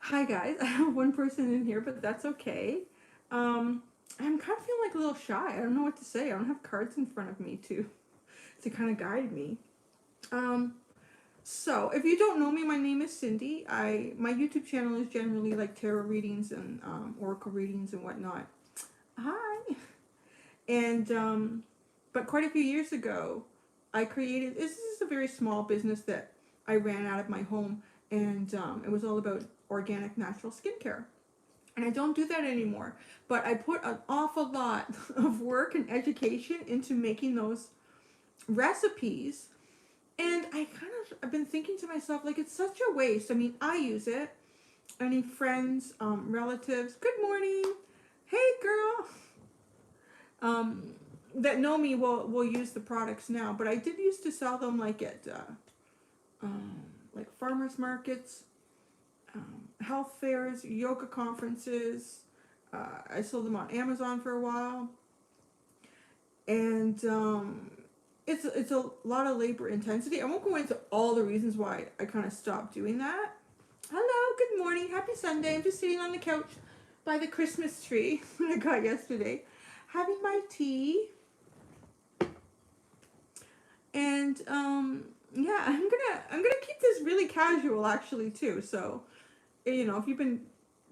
Hi guys, I have one person in here, but that's okay. I'm kind of feeling like a little shy. I don't know what to say. I don't have cards in front of me to kind of guide me. Um, so if you don't know me, my name is Cindy. My YouTube channel is generally like tarot readings and oracle readings and whatnot. Hi. And but quite a few years ago, I created. This is a very small business that I ran out of my home, and it was all about organic, natural skincare. And I don't do that anymore. But I put an awful lot of work and education into making those recipes. And I've been thinking to myself, like, it's such a waste. I mean, I use it. Any friends, relatives, good morning. Hey, girl. Um, that know me will use the products now. But I did used to sell them like at um, like farmers markets, health fairs, yoga conferences. I sold them on Amazon for a while, and it's a lot of labor intensity. I won't go into all the reasons why I kind of stopped doing that. Hello, good morning, happy Sunday. I'm just sitting on the couch by the Christmas tree that I got yesterday, having my tea, and yeah, I'm gonna keep this really casual actually too. So if you've been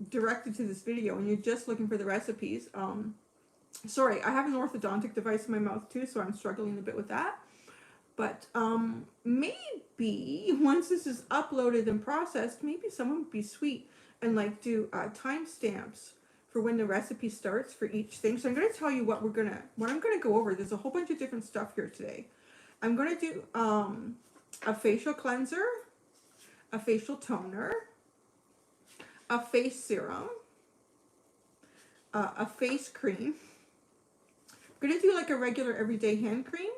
directed to this video and you're just looking for the recipes, sorry, I have an orthodontic device in my mouth too, so I'm struggling a bit with that. But maybe once this is uploaded and processed, maybe someone would be sweet and like do timestamps for when the recipe starts for each thing. So I'm going to tell you what I'm going to go over. There's a whole bunch of different stuff here today. I'm going to do a facial cleanser, a facial toner, a face serum, a face cream. I'm going to do like a regular everyday hand cream,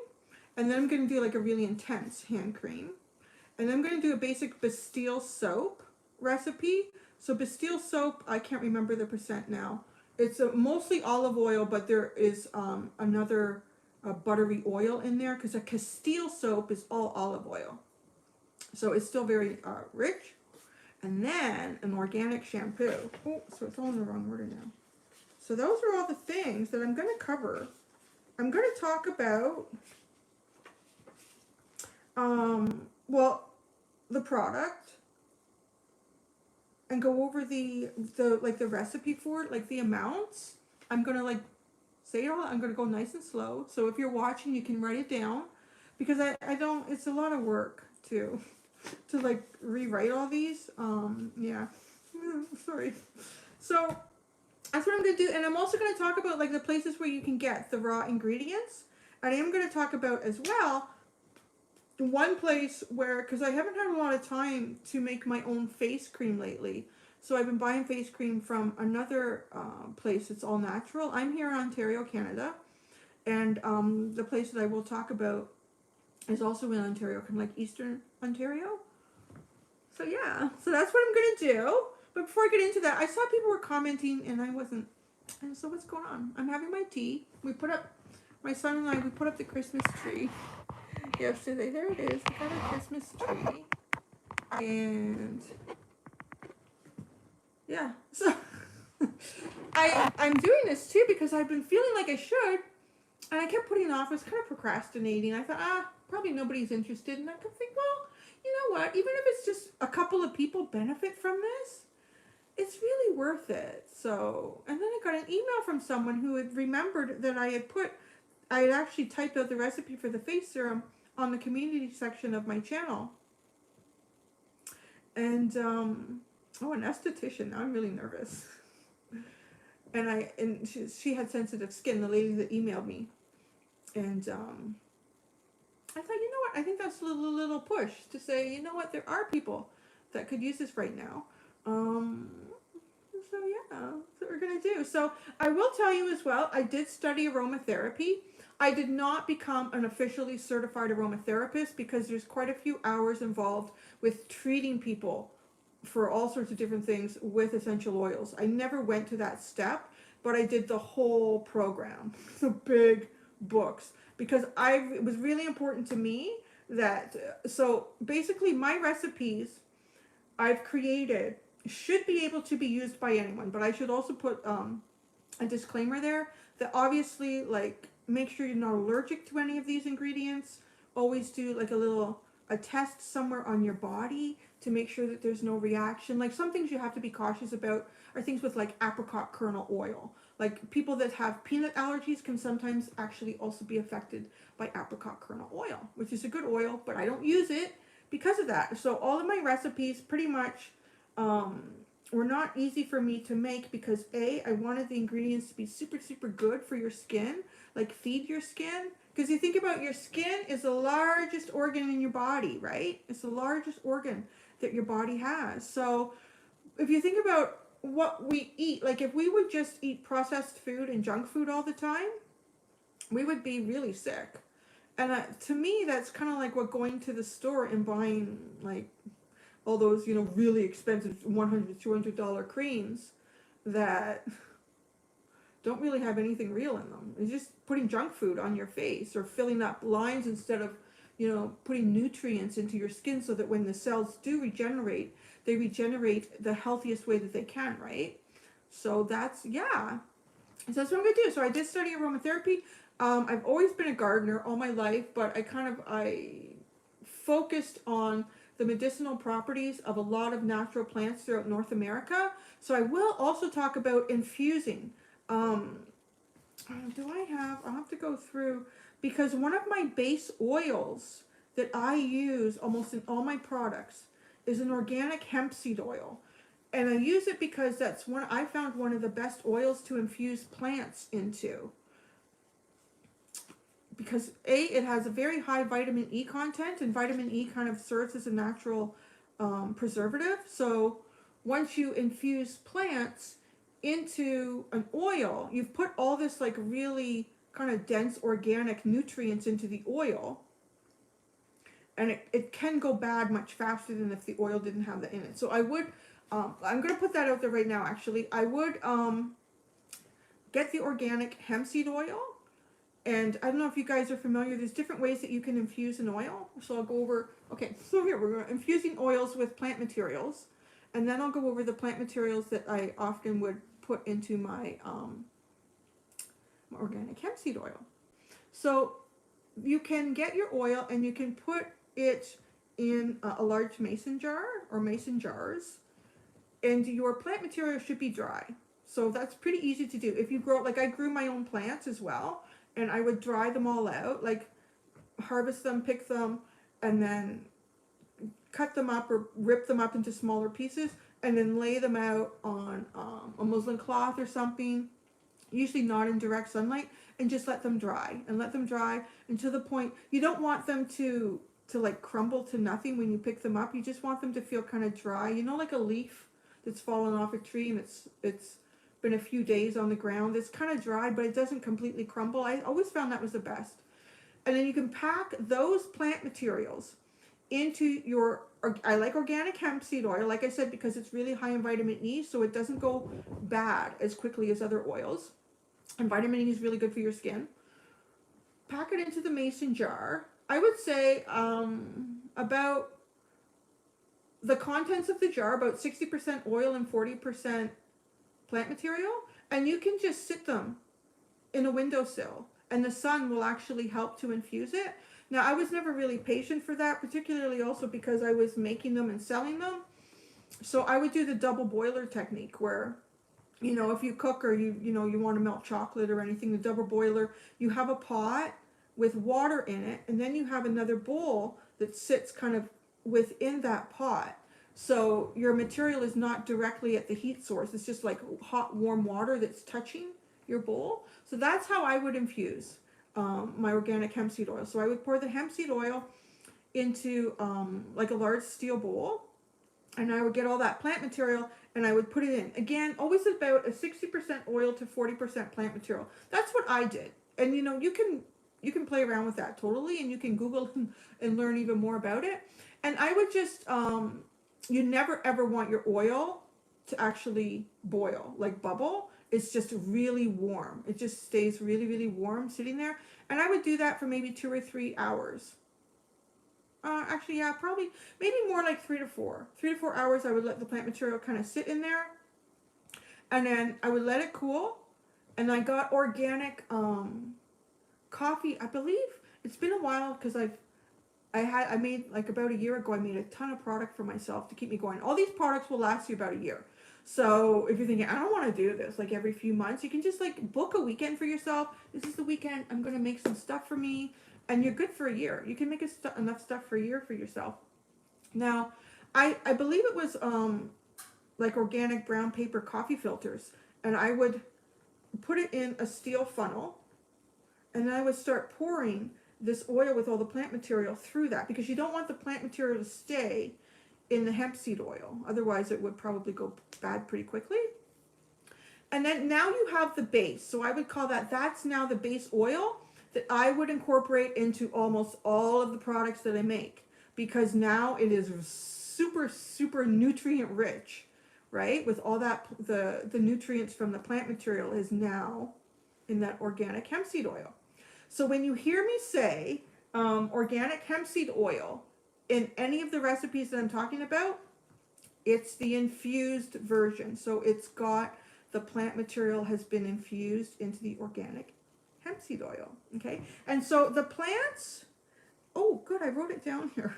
and then I'm going to do like a really intense hand cream, and then I'm going to do a basic Bastille soap recipe. So Bastille soap, I can't remember the percent now. It's mostly olive oil, but there is another buttery oil in there because a Castile soap is all olive oil. So it's still very rich. And then an organic shampoo. Oh, so it's all in the wrong order now. So those are all the things that I'm going to cover. I'm going to talk about, well, the product, and go over the recipe for it, like the amounts. I'm going to like say it all. I'm going to go nice and slow. So if you're watching, you can write it down, because I don't, it's a lot of work to like rewrite all these. Yeah. Sorry. So that's what I'm going to do. And I'm also going to talk about like the places where you can get the raw ingredients. And I am going to talk about as well one place where, because I haven't had a lot of time to make my own face cream lately. So I've been buying face cream from another place that's all natural. I'm here in Ontario, Canada. And the place that I will talk about is also in Ontario, kind of like Eastern Ontario. So yeah, so that's what I'm going to do. But before I get into that, I saw people were commenting and I wasn't. And so what's going on? I'm having my tea. My son and I, we put up the Christmas tree yesterday. There it is. We got a Christmas tree. And yeah, so I'm doing this too because I've been feeling like I should. And I kept putting it off. I was kind of procrastinating. I thought, probably nobody's interested. And I could think, well, you know what? Even if it's just a couple of people benefit from this, it's really worth it. So, and then I got an email from someone who had remembered that I had actually typed out the recipe for the face serum on the community section of my channel. And, an esthetician. Now I'm really nervous. And she had sensitive skin, the lady that emailed me. And, I thought, you know what? I think that's a little push to say, you know what? There are people that could use this right now. So yeah, that's what we're going to do. So I will tell you as well, I did study aromatherapy. I did not become an officially certified aromatherapist because there's quite a few hours involved with treating people for all sorts of different things with essential oils. I never went to that step, but I did the whole program, the big books, because it was really important to me that, so basically my recipes I've created should be able to be used by anyone, but I should also put a disclaimer there that obviously, like, make sure you're not allergic to any of these ingredients. Always do like a test somewhere on your body to make sure that there's no reaction. Like, some things you have to be cautious about are things with like apricot kernel oil. Like, people that have peanut allergies can sometimes actually also be affected by apricot kernel oil, which is a good oil, but I don't use it because of that. So all of my recipes pretty much were not easy for me to make because I wanted the ingredients to be super, super good for your skin, like feed your skin. Because you think about, your skin is the largest organ in your body, right? It's the largest organ that your body has. So if you think about what we eat, like if we would just eat processed food and junk food all the time, we would be really sick. And to me, that's kind of like what going to the store and buying like all those, really expensive $100 to $200 creams that don't really have anything real in them. It's just putting junk food on your face or filling up lines instead of, putting nutrients into your skin so that when the cells do regenerate, they regenerate the healthiest way that they can, right? So that's, yeah. So that's what I'm going to do. So I did study aromatherapy. I've always been a gardener all my life, but I focused on the medicinal properties of a lot of natural plants throughout North America. So I will also talk about infusing. I'll have to go through, because one of my base oils that I use almost in all my products is an organic hemp seed oil. And I use it because I found one of the best oils to infuse plants into. Because it has a very high vitamin E content, and vitamin E kind of serves as a natural preservative. So once you infuse plants into an oil, you've put all this like really kind of dense organic nutrients into the oil, and it can go bad much faster than if the oil didn't have that in it. So I would, I'm going to put that out there right now actually, I would get the organic hemp seed oil. And I don't know if you guys are familiar, there's different ways that you can infuse an oil. So I'll go over, okay, so here we're infusing oils with plant materials. And then I'll go over the plant materials that I often would put into my organic hemp seed oil. So you can get your oil and you can put it in a large mason jar or mason jars. And your plant material should be dry. So that's pretty easy to do. If you grow, like I grew my own plants as well. And I would dry them all out, like harvest them, pick them, and then cut them up or rip them up into smaller pieces, and then lay them out on a muslin cloth or something, usually not in direct sunlight, and just let them dry. And let them dry, and to the point, you don't want them to like crumble to nothing when you pick them up. You just want them to feel kind of dry, like a leaf that's fallen off a tree and it's been a few days on the ground. It's kind of dry, but it doesn't completely crumble. I always found that was the best. And then you can pack those plant materials into your, I like organic hemp seed oil, like I said, because it's really high in vitamin E, so it doesn't go bad as quickly as other oils. And vitamin E is really good for your skin. Pack it into the mason jar. I would say about the contents of the jar, about 60% oil and 40% plant material, and you can just sit them in a windowsill and the sun will actually help to infuse it. Now, I was never really patient for that, particularly also because I was making them and selling them. So I would do the double boiler technique where, if you cook or you want to melt chocolate or anything, the double boiler, you have a pot with water in it, and then you have another bowl that sits kind of within that pot. So your material is not directly at the heat source. It's just like hot, warm water that's touching your bowl. So that's how I would infuse my organic hemp seed oil. So I would pour the hemp seed oil into like a large steel bowl, and I would get all that plant material and I would put it in. Again, always about a 60% oil to 40% plant material. That's what I did. And you can play around with that totally, and you can Google and learn even more about it. And I would just you never ever want your oil to actually boil, like bubble. It's just really warm. It just stays really, really warm sitting there. And I would do that for maybe 2 or 3 hours. actually, yeah, probably, maybe more like 3 to 4. 3 to 4 hours, I would let the plant material kind of sit in there. And then I would let it cool. And I got organic coffee. I believe it's been a while because I made like about a year ago, I made a ton of product for myself to keep me going. All these products will last you about a year. So if you're thinking, I don't want to do this like every few months, you can just like book a weekend for yourself. This is the weekend. I'm going to make some stuff for me. And you're good for a year. You can make enough stuff for a year for yourself. Now, I believe it was like organic brown paper coffee filters. And I would put it in a steel funnel. And then I would start pouring this oil with all the plant material through that, because you don't want the plant material to stay in the hemp seed oil. Otherwise it would probably go bad pretty quickly. And then now you have the base. So I would call that's now the base oil that I would incorporate into almost all of the products that I make, because now it is super, super nutrient rich, right? With all that, the nutrients from the plant material is now in that organic hemp seed oil. So when you hear me say organic hemp seed oil in any of the recipes that I'm talking about, it's the infused version. So it's got the plant material has been infused into the organic hemp seed oil. Okay. And so the plants, oh good, I wrote it down here.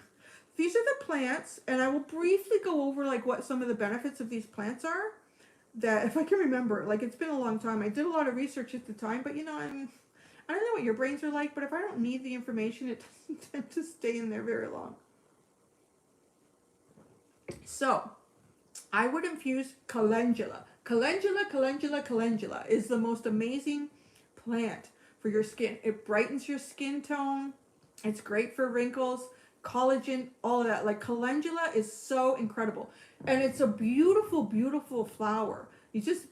These are the plants, and I will briefly go over like what some of the benefits of these plants are, that if I can remember. Like, it's been a long time. I did a lot of research at the time, but you know, I don't know what your brains are like, but if I don't need the information, it doesn't tend to stay in there very long. So, I would infuse calendula. Calendula is the most amazing plant for your skin. It brightens your skin tone. It's great for wrinkles, collagen, all of that. Like, calendula is so incredible. And it's a beautiful, beautiful flower. You just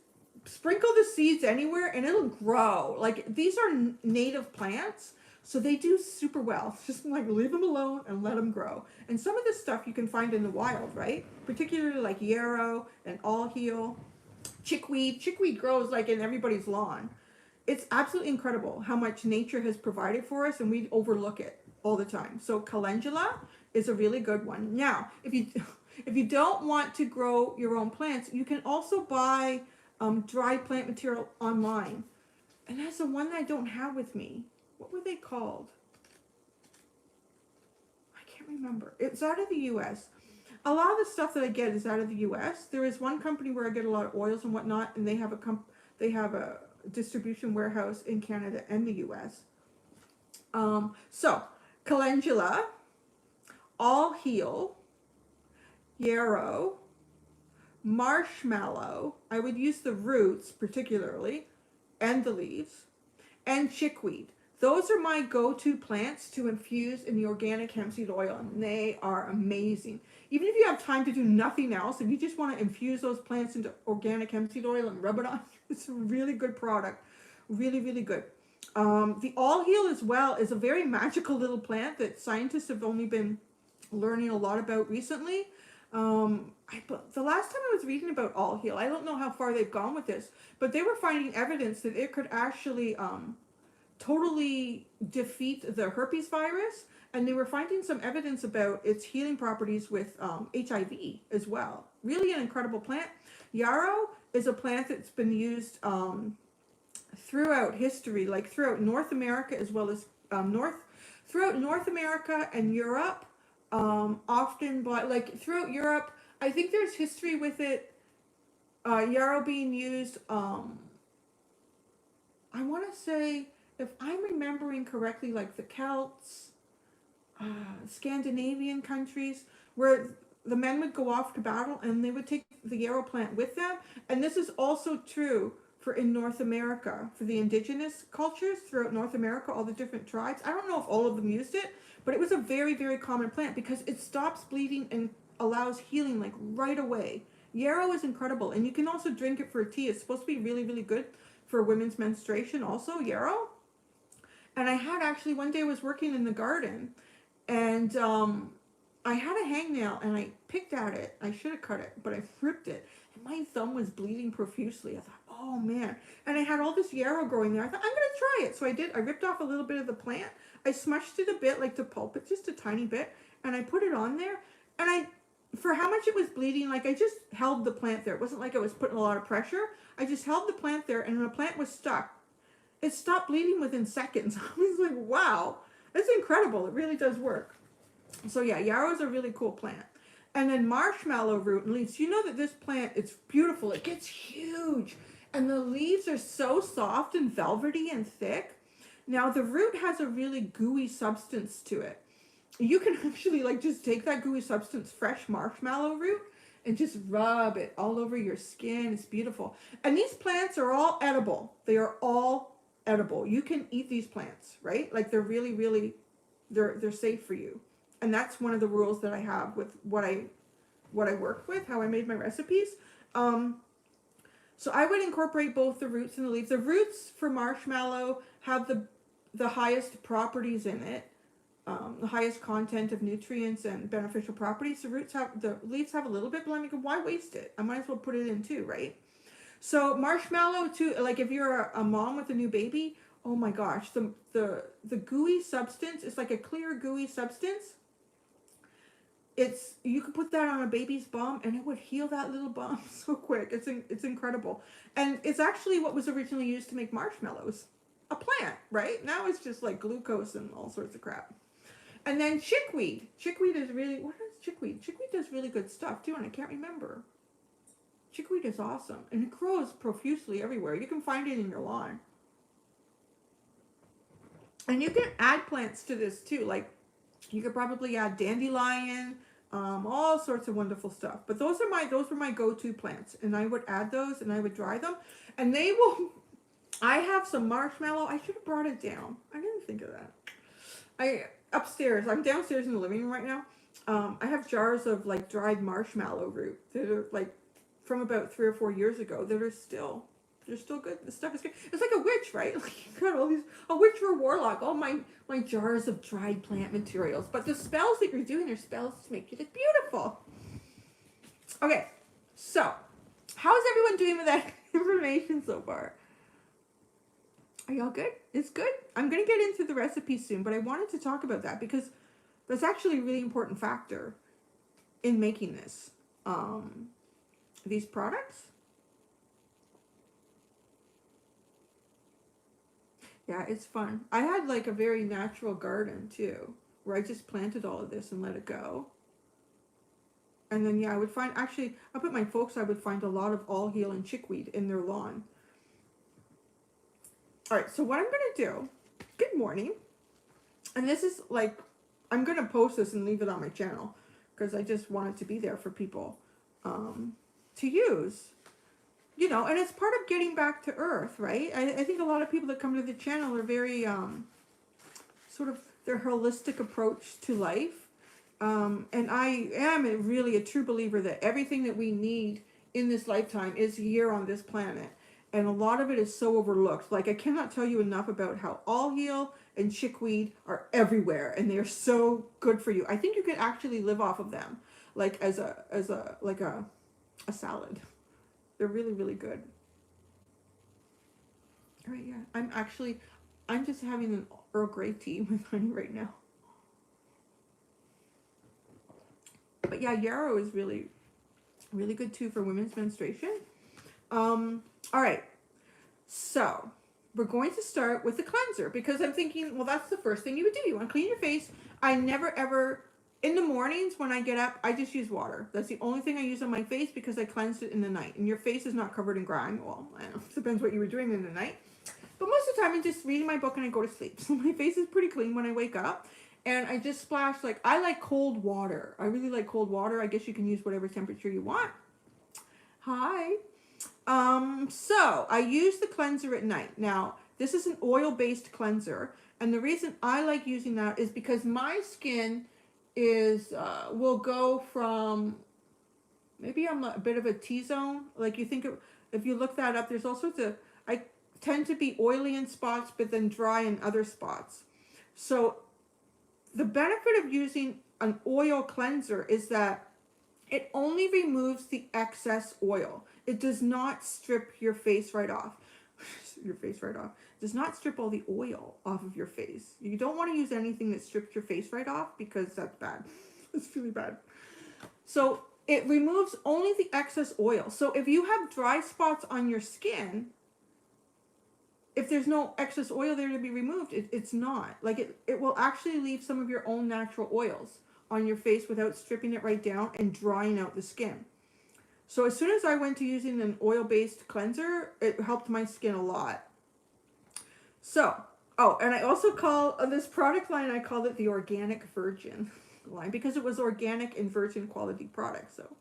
sprinkle the seeds anywhere and it'll grow. Like, these are native plants, so they do super well. Just like leave them alone and let them grow. And some of this stuff you can find in the wild, right? Particularly like yarrow and all heal. Chickweed. Chickweed grows like in everybody's lawn. It's absolutely incredible how much nature has provided for us, and we overlook it all the time. So calendula is a really good one. Now, if you don't want to grow your own plants, you can also buy dry plant material online. And that's the one that I don't have with me. What were they called? I can't remember. It's out of the US. A lot of the stuff that I get is out of the US. There is one company where I get a lot of oils and whatnot, and they have a distribution warehouse in Canada and the US. So calendula, all heal, yarrow, marshmallow, I would use the roots particularly, and the leaves, and chickweed. Those are my go-to plants to infuse in the organic hemp seed oil, and they are amazing. Even if you have time to do nothing else, if you just want to infuse those plants into organic hemp seed oil and rub it on, it's a really good product. Really, really good. The all heal as well is a very magical little plant that scientists have only been learning a lot about recently. The last time I was reading about all heal, I don't know how far they've gone with this, but they were finding evidence that it could actually totally defeat the herpes virus, and they were finding some evidence about its healing properties with HIV as well. Really an incredible plant. Yarrow is a plant that's been used throughout history, like throughout North America as well as throughout North America and Europe, often, but like throughout Europe, I think there's history with it. Yarrow being used. I want to say, if I'm remembering correctly, like the Celts, Scandinavian countries, where the men would go off to battle and they would take the yarrow plant with them. And this is also true for in North America, for the indigenous cultures throughout North America, all the different tribes. I don't know if all of them used it, but it was a very, very common plant because it stops bleeding and allows healing like right away. Yarrow is incredible, and you can also drink it for tea. It's supposed to be really, really good for women's menstruation also, yarrow. And I had actually, one day I was working in the garden, and I had a hangnail, and I picked at it. I should have cut it, but I ripped it, and my thumb was bleeding profusely. I thought, oh man. And I had all this yarrow growing there. I thought, I'm going to try it. So I did. I ripped off a little bit of the plant. I smushed it a bit, like to pulp it, just a tiny bit, and I put it on there, and for how much it was bleeding, like I just held the plant there. It wasn't like I was putting a lot of pressure. I just held the plant there, and when the plant was stuck, it stopped bleeding within seconds. I was like, wow, that's incredible. It really does work. So yeah, yarrow is a really cool plant. And then marshmallow root and leaves. You know that this plant, it's beautiful. It gets huge. And the leaves are so soft and velvety and thick. Now the root has a really gooey substance to it. You can actually like just take that gooey substance, fresh marshmallow root, and just rub it all over your skin. It's beautiful. And these plants are all edible. They are all edible. You can eat these plants, right? Like they're really, really, they're safe for you. And that's one of the rules that I have with what I work with, how I made my recipes. So I would incorporate both the roots and the leaves. The roots for marshmallow have the highest properties in it, the highest content of nutrients and beneficial properties. The leaves have a little bit, but I'm like, why waste it? I might as well put it in too, right? So marshmallow too, like if you're a mom with a new baby, oh my gosh, the gooey substance, it's like a clear gooey substance. You could put that on a baby's bum and it would heal that little bum so quick. It's incredible. And it's actually what was originally used to make marshmallows. A plant, right? Now it's just like glucose and all sorts of crap. And then chickweed. Chickweed is really, what is chickweed? Chickweed does really good stuff too, and I can't remember. Chickweed is awesome. And it grows profusely everywhere. You can find it in your lawn. And you can add plants to this too. Like you could probably add dandelion, all sorts of wonderful stuff. But those were my go-to plants, and I would add those and I would dry them, and they will. I have some marshmallow. I should have brought it down. I didn't think of that. Upstairs. I'm downstairs in the living room right now. I have jars of like dried marshmallow root that are like from about 3 or 4 years ago that are still. They're still good. The stuff is good. It's like a witch, right? Like you got all these, a witch or a warlock, all my jars of dried plant materials. But the spells that you're doing are spells to make you look beautiful. Okay, so how's everyone doing with that information so far? Are y'all good? It's good? I'm going to get into the recipe soon, but I wanted to talk about that because that's actually a really important factor in making this. These products. Yeah, it's fun. I had like a very natural garden too, where I just planted all of this and let it go. And then, yeah, I would find, actually, up at my folks, I would find a lot of all heal and chickweed in their lawn. All right, so what I'm going to do, good morning. And this is like, I'm going to post this and leave it on my channel because I just want it to be there for people to use. You know, and it's part of getting back to earth, right? I think a lot of people that come to the channel are very, sort of their holistic approach to life. And I am really a true believer that everything that we need in this lifetime is here on this planet. And a lot of it is so overlooked. Like, I cannot tell you enough about how all heal and chickweed are everywhere. And they're so good for you. I think you can actually live off of them, like as a salad. They're really, really good. All right, yeah. I'm just having an Earl Grey tea with honey right now. But yeah, yarrow is really, really good too for women's menstruation. All right. So we're going to start with the cleanser because I'm thinking, well, that's the first thing you would do. You want to clean your face. I never ever... In the mornings when I get up, I just use water. That's the only thing I use on my face because I cleansed it in the night. And your face is not covered in grime. Well, I don't know. It depends what you were doing in the night. But most of the time I'm just reading my book and I go to sleep. So my face is pretty clean when I wake up. And I just splash, like, I like cold water. I really like cold water. I guess you can use whatever temperature you want. Hi. So I use the cleanser at night. Now, this is an oil-based cleanser. And the reason I like using that is because my skin will go from, maybe I'm a bit of a T-zone. Like you think, if you look that up, there's all sorts of, I tend to be oily in spots, but then dry in other spots. So the benefit of using an oil cleanser is that it only removes the excess oil. It does not strip your face right off. It does not strip all the oil off of your face. You don't want to use anything that strips your face right off because that's bad. It's really bad. So it removes only the excess oil. So if you have dry spots on your skin, if there's no excess oil there to be removed, it's not. Like it will actually leave some of your own natural oils on your face without stripping it right down and drying out the skin. So as soon as I went to using an oil-based cleanser, it helped my skin a lot. So, oh, and I also call this product line, I called it the Organic Virgin line because it was organic and virgin quality product. So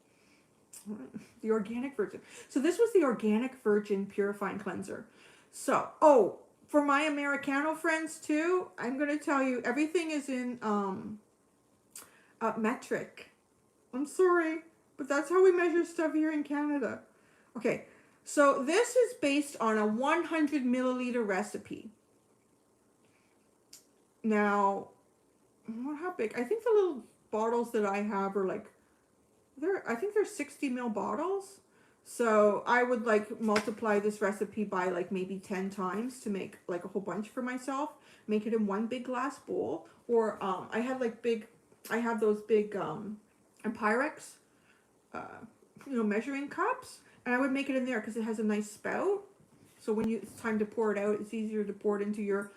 the Organic Virgin. So this was the Organic Virgin Purifying Cleanser. So, oh, for my Americano friends too, I'm going to tell you everything is in metric. I'm sorry, but that's how we measure stuff here in Canada. Okay, so this is based on a 100 milliliter recipe. Now, how big? I think the little bottles that I have are like, I think they're 60 ml bottles. So I would like multiply this recipe by like maybe 10 times to make like a whole bunch for myself. Make it in one big glass bowl. Or I have those big Pyrex, measuring cups. And I would make it in there because it has a nice spout. So when it's time to pour it out, it's easier to pour it into your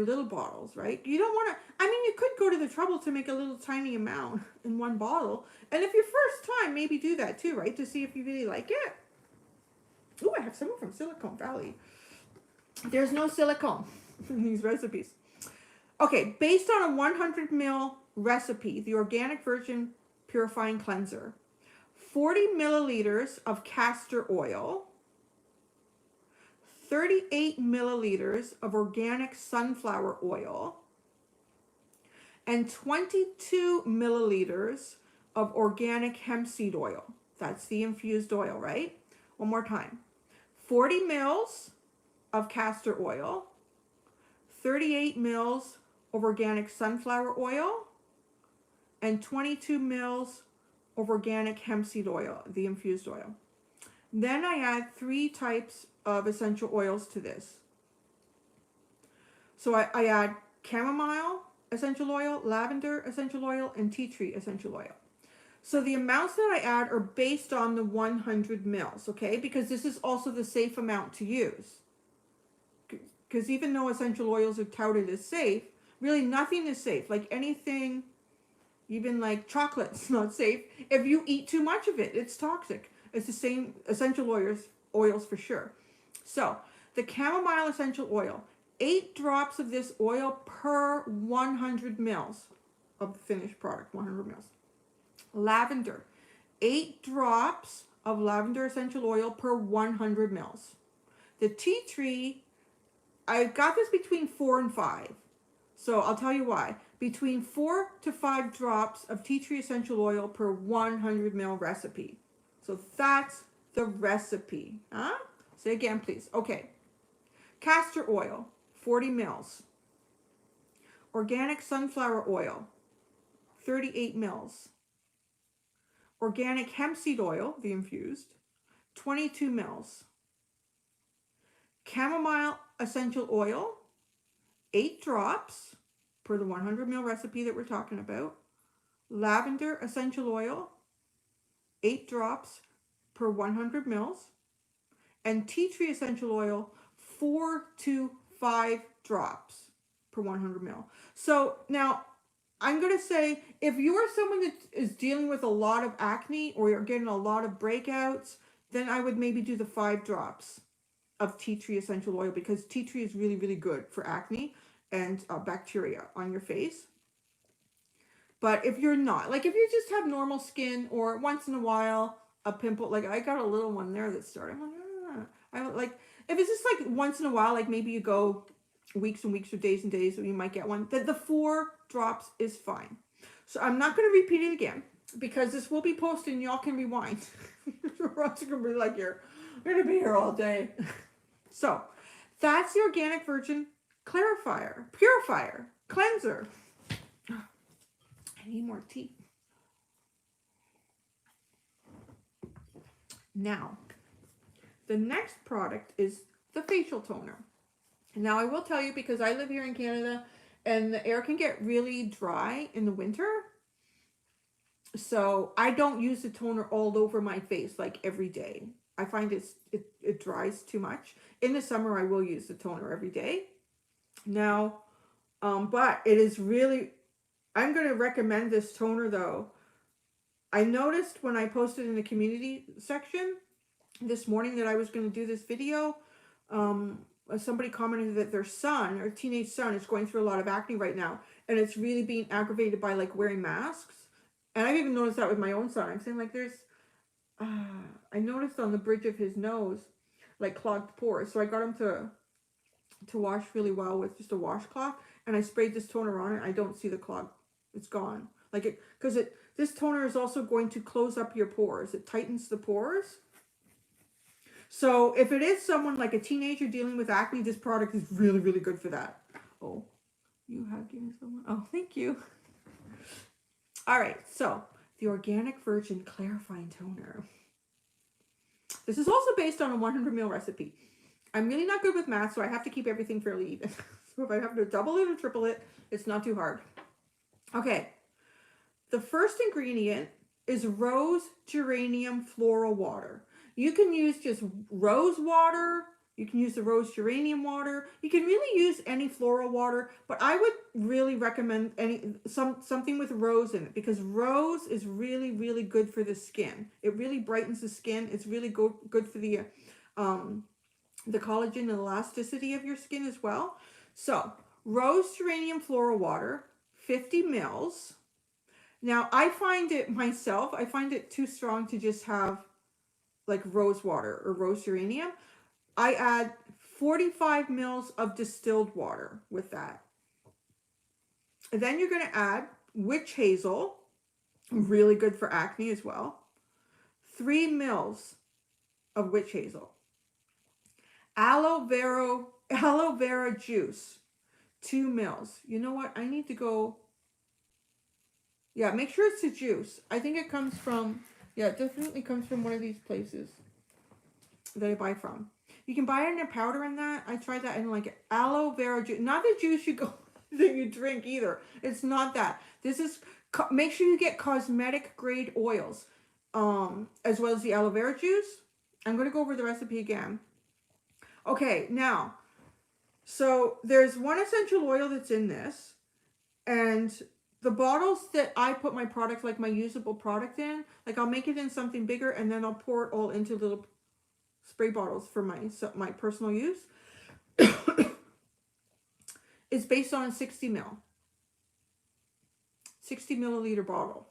little bottles, right? You don't want to, you could go to the trouble to make a little tiny amount in one bottle. And if your first time, maybe do that too, right? To see if you really like it. Oh, I have someone from Silicon Valley. There's no silicone in these recipes. Okay, based on a 100 ml recipe, the Organic Virgin Purifying Cleanser, 40 milliliters of castor oil, 38 milliliters of organic sunflower oil, and 22 milliliters of organic hemp seed oil. That's the infused oil, right? One more time. 40 mils of castor oil, 38 mils of organic sunflower oil, and 22 mils of organic hemp seed oil, the infused oil. Then I add 3 types of essential oils to this. So I add chamomile essential oil, lavender essential oil, and tea tree essential oil. So the amounts that I add are based on the 100 mils, okay? Because this is also the safe amount to use. Because even though essential oils are touted as safe, really nothing is safe. Like anything, even like chocolate's not safe. If you eat too much of it, it's toxic. It's the same essential oils for sure. So the chamomile essential oil, 8 drops of this oil per 100 mils of the finished product, 100 mils. Lavender, 8 drops of lavender essential oil per 100 mils. The tea tree, I got this between 4 and 5. So I'll tell you why. Between 4 to 5 drops of tea tree essential oil per 100 ml recipe. So that's the recipe. Huh? Say again, please. Okay. Castor oil, 40 mils. Organic sunflower oil, 38 mils. Organic hemp seed oil, the infused, 22 mils. Chamomile essential oil, 8 drops per the 100 ml recipe that we're talking about. Lavender essential oil, 8 drops per 100 mils. And tea tree essential oil, 4 to 5 drops per 100 ml. So now I'm going to say, if you are someone that is dealing with a lot of acne or you're getting a lot of breakouts, then I would maybe do the 5 drops of tea tree essential oil, because tea tree is really, really good for acne and bacteria on your face. But if you're not, like if you just have normal skin or once in a while a pimple, like I got a little one there that started, I'm like, I don't like, if it's just like once in a while, like maybe you go weeks and weeks or days and days, so you might get one, that the 4 drops is fine. So I'm not going to repeat it again because this will be posted and y'all can rewind. Or else you're going to be like, you're going to be here all day. So that's the Organic Virgin Purifier, Cleanser. I need more tea. Now, the next product is the facial toner. Now, I will tell you, because I live here in Canada and the air can get really dry in the winter. So I don't use the toner all over my face like every day. I find it dries too much. In the summer, I will use the toner every day. Now, but it is really, I'm going to recommend this toner though. I noticed when I posted in the community section this morning that I was going to do this video, somebody commented that their son or teenage son is going through a lot of acne right now, and it's really being aggravated by like wearing masks. And I've even noticed that with my own son. I'm saying like I noticed on the bridge of his nose like clogged pores, so I got him to wash really well with just a washcloth, and I sprayed this toner on it. I don't see the clog; it's gone. Like it, because this toner is also going to close up your pores. It tightens the pores. So if it is someone like a teenager dealing with acne, this product is really, really good for that. Oh, you hugging someone? Oh, thank you. All right, so the Organic Virgin Clarifying Toner. This is also based on a 100 ml recipe. I'm really not good with math, so I have to keep everything fairly even. So if I have to double it or triple it, it's not too hard. Okay, the first ingredient is rose geranium floral water. You can use just rose water. You can use the rose geranium water. You can really use any floral water, but I would really recommend something with rose in it, because rose is really, really good for the skin. It really brightens the skin. It's really good for the collagen and elasticity of your skin as well. So rose geranium floral water, 50 mils. Now I find it too strong to just have like rose water or rose geranium. I add 45 mils of distilled water with that. And then you're going to add witch hazel, really good for acne as well. 3 mils of witch hazel. Aloe vera juice, 2 mils. You know what? I need to go. Yeah, make sure it's the juice. I think it comes from, yeah, it definitely comes from one of these places that I buy from. You can buy it in a powder in that. I tried that in like aloe vera juice. Not the juice you go that you drink either. It's not that. This is, make sure you get cosmetic grade oils, as well as the aloe vera juice. I'm going to go over the recipe again. Okay, now, so there's one essential oil that's in this, and the bottles that I put my product, like my usable product in, like I'll make it in something bigger and then I'll pour it all into little spray bottles for my personal use. It's based on a 60 milliliter bottle.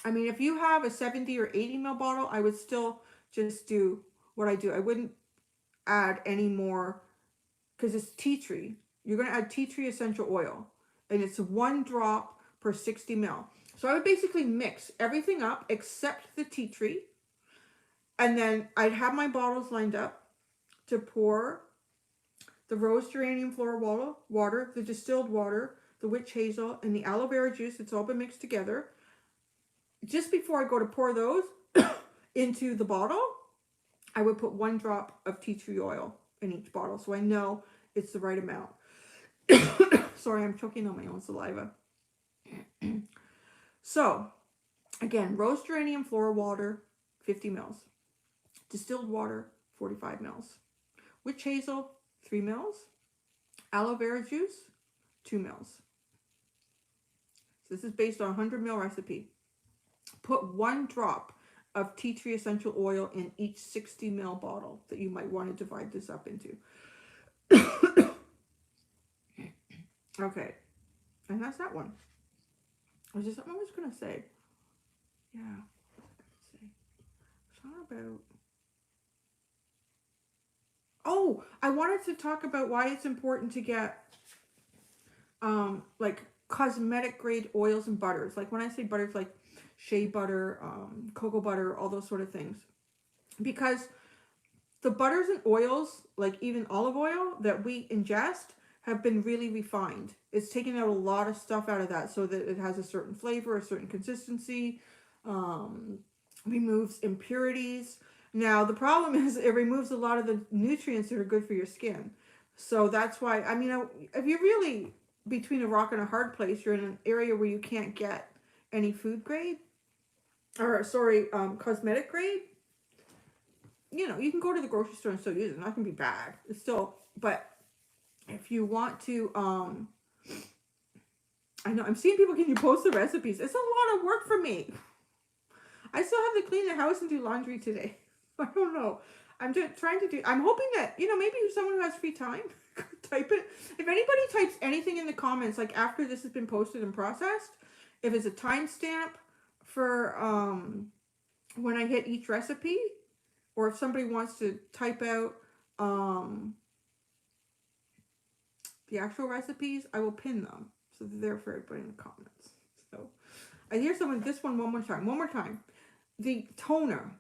I mean, if you have a 70 or 80 ml bottle, I would still just do what I do. I wouldn't add any more, because it's tea tree. You're going to add tea tree essential oil, and it's 1 drop per 60 ml. So I would basically mix everything up except the tea tree, and then I'd have my bottles lined up to pour the rose geranium floral water, the distilled water, the witch hazel, and the aloe vera juice. It's all been mixed together. Just before I go to pour those into the bottle, I would put 1 drop of tea tree oil in each bottle, so I know it's the right amount. Sorry, I'm choking on my own saliva. So, again, rose geranium floral water, 50 mils. Distilled water, 45 mils. Witch hazel, 3 mils. Aloe vera juice, 2 mils. So this is based on a 100 ml recipe. Put 1 drop of tea tree essential oil in each 60 ml bottle that you might want to divide this up into. Okay, and that's that one. Was there something I was going to say? Yeah, what was I going to say? Something about... Oh, I wanted to talk about why it's important to get like cosmetic grade oils and butters. Like when I say butters, like shea butter, cocoa butter, all those sort of things. Because the butters and oils, like even olive oil that we ingest, have been really refined. It's taken out a lot of stuff out of that so that it has a certain flavor, a certain consistency, removes impurities. Now, the problem is it removes a lot of the nutrients that are good for your skin. So that's why, I mean, if you're really between a rock and a hard place, you're in an area where you can't get any food grade, or sorry, cosmetic grade, you know, you can go to the grocery store and still use it. It's not gonna be bad. It's still, but if you want to, I know I'm seeing people, can you post the recipes? It's a lot of work for me. I still have to clean the house and do laundry today. I don't know. I'm just trying to do, I'm hoping that, you know, maybe someone who has free time could type it. If anybody types anything in the comments, like after this has been posted and processed, if it's a timestamp for when I hit each recipe, or if somebody wants to type out the actual recipes, I will pin them so they're there for everybody in the comments. So I hear someone, this one more time. One more time. The toner.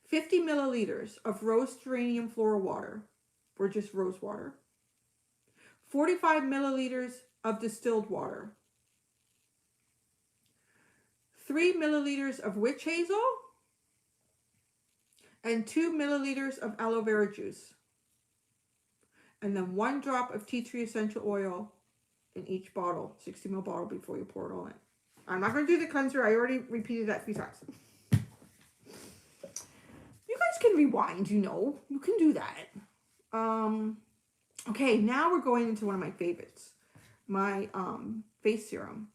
50 milliliters of rose geranium floral water, or just rose water. 45 milliliters of distilled water. 3 milliliters of witch hazel. And 2 milliliters of aloe vera juice. And then 1 drop of tea tree essential oil in each bottle, 60 ml bottle, before you pour it all in. I'm not going to do the cleanser. I already repeated that 3 times. You guys can rewind, you know. You can do that. Okay, now we're going into one of my favorites. My face serum.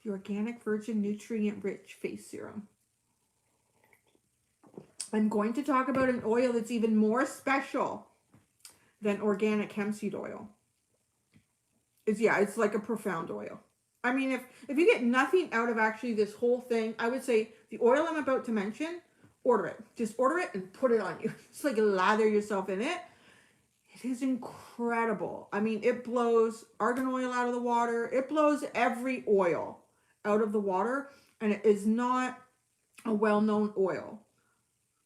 The Organic Virgin Nutrient Rich Face Serum. I'm going to talk about an oil that's even more special than organic hemp seed oil. It's like a profound oil. I mean, if you get nothing out of actually this whole thing, I would say the oil I'm about to mention, order it. Just order it and put it on you. It's like lather yourself in it. It is incredible. I mean, it blows argan oil out of the water. It blows every oil out of the water, and it is not a well-known oil.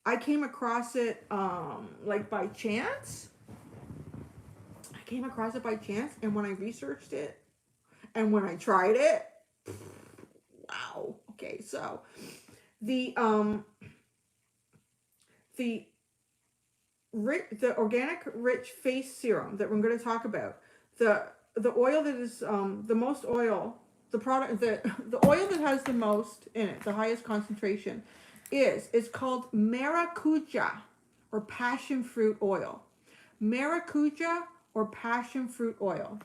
I came across it like by chance. And when I researched it and when I tried it, wow. Okay, so the organic rich face serum that we're going to talk about, the oil that is the most oil, the product, the oil that has the most in it, the highest concentration, it's called maracuja or passion fruit oil. Maracuja or passion fruit oil.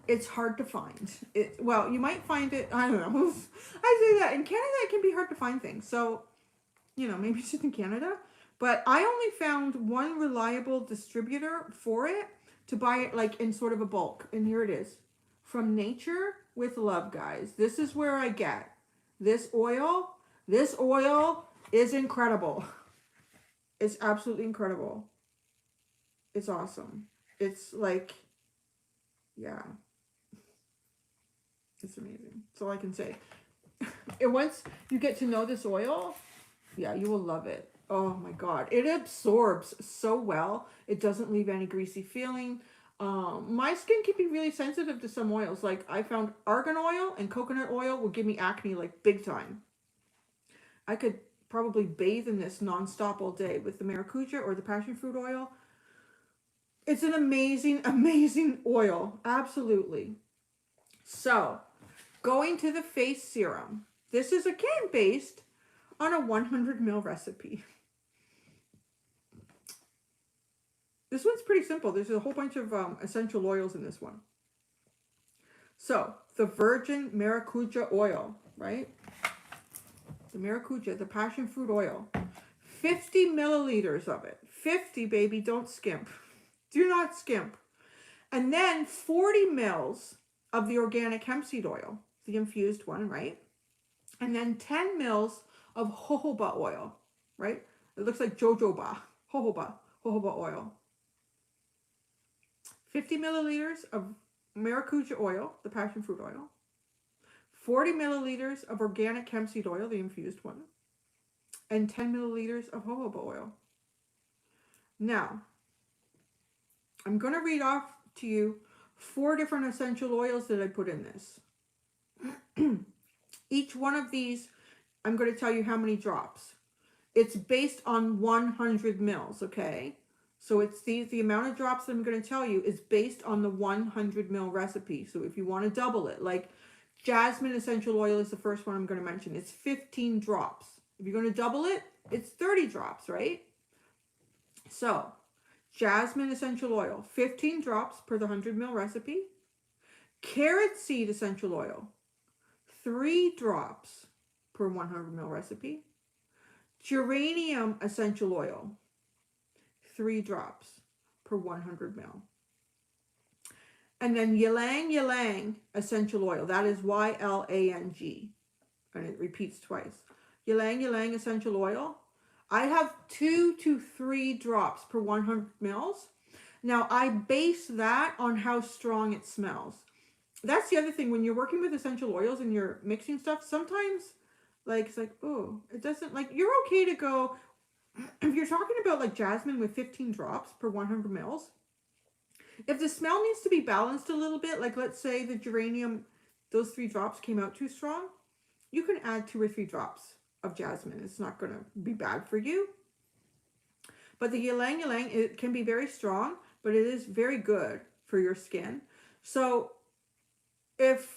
It's hard to find. Well, you might find it, I don't know. I say that in Canada it can be hard to find things. So, you know, maybe it's just in Canada. But I only found one reliable distributor for it to buy it like in sort of a bulk. And here it is. From Nature with Love, guys. This is where I get this oil. This oil is incredible. It's absolutely incredible. It's awesome. It's like, yeah. It's amazing. That's all I can say. And once you get to know this oil, yeah, you will love it. Oh my God. It absorbs so well. It doesn't leave any greasy feeling. My skin can be really sensitive to some oils. Like I found argan oil and coconut oil will give me acne like big time. I could probably bathe in this nonstop all day with the maracuja or the passion fruit oil. It's an amazing, amazing oil. Absolutely. So, going to the face serum. This is again based on a 100 ml recipe. This one's pretty simple. There's a whole bunch of essential oils in this one. So, the virgin maracuja oil, right? The maracuja, the passion fruit oil. 50 milliliters of it. 50, baby, don't skimp. Do not skimp. And then 40 mils of the organic hemp seed oil, the infused one, right? And then 10 mils of jojoba oil, right? It looks like jojoba, jojoba oil. 50 milliliters of maracuja oil, the passion fruit oil. 40 milliliters of organic hemp seed oil, the infused one. And 10 milliliters of jojoba oil. Now, I'm going to read off to you 4 different essential oils that I put in this. Each one of these, I'm going to tell you how many drops. It's based on 100 mils, okay? So it's the amount of drops that I'm going to tell you is based on the 100 ml recipe. So if you want to double it, like Jasmine essential oil is the first one I'm going to mention. It's 15 drops. If you're going to double it, it's 30 drops, right? So, jasmine essential oil, 15 drops per the 100 ml recipe. Carrot seed essential oil, 3 drops per 100 ml recipe. Geranium essential oil, 3 drops per 100 ml. And then ylang ylang essential oil. That is YLANG. And it repeats twice. Ylang ylang essential oil. I have 2 to 3 drops per 100 mils. Now, I base that on how strong it smells. That's the other thing. When you're working with essential oils and you're mixing stuff, sometimes, like, it's like, oh, it doesn't, like, you're okay to go, if you're talking about, like, jasmine with 15 drops per 100 mils, if the smell needs to be balanced a little bit, like let's say the geranium, those 3 drops came out too strong, you can add 2 or 3 drops of jasmine. It's not going to be bad for you. But the ylang ylang, it can be very strong, but it is very good for your skin. So if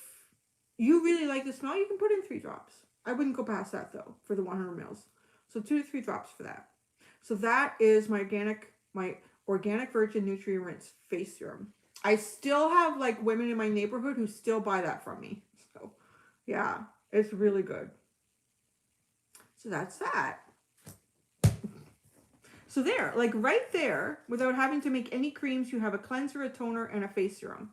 you really like the smell, you can put in 3 drops. I wouldn't go past that though for the 100 mils. So 2 to 3 drops for that. So that is my organic virgin nutrient rinse face serum. I still have like women in my neighborhood who still buy that from me. So yeah, it's really good. So that's that. So there, like right there, without having to make any creams, you have a cleanser, a toner, and a face serum.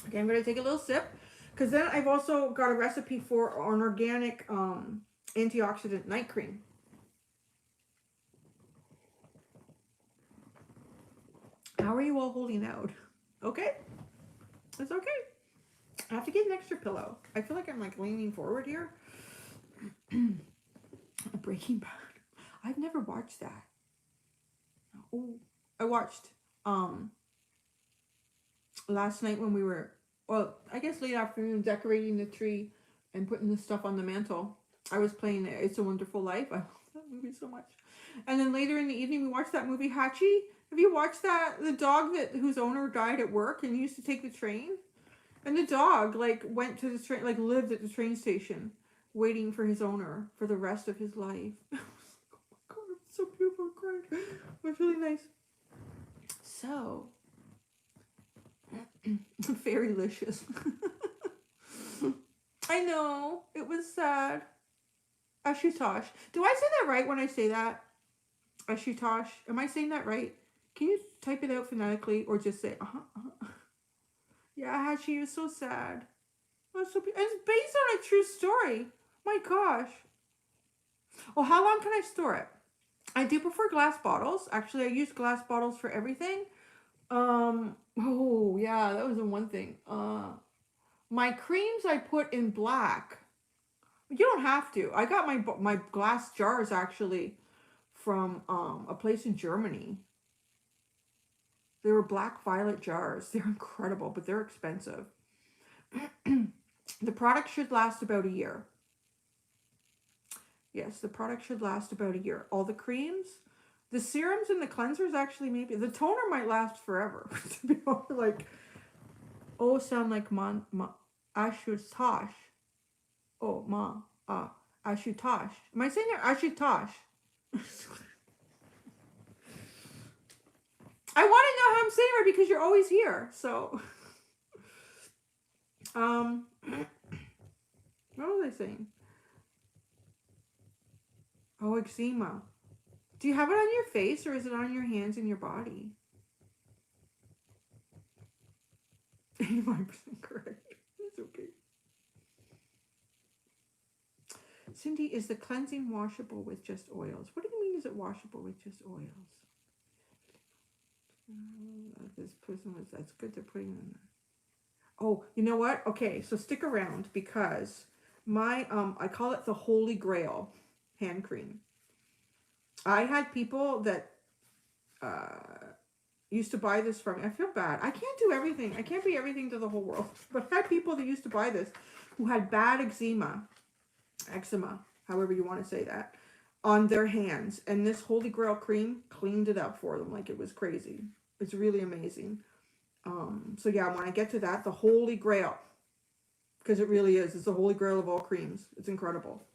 Okay, I'm going to take a little sip, because then I've also got a recipe for an organic antioxidant night cream. How are you all holding out? Okay? It's okay. I have to get an extra pillow. I feel like I'm like leaning forward here. Breaking Bad. I've never watched that. Oh, I watched last night when we were, well, I guess late afternoon, decorating the tree and putting the stuff on the mantle. I was playing It's a Wonderful Life. I love that movie so much. And then later in the evening, we watched that movie Hachi. Have you watched that? The dog whose owner died at work and used to take the train, and the dog like went to the train, like lived at the train station, waiting for his owner for the rest of his life. I was like, oh my god, it's so beautiful, crying. It was really nice. So, Fairylicious. I know, it was sad. Ashutosh. Do I say that right when I say that? Ashutosh. Am I saying that right? Can you type it out phonetically or just say, Yeah, she was so sad. It's based on a true story. My gosh. Oh, how long can I store it? I do prefer glass bottles. Actually, I use glass bottles for everything. Oh, yeah, that was the one thing. My creams I put in black. You don't have to. I got my glass jars actually from a place in Germany. They were black violet jars. They're incredible, but they're expensive. The product should last about a year. Yes, the product should last about a year. All the creams, the serums and the cleansers actually maybe. The toner might last forever. To be honest, like, sound like Ashutosh. Oh, Ashutosh. Am I saying that? Ashutosh. I want to know how I'm saying it because you're always here. So, what was I saying? Oh, eczema. Do you have it on your face or is it on your hands and your body? 85% correct. It's okay. Cindy, is the cleansing washable with just oils? What do you mean is it washable with just oils? This person was, that's good they're putting in there. Oh, you know what? Okay, so stick around because my, I call it the Holy Grail hand cream. I had people that used to buy this from me. I feel bad. I can't do everything. I can't be everything to the whole world. But I had people that used to buy this who had bad eczema, however you want to say that, on their hands. And this Holy Grail cream cleaned it up for them like it was crazy. It's really amazing. So yeah, when I get to that, the Holy Grail. because it really is. It's the holy grail of all creams. It's incredible.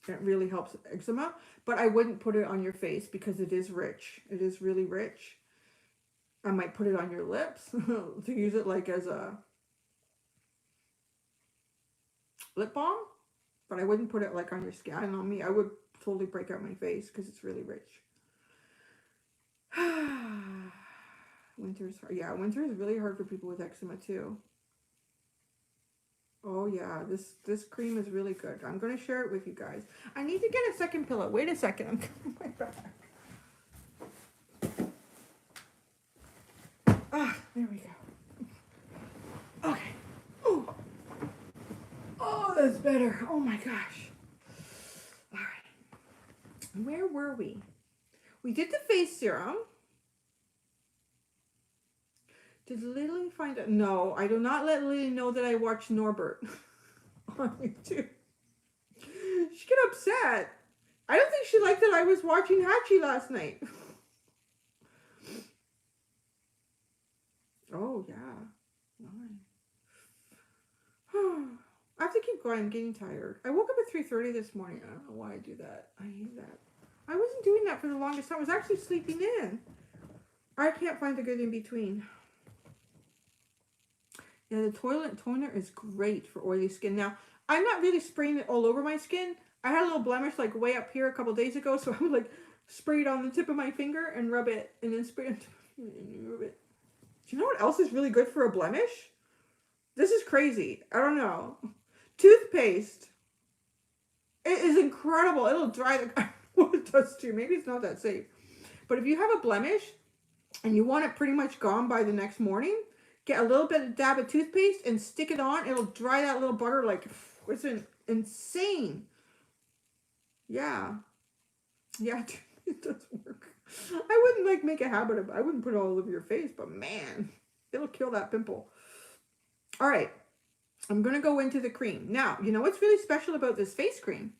It really helps eczema, but I wouldn't put it on your face because it is rich. It is really rich. I might put it on your lips to use it like as a lip balm, but I wouldn't put it like on your skin. I don't know me. I would totally break out my face because it's really rich. Winter's hard. Yeah, winter is really hard for people with eczema too. Oh yeah, this cream is really good. I'm gonna share it with you guys. I need to get a second pillow. Wait a second. I'm coming right back. Ah, there we go. Okay. Ooh. Oh, that's better. Oh my gosh. All right. Where were we? We did the face serum. Did Lily find out? No, I do not let Lily know that I watched Norbert on YouTube. She get upset. I don't think she liked that I was watching Hachi last night. Oh, yeah. I have to keep going. I'm getting tired. I woke up at 3:30 this morning. I don't know why I do that. I hate that. I wasn't doing that for the longest time. I was actually sleeping in. I can't find a good in between. Yeah, the toilet toner is great for oily skin. Now, I'm not really spraying it all over my skin. I had a little blemish like way up here a couple days ago, so I would like spray it on the tip of my finger and rub it, and then spray it and rub it. Do you know what else is really good for a blemish? This is crazy. I don't know. Toothpaste. It is incredible. It'll dry the... Well, it does too. Maybe it's not that safe. But if you have a blemish and you want it pretty much gone by the next morning, get a little bit of dab of toothpaste and stick it on. It'll dry that little butter like... It's insane. Yeah. Yeah, it does work. I wouldn't like make a habit of it. I wouldn't put it all over your face, but man, it'll kill that pimple. All right. I'm going to go into the cream. Now, you know what's really special about this face cream?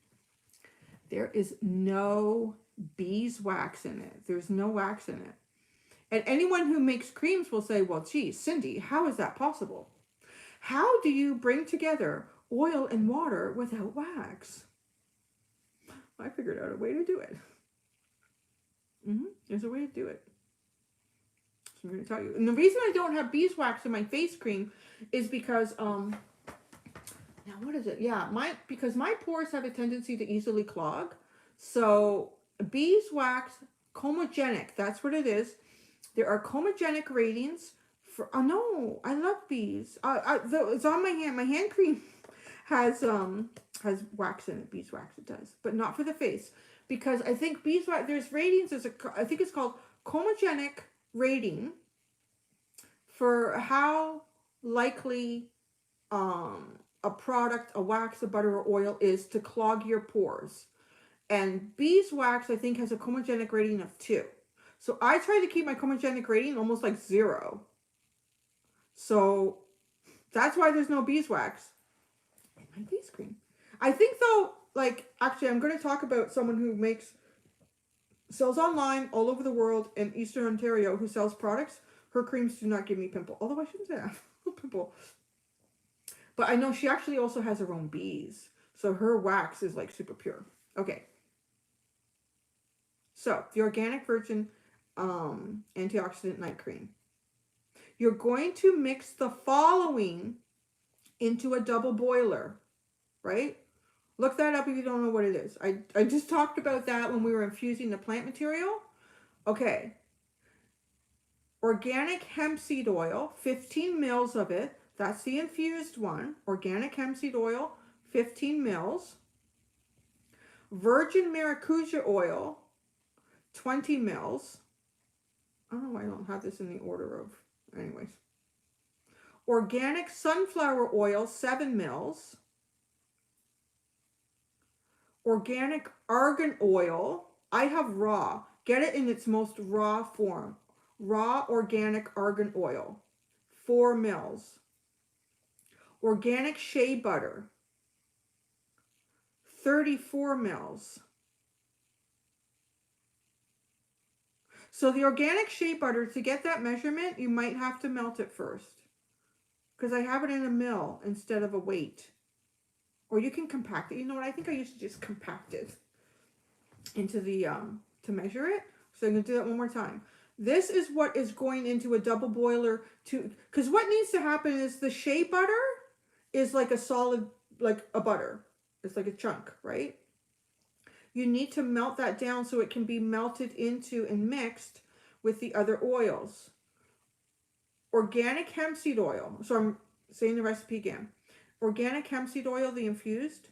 There is no beeswax in it. There's no wax in it. And anyone who makes creams will say, well, geez, Cindy, how is that possible? How do you bring together oil and water without wax? I figured out a way to do it. There's a way to do it. So I'm going to tell you. And the reason I don't have beeswax in my face cream is because, now what is it? Yeah, because my pores have a tendency to easily clog. So beeswax, comogenic, that's what it is. There are comogenic ratings for, oh no, I love bees. It's on my hand. My hand cream has wax in it, beeswax it does, but not for the face. Because I think beeswax, there's ratings, I think it's called comogenic rating for how likely a product, a wax, a butter, or oil is to clog your pores. And beeswax, I think, has a comogenic rating of 2. So I try to keep my comogenic rating almost like 0. So that's why there's no beeswax in my face cream. I think though, like, actually I'm going to talk about someone who sells online all over the world in Eastern Ontario who sells products. Her creams do not give me pimple. Although I shouldn't say that. Pimple. But I know she actually also has her own bees. So her wax is like super pure. Okay. So the Organic Virgin Antioxidant Night Cream. You're going to mix the following into a double boiler, right? Look that up if you don't know what it is. I just talked about that when we were infusing the plant material. Okay. Organic hemp seed oil, 15 mils of it. That's the infused one. Organic hemp seed oil, 15 mils. Virgin maracuja oil, 20 mils. I don't know why I don't have this in the order of, anyways. Organic sunflower oil, 7 mils. Organic argan oil. I have raw. Get it in its most raw form. Raw organic argan oil, 4 mils. Organic shea butter, 34 mils. So the organic shea butter, to get that measurement, you might have to melt it first. because I have it in a mill instead of a weight. Or you can compact it. You know what? I think I used to just compact it into the, to measure it. So I'm going to do that one more time. This is what is going into a double boiler to, because what needs to happen is the shea butter is like a solid, like a butter. It's like a chunk, right? You need to melt that down so it can be melted into and mixed with the other oils. Organic hemp seed oil. So I'm saying the recipe again. Organic hemp seed oil, the infused,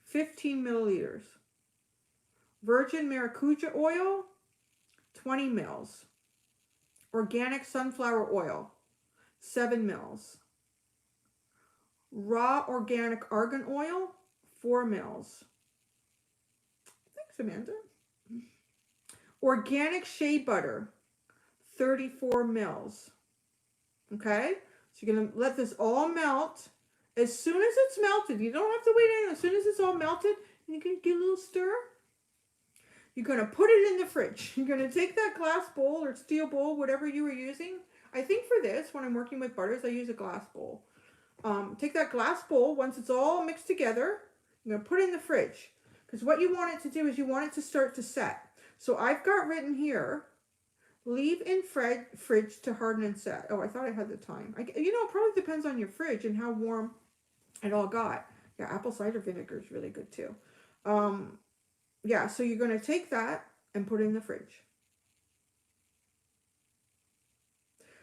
15 milliliters. Virgin maracuja oil, 20 mils. Organic sunflower oil, 7 mils. Raw organic argan oil, 4 mils. Thanks, Amanda. Organic shea butter, 34 mils. Okay? So you're going to let this all melt. As soon as it's melted, you don't have to wait any. As soon as it's all melted, you can give a little stir. You're going to put it in the fridge. You're going to take that glass bowl or steel bowl, whatever you were using. I think for this, when I'm working with butters, I use a glass bowl. Take that glass bowl. Once it's all mixed together, you're going to put it in the fridge. Because what you want it to do is you want it to start to set. So I've got written here, leave in fridge to harden and set. Oh, I thought I had the time. You know, it probably depends on your fridge and how warm it all got. Yeah, apple cider vinegar is really good too. Yeah, so you're going to take that and put it in the fridge.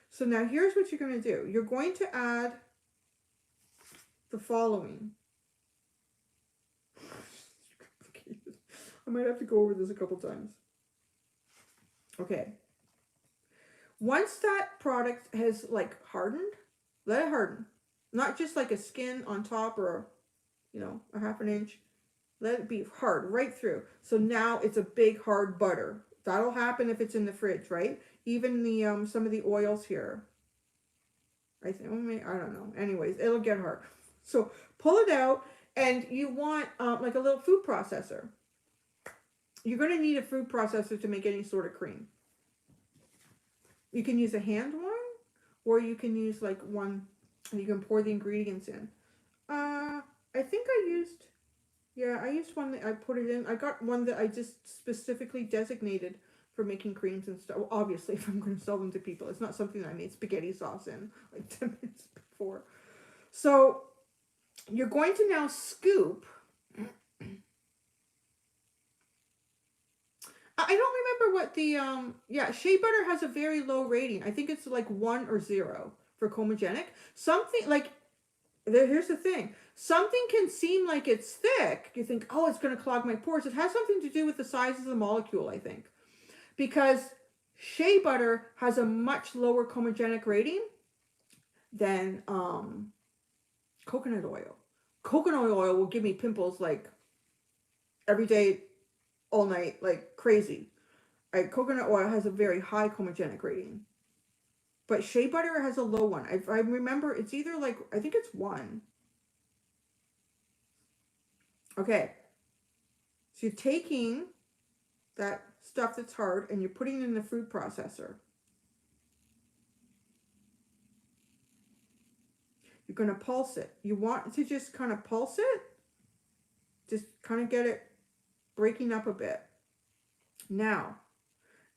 So now here's what you're going to do. You're going to add the following. I might have to go over this a couple times. Okay. Once that product has like hardened, let it harden. Not just like a skin on top or, you know, a half an inch. Let it be hard right through. So now it's a big hard butter. That'll happen if it's in the fridge, right? Even the some of the oils here. I think, I don't know. Anyways, it'll get hard. So pull it out, and you want like a little food processor. You're going to need a food processor to make any sort of cream. You can use a hand one, or you can use like one, and you can pour the ingredients in. I think I used one that I put it in. I got one that I just specifically designated for making creams and stuff. Well, obviously, if I'm going to sell them to people, it's not something that I made spaghetti sauce in like 10 minutes before. So you're going to now scoop. I don't remember what the, shea butter has a very low rating. I think it's like 1 or 0 for comedogenic. Something like, here's the thing. Something can seem like it's thick. You think, oh, it's going to clog my pores. It has something to do with the size of the molecule, I think. Because shea butter has a much lower comedogenic rating than coconut oil. Coconut oil will give me pimples like every day, all night, like crazy. Coconut oil has a very high comedogenic rating. But shea butter has a low one. I remember it's either like, I think it's 1. Okay. So you're taking that stuff that's hard and you're putting it in the food processor. You're going to pulse it. You want to just kind of pulse it. Just kind of get it breaking up a bit. Now,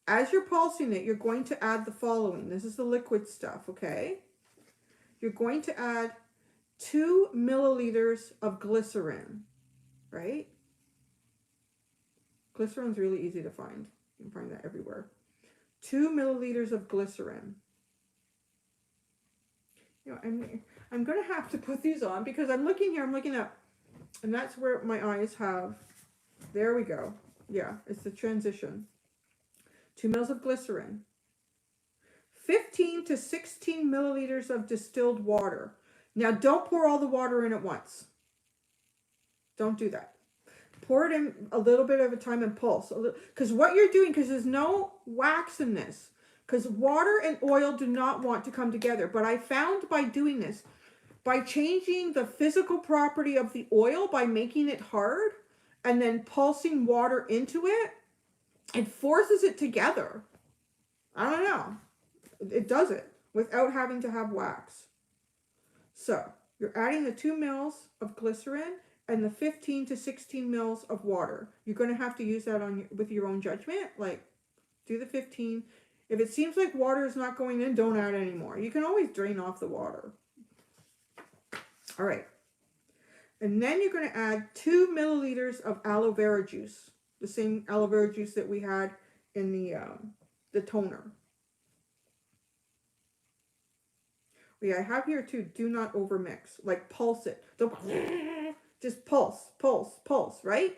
as you're pulsing it, you're going to add the following. This is the liquid stuff, okay? You're going to add 2 milliliters of glycerin, right? Glycerin's really easy to find. You can find that everywhere. 2 milliliters of glycerin. You know, I'm going to have to put these on because I'm looking here, I'm looking up, and that's where my eyes have, there we go. Yeah, it's the transition. 2 mils of glycerin. 15 to 16 milliliters of distilled water. Now, don't pour all the water in at once. Don't do that. Pour it in a little bit at a time and pulse. Because what you're doing, because there's no wax in this, because water and oil do not want to come together. But I found by doing this, by changing the physical property of the oil, by making it hard, and then pulsing water into it, it forces it together. I don't know. It does it without having to have wax. So you're adding the 2 mils of glycerin and the 15 to 16 mils of water. You're going to have to use that on with your own judgment. Like, do the 15. If it seems like water is not going in, don't add anymore. You can always drain off the water. All right. And then you're going to add 2 milliliters of aloe vera juice. The same aloe vera juice that we had in the toner. Yeah, I have here too, do not overmix. Like, pulse it. Don't just pulse, pulse, pulse, right?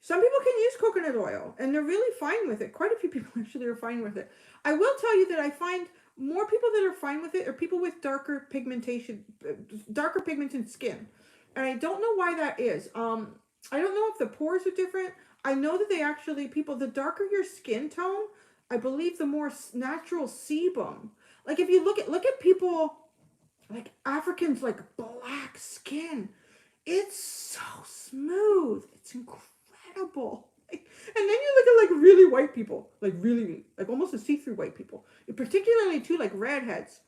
Some people can use coconut oil, and they're really fine with it. Quite a few people actually are fine with it. I will tell you that I find more people that are fine with it are people with darker pigmented skin. And I don't know why that is. I don't know if the pores are different. I know that they actually, the darker your skin tone, I believe the more natural sebum. Like, if you look at people, like Africans, like black skin, it's so smooth. It's incredible. Like, and then you look at like really white people, like really, like almost a see-through white people. Particularly too, like redheads.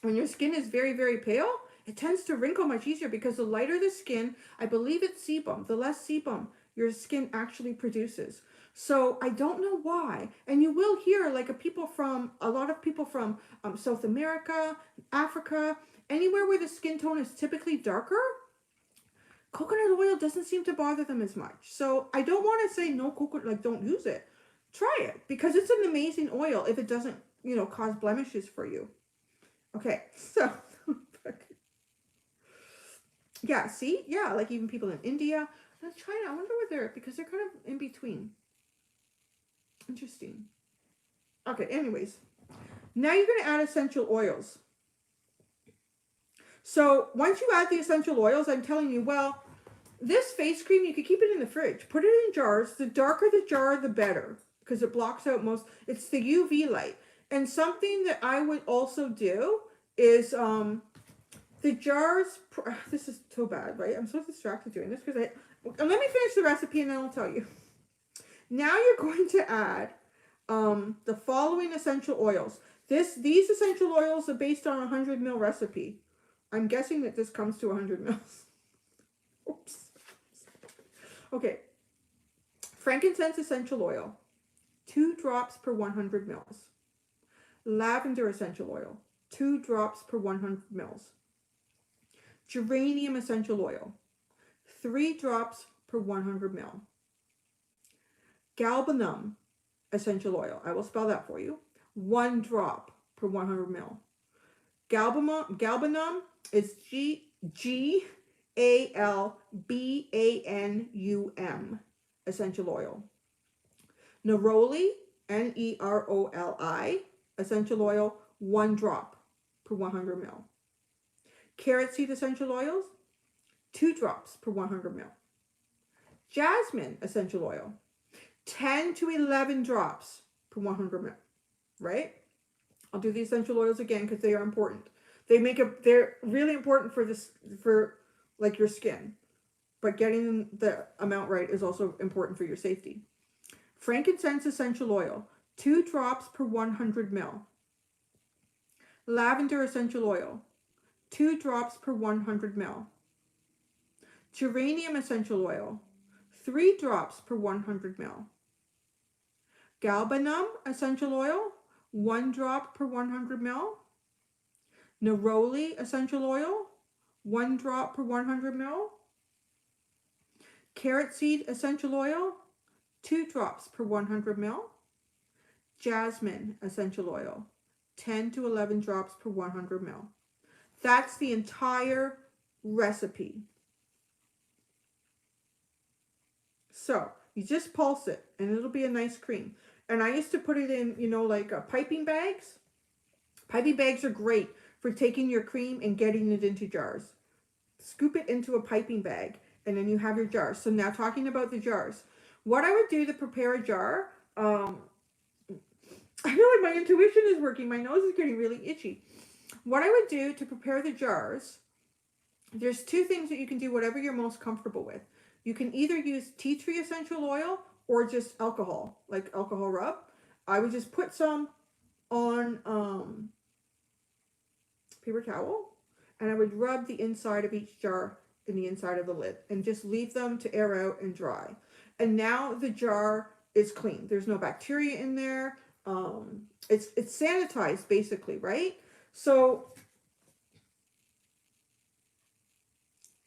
When your skin is very, very pale, it tends to wrinkle much easier because the lighter the skin, I believe it's sebum, the less sebum your skin actually produces. So I don't know why. And you will hear like a lot of people from South America, Africa, anywhere where the skin tone is typically darker, coconut oil doesn't seem to bother them as much. So I don't want to say no coconut, like don't use it. Try it because it's an amazing oil if it doesn't, cause blemishes for you. Okay, so yeah, see? Yeah, like even people in India, China, I wonder where they're, because they're kind of in between. Interesting. Okay, anyways. Now you're going to add essential oils. So once you add the essential oils, I'm telling you, well, this face cream, you could keep it in the fridge. Put it in jars. The darker the jar, the better, because it blocks out it's the UV light. And something that I would also do is the jars, this is so bad, right? I'm so distracted doing this because let me finish the recipe and then I'll tell you. Now you're going to add the following essential oils. These essential oils are based on a 100 ml recipe. I'm guessing that this comes to 100 mils. Oops. Okay. Frankincense essential oil, 2 drops per 100 mils. Lavender essential oil, 2 drops per 100 mils. Geranium essential oil, 3 drops per 100 ml. Galbanum essential oil, I will spell that for you, 1 drop per 100 ml. Galbanum is Galbanum essential oil. Neroli, Neroli essential oil, 1 drop per 100 ml. Carrot seed essential oils, 2 drops per 100 ml. Jasmine essential oil, 10 to 11 drops per 100 ml, right? I'll do the essential oils again because they are important. They're really important for like your skin, but getting the amount right is also important for your safety. Frankincense essential oil, 2 drops per 100 ml. Lavender essential oil, 2 drops per 100 ml. Geranium essential oil, 3 drops per 100 ml. Galbanum essential oil, 1 drop per 100 ml. Neroli essential oil, 1 drop per 100 ml. Carrot seed essential oil, 2 drops per 100 ml. Jasmine essential oil, 10 to 11 drops per 100 ml. That's the entire recipe. So you just pulse it and it'll be a nice cream. And I used to put it in, like piping bags. Piping bags are great for taking your cream and getting it into jars. Scoop it into a piping bag and then you have your jars. So now talking about the jars. What I would do to prepare a jar, I feel like my intuition is working. My nose is getting really itchy. What I would do to prepare the jars, there's 2 things that you can do, whatever you're most comfortable with. You can either use tea tree essential oil or just alcohol, like alcohol rub. I would just put some on paper towel, and I would rub the inside of each jar in the inside of the lid and just leave them to air out and dry. And now the jar is clean. There's no bacteria in there. It's sanitized basically, right? So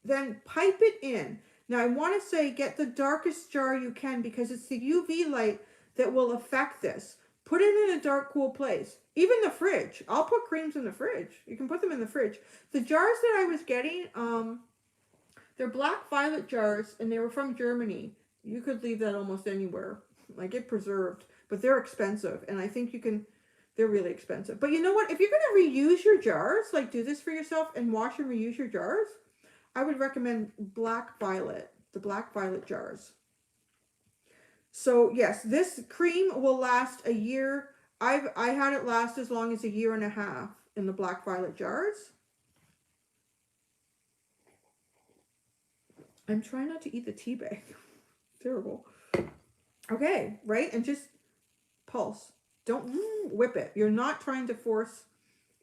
then pipe it in. Now I want to say get the darkest jar you can because it's the UV light that will affect this. Put it in a dark, cool place. Even the fridge. I'll put creams in the fridge. You can put them in the fridge. The jars that I was getting, they're black violet jars, and they were from Germany. You could leave that almost anywhere. Like, get preserved. But they're expensive, and I think you can... They're really expensive. But you know what? If you're going to reuse your jars, like do this for yourself and wash and reuse your jars, I would recommend black violet. The black violet jars. So yes, this cream will last a year. I had it last as long as a year and a half in the black violet jars. I'm trying not to eat the tea bag. Terrible. Okay, right? And just pulse. Don't whip it. You're not trying to force.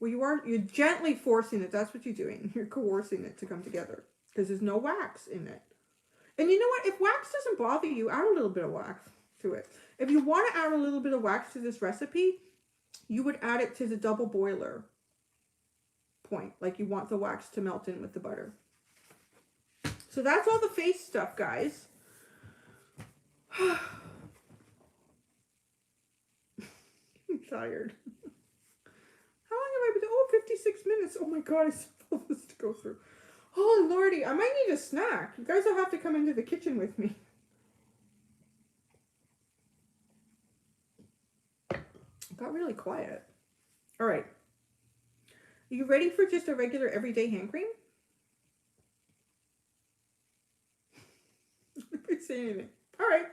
Well, you are. You're gently forcing it. That's what you're doing. You're coercing it to come together because there's no wax in it. And you know what? If wax doesn't bother you, add a little bit of wax to it. If you want to add a little bit of wax to this recipe, you would add it to the double boiler point. Like you want the wax to melt in with the butter. So that's all the face stuff, guys. I'm tired. How long have I been? Oh, 56 minutes. Oh my God, I still have all this to go through. Oh, Lordy, I might need a snack. You guys will have to come into the kitchen with me. It got really quiet. All right. Are you ready for just a regular everyday hand cream? I didn't say anything. All right.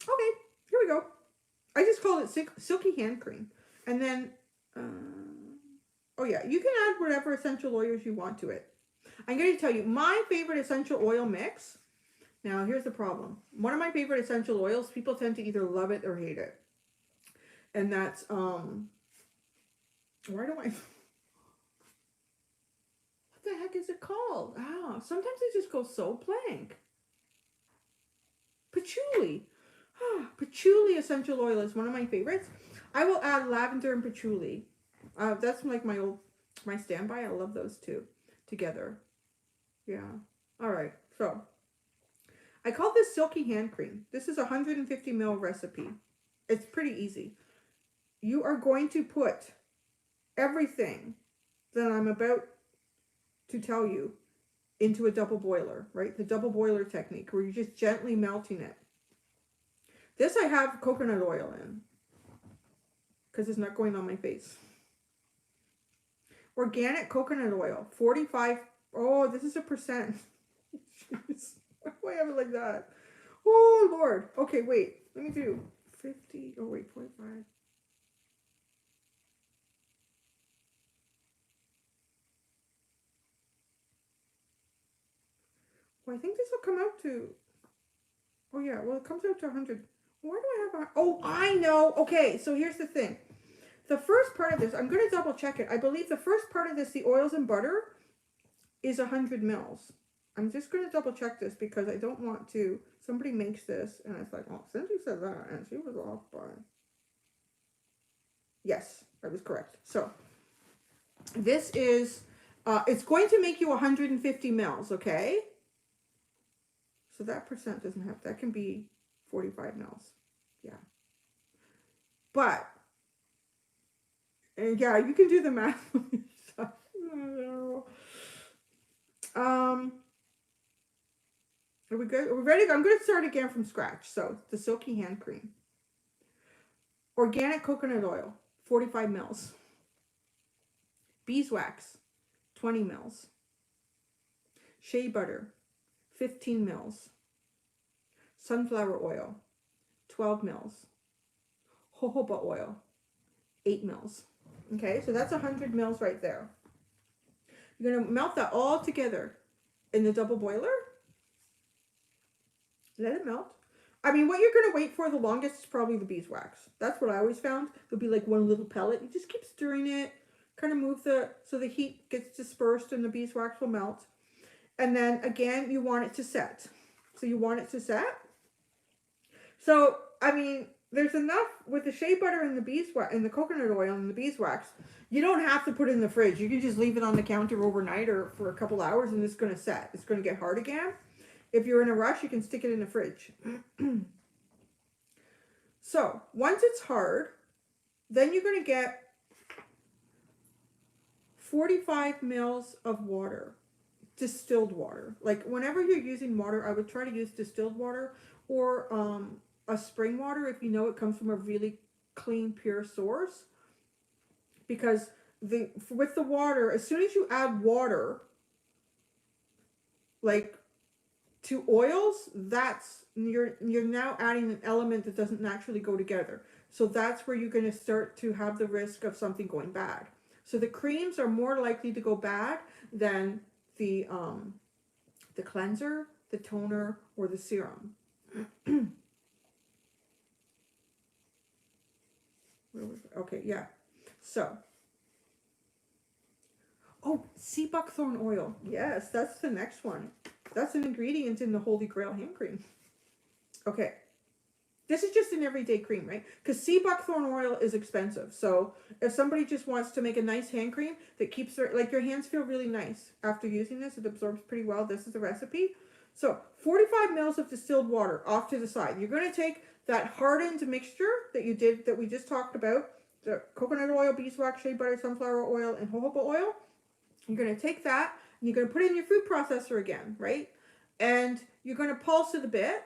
Okay, here we go. I just called it silky hand cream. And then... oh yeah, you can add whatever essential oils you want to it. I'm going to tell you, my favorite essential oil mix. Now, here's the problem. One of my favorite essential oils, people tend to either love it or hate it. And that's, why do I... What the heck is it called? Ah, sometimes it just goes so blank. Patchouli. Patchouli essential oil is one of my favorites. I will add lavender and patchouli. That's like my standby. I love those two together. Yeah. All right. So I call this silky hand cream. This is a 150 ml recipe. It's pretty easy. You are going to put everything that I'm about to tell you into a double boiler, right? The double boiler technique where you're just gently melting it. This I have coconut oil in because it's not going on my face. Organic coconut oil, 45. Oh, this is a percent. Jeez. Why do I have it like that? Oh, Lord. Okay, wait. Let me do 50. Oh, wait, 45. Well, I think this will come out to... Oh, yeah. Well, it comes out to 100. Why do I have a... Oh, I know. Okay, so here's the thing. The first part of this, I'm going to double check it. I believe the first part of this, the oils and butter, is 100 mils. I'm just going to double check this because I don't want to... Somebody makes this, and it's like, oh, Cindy said that, and she was off by... Yes, I was correct. So, this is... it's going to make you 150 mils, okay? So that percent doesn't have... That can be 45 mils. Yeah. But... And yeah, you can do the math. Are we good? Are we ready? I'm going to start again from scratch. So, the silky hand cream. Organic coconut oil, 45 mils. Beeswax, 20 mils. Shea butter, 15 mils. Sunflower oil, 12 mils. Jojoba oil, 8 mils. Okay, so that's 100 mils right there. You're going to melt that all together in the double boiler. Let it melt. I mean, what you're going to wait for the longest is probably the beeswax. That's what I always found. There'll be like one little pellet. You just keep stirring it, kind of move so the heat gets dispersed and the beeswax will melt. And then again, you want it to set. So you want it to set. So, I mean, there's enough with the shea butter and the beeswax and the coconut oil and the beeswax. You don't have to put it in the fridge. You can just leave it on the counter overnight or for a couple hours and it's going to set. It's going to get hard again. If you're in a rush, you can stick it in the fridge. So, once it's hard, then you're going to get 45 mils of water, distilled water. Like, whenever you're using water, I would try to use distilled water or a spring water if you know it comes from a really clean, pure source. Because with the water, as soon as you add water, like to oils, that's you're now adding an element that doesn't naturally go together. So that's where you're going to start to have the risk of something going bad. So the creams are more likely to go bad than the cleanser, the toner, or the serum. Okay, yeah. So, oh, sea buckthorn oil. Yes, that's the next one. That's an ingredient in the Holy Grail hand cream. Okay. This is just an everyday cream, right? Because sea buckthorn oil is expensive. So if somebody just wants to make a nice hand cream that keeps their, like your hands feel really nice after using this, it absorbs pretty well. This is the recipe. So 45 mils of distilled water off to the side. You're going to take that hardened mixture that we just talked about, the coconut oil, beeswax, shea butter, sunflower oil, and jojoba oil. You're going to take that and you're going to put it in your food processor again, right? And you're going to pulse it a bit,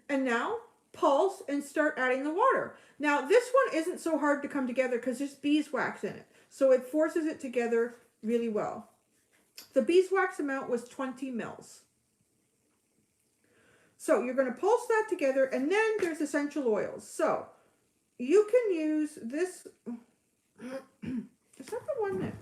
and now pulse and start adding the water. Now this one isn't so hard to come together because there's beeswax in it. So it forces it together really well. The beeswax amount was 20 mils. So you're going to pulse that together, and then there's essential oils. So you can use this. Is that the one that?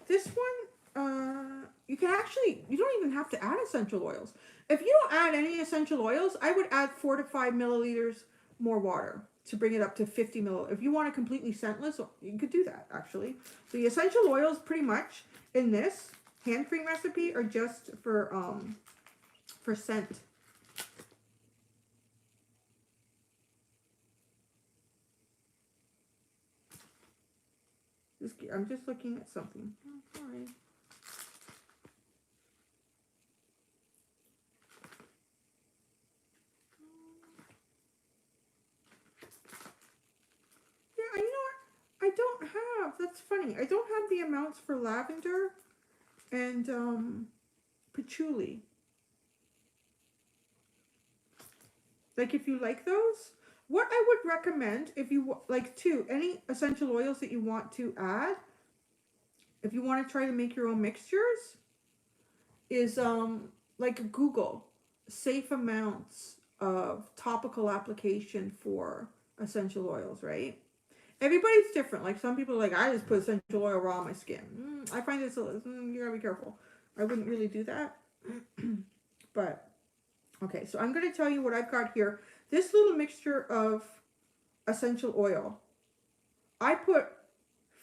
This one, you don't even have to add essential oils. If you don't add any essential oils, I would add 4 to 5 milliliters more water to bring it up to 50 ml. If you want it completely scentless, you could do that, actually. The essential oils, pretty much, in this hand cream recipe are just for scent. I'm just looking at something. Oh, sorry. Yeah, you know what? I don't have. That's funny. I don't have the amounts for lavender and patchouli. Like, if you like those, what I would recommend, if you like any essential oils that you want to add, if you want to try to make your own mixtures, is like Google safe amounts of topical application for essential oils, right? Everybody's different. Like, some people are like, I just put essential oil raw on my skin. I find this, you gotta be careful. I wouldn't really do that. But, okay, so I'm going to tell you what I've got here. This little mixture of essential oil. I put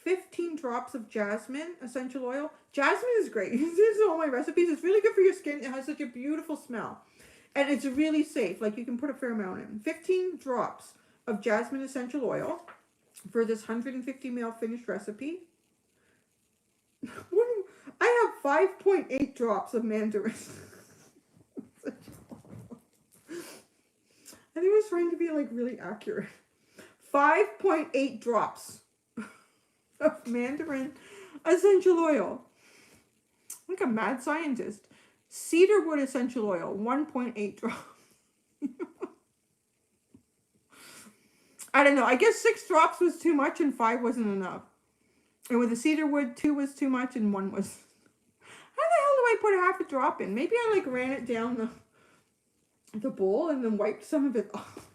15 drops of jasmine essential oil. Jasmine is great. This is all my recipes. It's really good for your skin. It has such a beautiful smell. And it's really safe. Like, you can put a fair amount in. 15 drops of jasmine essential oil for this 150 ml finished recipe. I have 5.8 drops of mandarin. I think I was trying to be like really accurate. 5.8 drops of mandarin essential oil. Like a mad scientist. Cedarwood essential oil, 1.8 drops. I don't know. I guess 6 drops was too much and 5 wasn't enough. And with the cedarwood, 2 was too much and 1 was. How the hell do I put half a drop in? Maybe I like ran it down the bowl and then wiped some of it off.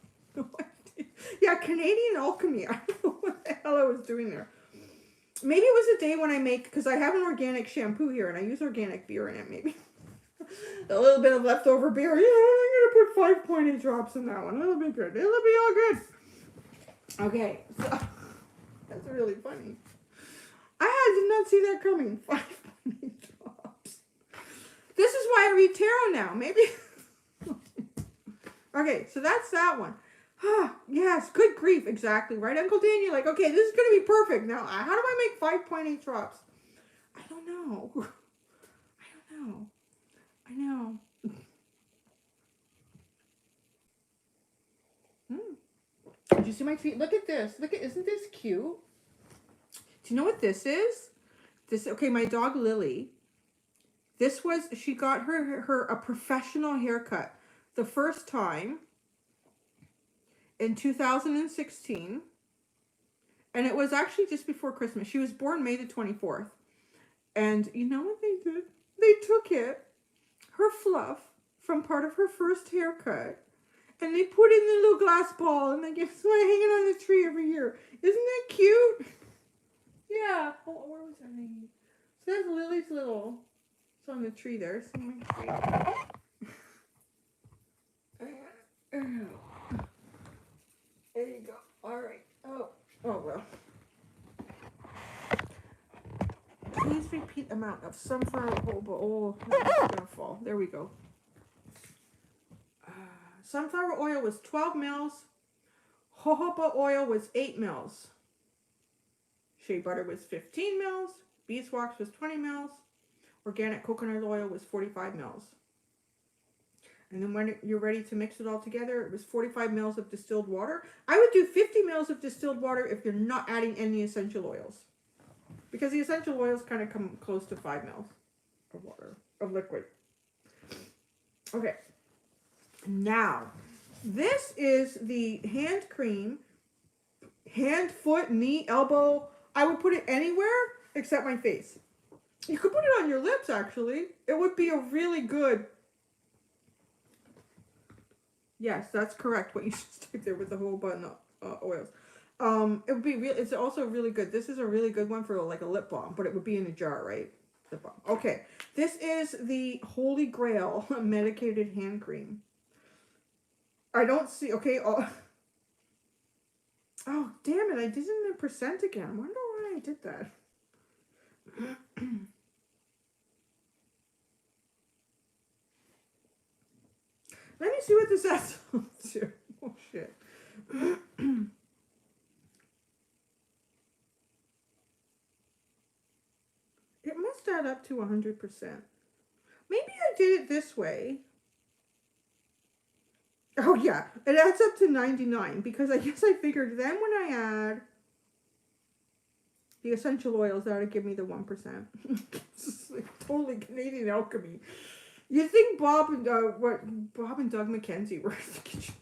Yeah, Canadian alchemy. I don't know what the hell I was doing there. Maybe it was a day when I make, because I have an organic shampoo here and I use organic beer in it, maybe. A little bit of leftover beer. Yeah, I'm gonna put 5.8 drops in that one. It'll be good. It'll be all good. Okay, so that's really funny. Did not see that coming. 5.8 drops. This is why I read tarot now. Maybe. Okay, so that's that one. Yes, good grief. Exactly. Right, Uncle Dan? You're like, okay, this is going to be perfect. Now, how do I make 5.8 drops? I don't know. I know. Did you see my feet? Look at this. Isn't this cute? Do you know what this is? Okay, my dog Lily. She got her a professional haircut the first time in 2016. And it was actually just before Christmas. She was born May the 24th. And you know what they did? They took her fluff from part of her first haircut, and they put it in the little glass ball, and they get so I hang it on the tree every year. Isn't that cute? Yeah. Oh, where was that hanging? So there's Lily's little. It's on the tree there. There you go. All right. Oh well. Please repeat amount of sunflower oil. Oh, it's gonna fall. There we go. Sunflower oil was 12 mils. Jojoba oil was 8 mils. Shea butter was 15 mils. Beeswax was 20 mils. Organic coconut oil was 45 mils. And then when you're ready to mix it all together, it was 45 mils of distilled water. I would do 50 mils of distilled water if you're not adding any essential oils. Because the essential oils kind of come close to 5 mils of water, of liquid. Okay. Now, this is the hand cream. Hand, foot, knee, elbow. I would put it anywhere except my face. You could put it on your lips, actually. It would be a really good... Yes, that's correct. What you should stick there with the whole button oils. It would be real. It's also really good. This is a really good one for like a lip balm, but it would be in a jar, right? Lip balm. Okay, this is the Holy Grail medicated hand cream. I don't see. Okay. Oh, damn it! I did it in a percent again. I wonder why I did that. Let me see what this has to. Oh shit. It must add up to 100%. Maybe I did it this way. Oh yeah, it adds up to 99 because I guess I figured then when I add the essential oils, that would give me the 1%. It's like totally Canadian alchemy. You'd think Bob and Doug McKenzie were in the kitchen.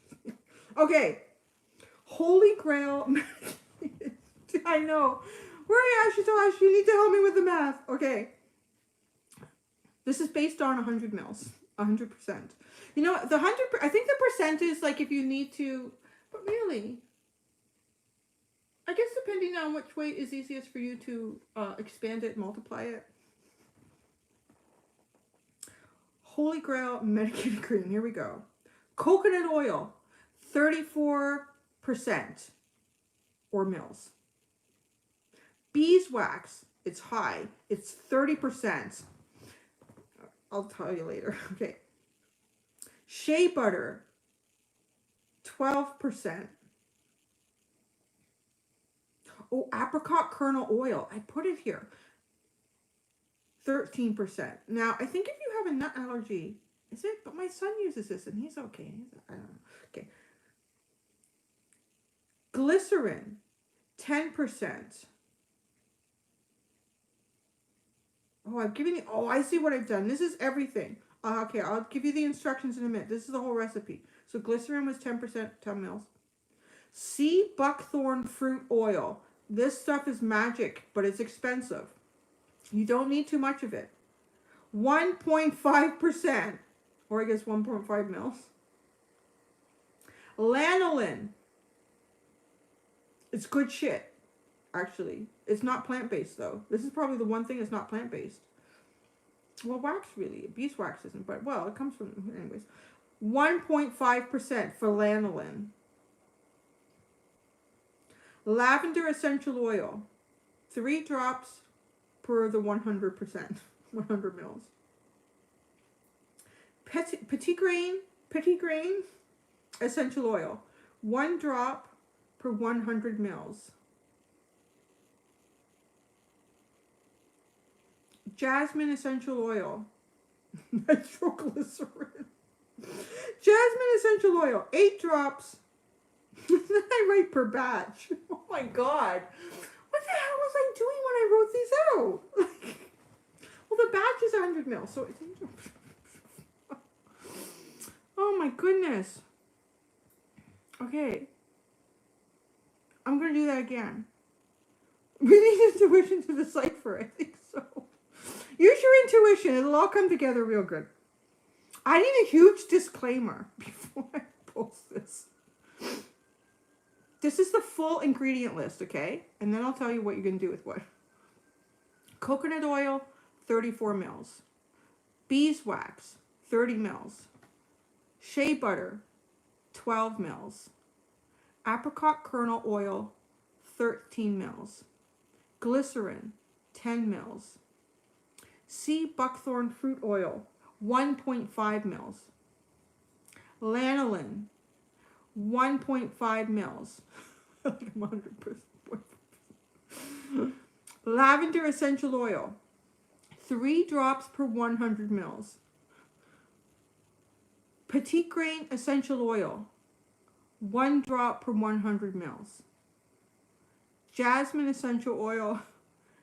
Okay, Holy Grail. I know. Where are you, Ashutosh? You need to help me with the math. Okay. This is based on 100 mils. 100%. You know, the 100, I think the percent is like if you need to, but really, I guess depending on which way is easiest for you to expand it, multiply it. Holy Grail medicated cream. Here we go. Coconut oil, 34% or mils. Beeswax, it's high. It's 30%. I'll tell you later. Okay. Shea butter, 12%. Oh, apricot kernel oil. I put it here. 13%. Now, I think if you have a nut allergy, is it? But my son uses this and he's okay. I don't know. Okay. Glycerin, 10%. Oh, I'm giving you, oh, I see what I've done. This is everything. Okay, I'll give you the instructions in a minute. This is the whole recipe. So glycerin was 10%, 10 mils. Sea buckthorn fruit oil. This stuff is magic, but it's expensive. You don't need too much of it. 1.5%, or I guess 1.5 mils. Lanolin. It's good shit, actually. It's not plant-based, though. This is probably the one thing that's not plant-based. Well, wax really. Beeswax isn't, but well, it comes from, anyways. 1.5% for lanolin. Lavender essential oil. 3 drops per the 100%. 100 mils. Petit grain essential oil. 1 drop per 100 mils. Jasmine essential oil. Nitroglycerin. Jasmine essential oil. 8 drops. I write per batch. Oh my god. What the hell was I doing when I wrote these out? Well, the batch is 100 mils, so it's... Oh my goodness. Okay. I'm going to do that again. We need intuition to decipher. I think so. Use your intuition. It'll all come together real good. I need a huge disclaimer before I post this. This is the full ingredient list, okay? And then I'll tell you what you're going to do with what. Coconut oil, 34 mils. Beeswax, 30 mils. Shea butter, 12 mils. Apricot kernel oil, 13 mils. Glycerin, 10 mils. Sea buckthorn fruit oil, 1.5 mils. Lanolin, 1.5 mils. 100%. Lavender essential oil, 3 drops per 100 mils. Petit grain essential oil, 1 drop per 100 mils. Jasmine essential oil,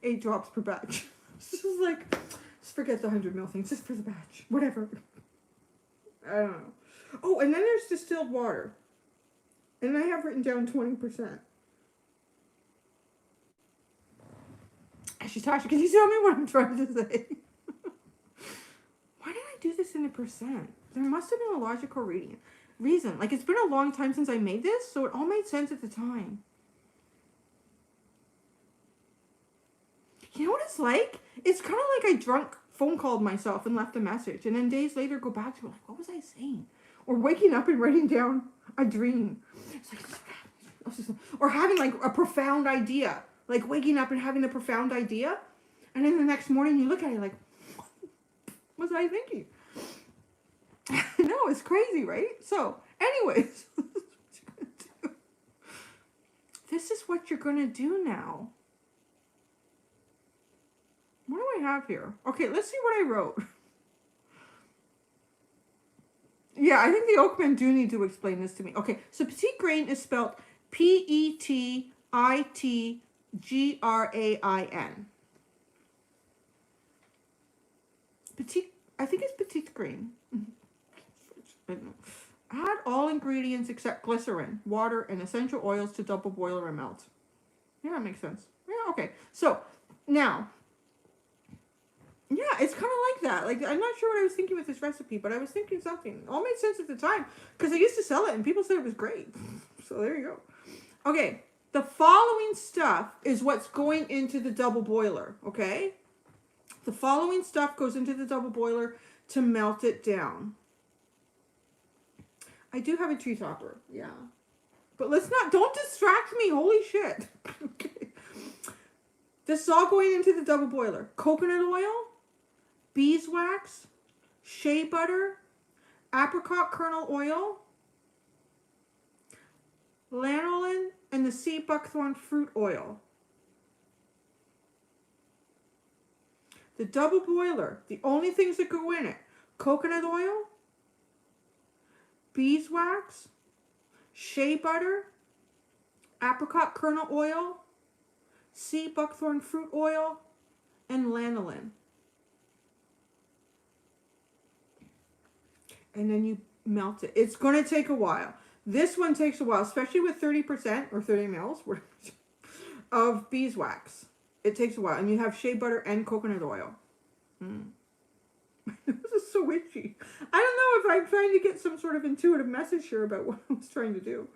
8 drops per batch. This is like, just forget the 100 mil thing, just for the batch, whatever. I don't know. Oh, and then there's distilled water. And I have written down 20%. Tasha, can you tell me what I'm trying to say? Why did I do this in a percent? There must have been a logical reason. Like, it's been a long time since I made this, so it all made sense at the time. You know what it's like? It's kind of like I drunk phone called myself and left a message, and then days later go back to it, like, what was I saying? Or waking up and writing down a dream. It's like, or having like a profound idea. Like waking up and having a profound idea, and then the next morning you look at it like, what was I thinking? No, it's crazy, right? So, anyways, this is what you're going to do now. What do I have here? Okay, let's see what I wrote. Yeah, I think the Oakmen do need to explain this to me. Okay, so petit grain is spelled Petitgrain. Petite, I think it's petite grain. Add all ingredients except glycerin, water, and essential oils to double boil or melt. Yeah, that makes sense. Yeah, okay. So, now, yeah, it's kind of like that. Like, I'm not sure what I was thinking with this recipe, but I was thinking something. It all made sense at the time, because I used to sell it, and people said it was great. So, there you go. Okay, the following stuff is what's going into the double boiler, okay? The following stuff goes into the double boiler to melt it down. I do have a tree topper, yeah. But don't distract me, holy shit. Okay. This is all going into the double boiler. Coconut oil, beeswax, shea butter, apricot kernel oil, lanolin, and the sea buckthorn fruit oil. The double boiler, the only things that go in it, coconut oil, beeswax, shea butter, apricot kernel oil, sea buckthorn fruit oil, and lanolin. And then you melt it. It's going to take a while. This one takes a while, especially with 30% or 30 mils of beeswax. It takes a while. And you have shea butter and coconut oil. This is so itchy. I don't know if I'm trying to get some sort of intuitive message here about what I was trying to do.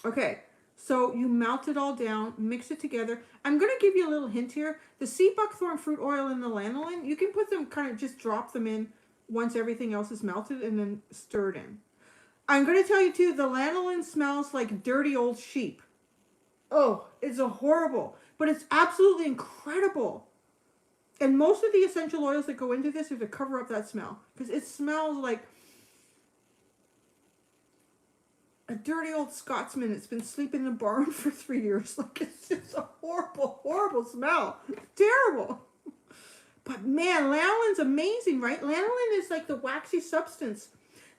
Okay. So you melt it all down, mix it together. I'm going to give you a little hint here. The sea buckthorn fruit oil and the lanolin, you can put them, kind of just drop them in once everything else is melted and then stir it in. I'm going to tell you too, the lanolin smells like dirty old sheep. Oh, it's a horrible, but it's absolutely incredible. And most of the essential oils that go into this are to cover up that smell, because it smells like a dirty old Scotsman that's been sleeping in a barn for 3 years. Like, it's just a horrible, horrible smell. Terrible. But man, lanolin's amazing, right? Lanolin is like the waxy substance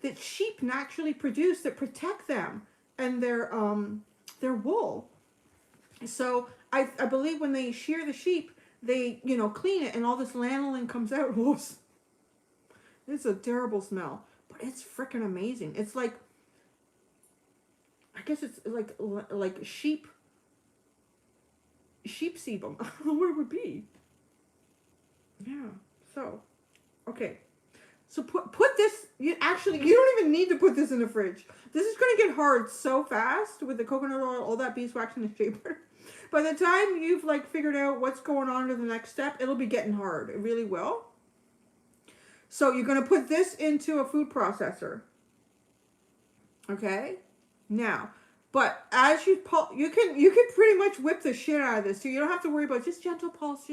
that sheep naturally produce that protect them and their wool. So I believe when they shear the sheep, they, you know, clean it and all this lanolin comes out. It's a terrible smell, but it's freaking amazing. It's like, I guess it's like sheep sebum. I don't know what it would be. Yeah. So, okay. So put this. You don't even need to put this in the fridge. This is going to get hard so fast with the coconut oil, all that beeswax, and the shea butter. By the time you've like figured out what's going on to the next step, it'll be getting hard. It really will. So you're going to put this into a food processor. Okay. Now, but as you can pretty much whip the shit out of this. So you don't have to worry about just gentle pulse.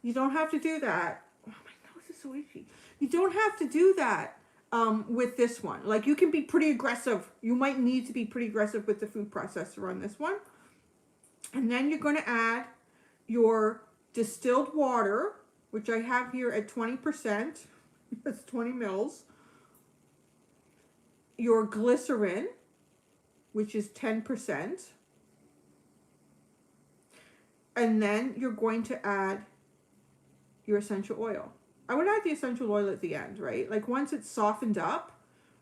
You don't have to do that. Oh, my nose is so itchy. You don't have to do that with this one. Like, you can be pretty aggressive. You might need to be pretty aggressive with the food processor on this one. And then you're going to add your distilled water, which I have here at 20%. That's 20 mils. Your glycerin, which is 10%. And then you're going to add your essential oil. I would add the essential oil at the end, right? Like, once it's softened up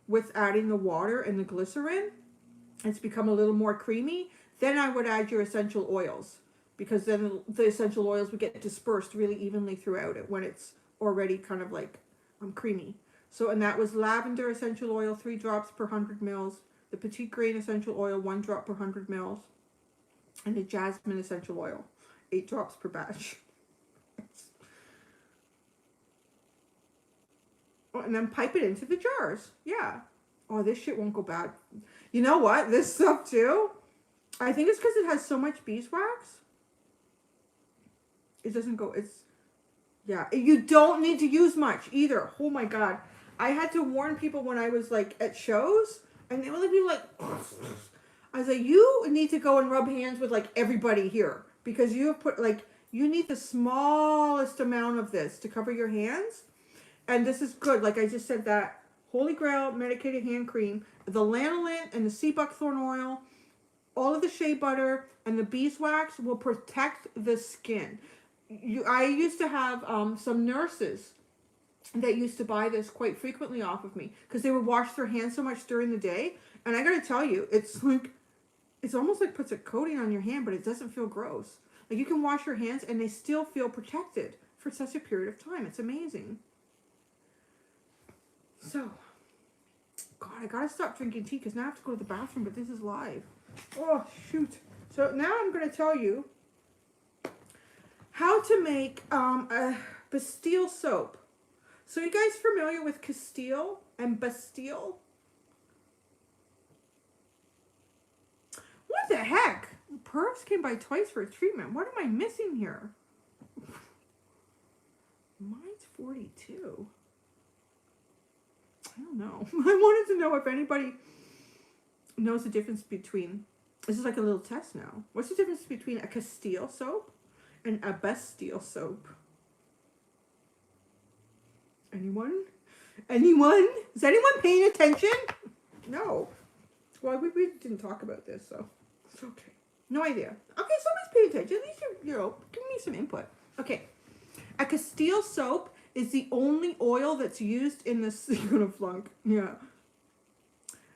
with adding the water and the glycerin, it's become a little more creamy, then I would add your essential oils, because then the essential oils would get dispersed really evenly throughout it when it's already kind of like creamy. So, and that was lavender essential oil, 3 drops per 100 mils, the petite grain essential oil, 1 drop per 100 mils, and the jasmine essential oil, 8 drops per batch. And then pipe it into the jars. Yeah. Oh, this shit won't go bad. You know what? This stuff too, I think it's because it has so much beeswax. It doesn't go, yeah. You don't need to use much either. Oh my God. I had to warn people when I was like at shows, and they would be like, I was like, you need to go and rub hands with like everybody here, because you have put like, you need the smallest amount of this to cover your hands. And this is good. Like I just said, that Holy Grail medicated hand cream, the lanolin and the sea buckthorn oil, all of the shea butter and the beeswax will protect the skin. I used to have some nurses that used to buy this quite frequently off of me, because they would wash their hands so much during the day. And I gotta tell you, it's almost like puts a coating on your hand, but it doesn't feel gross. Like, you can wash your hands and they still feel protected for such a period of time. It's amazing. So, God, I gotta stop drinking tea because now I have to go to the bathroom, but this is live. Oh, shoot. So now I'm going to tell you how to make a Bastille soap. So you guys familiar with Castile and Bastille? What the heck? Pervs came by twice for a treatment. What am I missing here? Mine's 42. I don't know. I wanted to know if anybody knows the difference between, this is like a little test now. What's the difference between a Castile soap and a Bastille soap? Anyone? Anyone? Is anyone paying attention? No. Well, we didn't talk about this, so it's okay. No idea. Okay, somebody's paying attention. At least you're giving me some input. Okay. A Castile soap is the only oil that's used in this. You're gonna flunk. Yeah.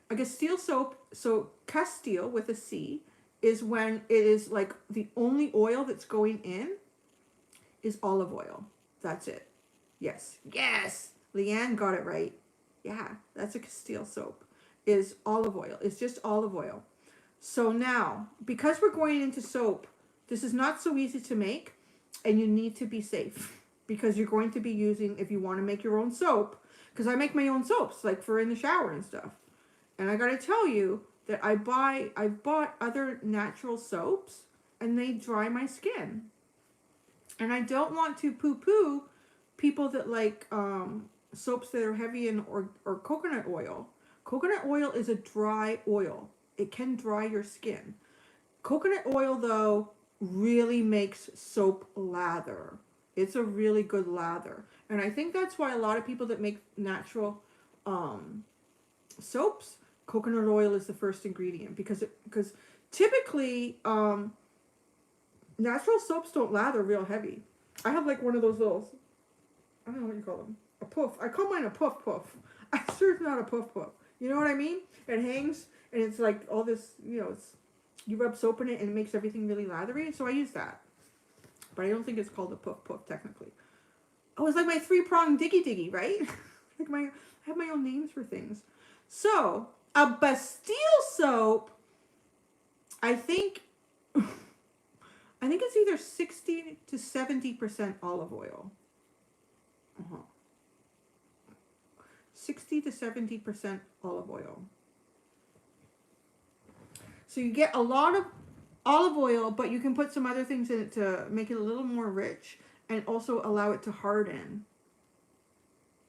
A Castile soap, so Castile with a C, is when it is like the only oil that's going in is olive oil. That's it. Yes. Yes! Leanne got it right. Yeah, that's a Castile soap. Is olive oil. It's just olive oil. So now, because we're going into soap, this is not so easy to make, and you need to be safe because you're going to be using, if you want to make your own soap, because I make my own soaps, like for in the shower and stuff. And I gotta tell you that I've bought other natural soaps, and they dry my skin. And I don't want to poo-poo people that like soaps that are heavy in or coconut oil. Coconut oil is a dry oil. It can dry your skin. Coconut oil, though, really makes soap lather. It's a really good lather. And I think that's why a lot of people that make natural soaps, coconut oil is the first ingredient. Because typically, natural soaps don't lather real heavy. I have like one of those little, I don't know what you call them. A puff. I call mine a puff puff. I'm sure it's not a puff puff. You know what I mean? It hangs and it's like all this, you rub soap in it and it makes everything really lathery. So I use that. But I don't think it's called a puff puff technically. Oh, it's like my 3-pronged diggy diggy, right? I have my own names for things. So a Bastille soap, I think it's either 60 to 70% olive oil. 60 to 70% olive oil. So you get a lot of olive oil, but you can put some other things in it to make it a little more rich and also allow it to harden.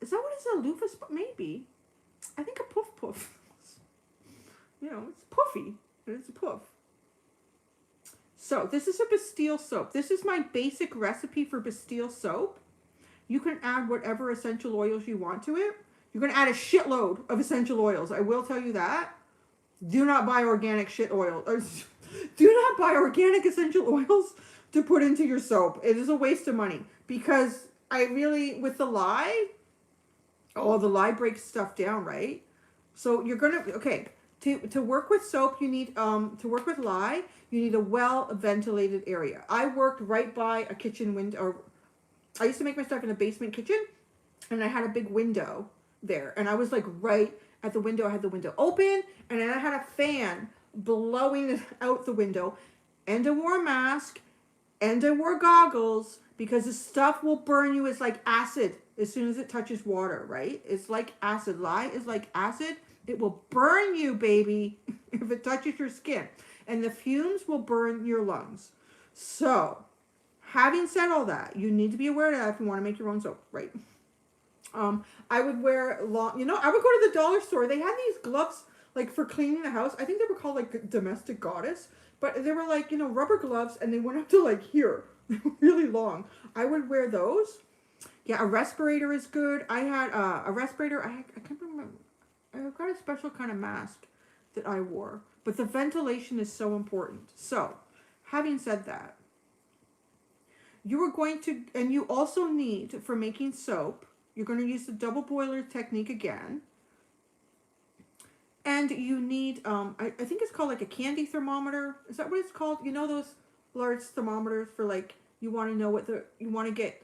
Is that what it's a loofah? Maybe. I think a puff puff. It's puffy. It's a puff. So this is a Bastille soap. This is my basic recipe for Bastille soap. You can add whatever essential oils you want to it. You're going to add a shitload of essential oils. I will tell you that. Do not buy organic shit oil. Do not buy organic essential oils to put into your soap. It is a waste of money. Because with the lye, the lye breaks stuff down, right? So you're going to, to work with soap, you need, to work with lye, you need a well-ventilated area. I worked right by a kitchen window, or I used to make my stuff in a basement kitchen, and I had a big window there. And I was like right at the window. I had the window open, and then I had a fan blowing out the window. And I wore a mask, and I wore goggles, because the stuff will burn you. It's like acid as soon as it touches water, right? It's like acid. Lye is like acid. It will burn you, baby, if it touches your skin. And the fumes will burn your lungs. So, having said all that, you need to be aware of that if you want to make your own soap, right? I would wear I would go to the dollar store. They had these gloves, like, for cleaning the house. I think they were called, like, Domestic Goddess. But they were, like, rubber gloves, and they went up to, like, here. They were really long. I would wear those. Yeah, a respirator is good. I had a respirator. I can't remember. I've got a special kind of mask that I wore. But the ventilation is so important. So, having said that, you are going to, and you also need, for making soap, you're going to use the double boiler technique again. And you need, I think it's called like a candy thermometer. Is that what it's called? You know those large thermometers for like, you want to know you want to get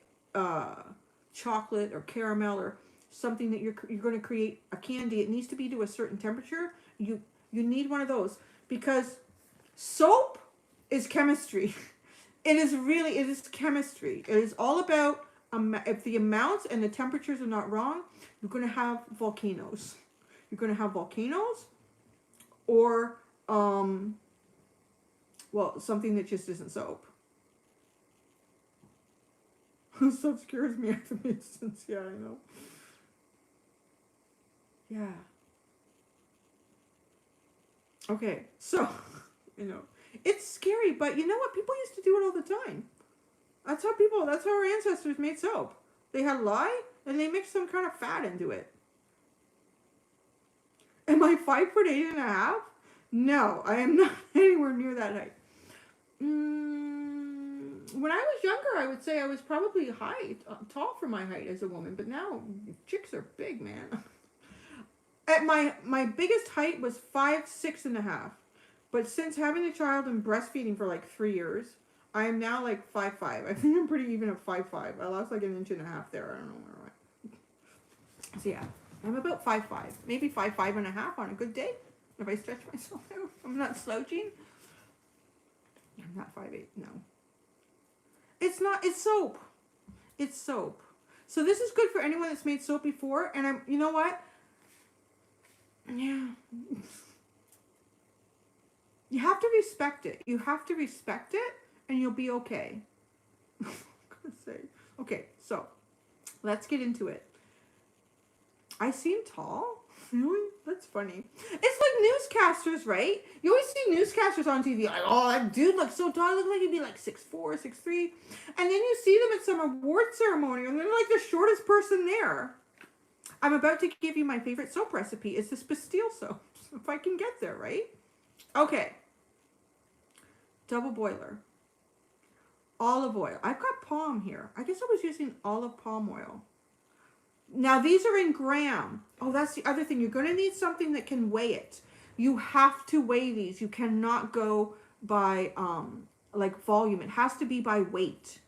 chocolate or caramel or something that you're going to create a candy. It needs to be to a certain temperature. You need one of those because soap is chemistry. It is chemistry. It is all about, if the amounts and the temperatures are not wrong, you're going to have volcanoes. You're going to have volcanoes or, something that just isn't soap. Soap scares me after the instance. Yeah, I know. Yeah. Okay, so, it's scary, but you know what? People used to do it all the time. That's how our ancestors made soap. They had lye, and they mixed some kind of fat into it. Am I 5'8.5"? No, I am not anywhere near that height. When I was younger, I would say I was probably tall for my height as a woman, but now chicks are big, man. At my biggest height was 5'6.5", but since having a child and breastfeeding for like 3 years, I am now like 5'5". I think I'm pretty even at 5'5". I lost like 1.5 inches there. I don't know where I went. So yeah, I'm about 5'5", maybe 5'5.5" on a good day. If I stretch myself out, I'm not slouching. I'm not 5'8", no. It's not, it's soap. It's soap. So this is good for anyone that's made soap before. And you know what? Yeah. You have to respect it. You have to respect it and you'll be okay. I'm gonna say. Okay, so let's get into it. I seem tall? Really? That's funny. It's like newscasters, right? You always see newscasters on TV. Like, oh, that dude looks so tall. Looks like he'd be like 6'4", 6'3". And then you see them at some award ceremony and they're like the shortest person there. I'm about to give you my favorite soap recipe. It's this Bastille soap. If I can get there, right? Okay. Double boiler. Olive oil. I've got palm here. I guess I was using olive palm oil. Now these are in gram. Oh, that's the other thing. You're going to need something that can weigh it. You have to weigh these. You cannot go by like volume. It has to be by weight.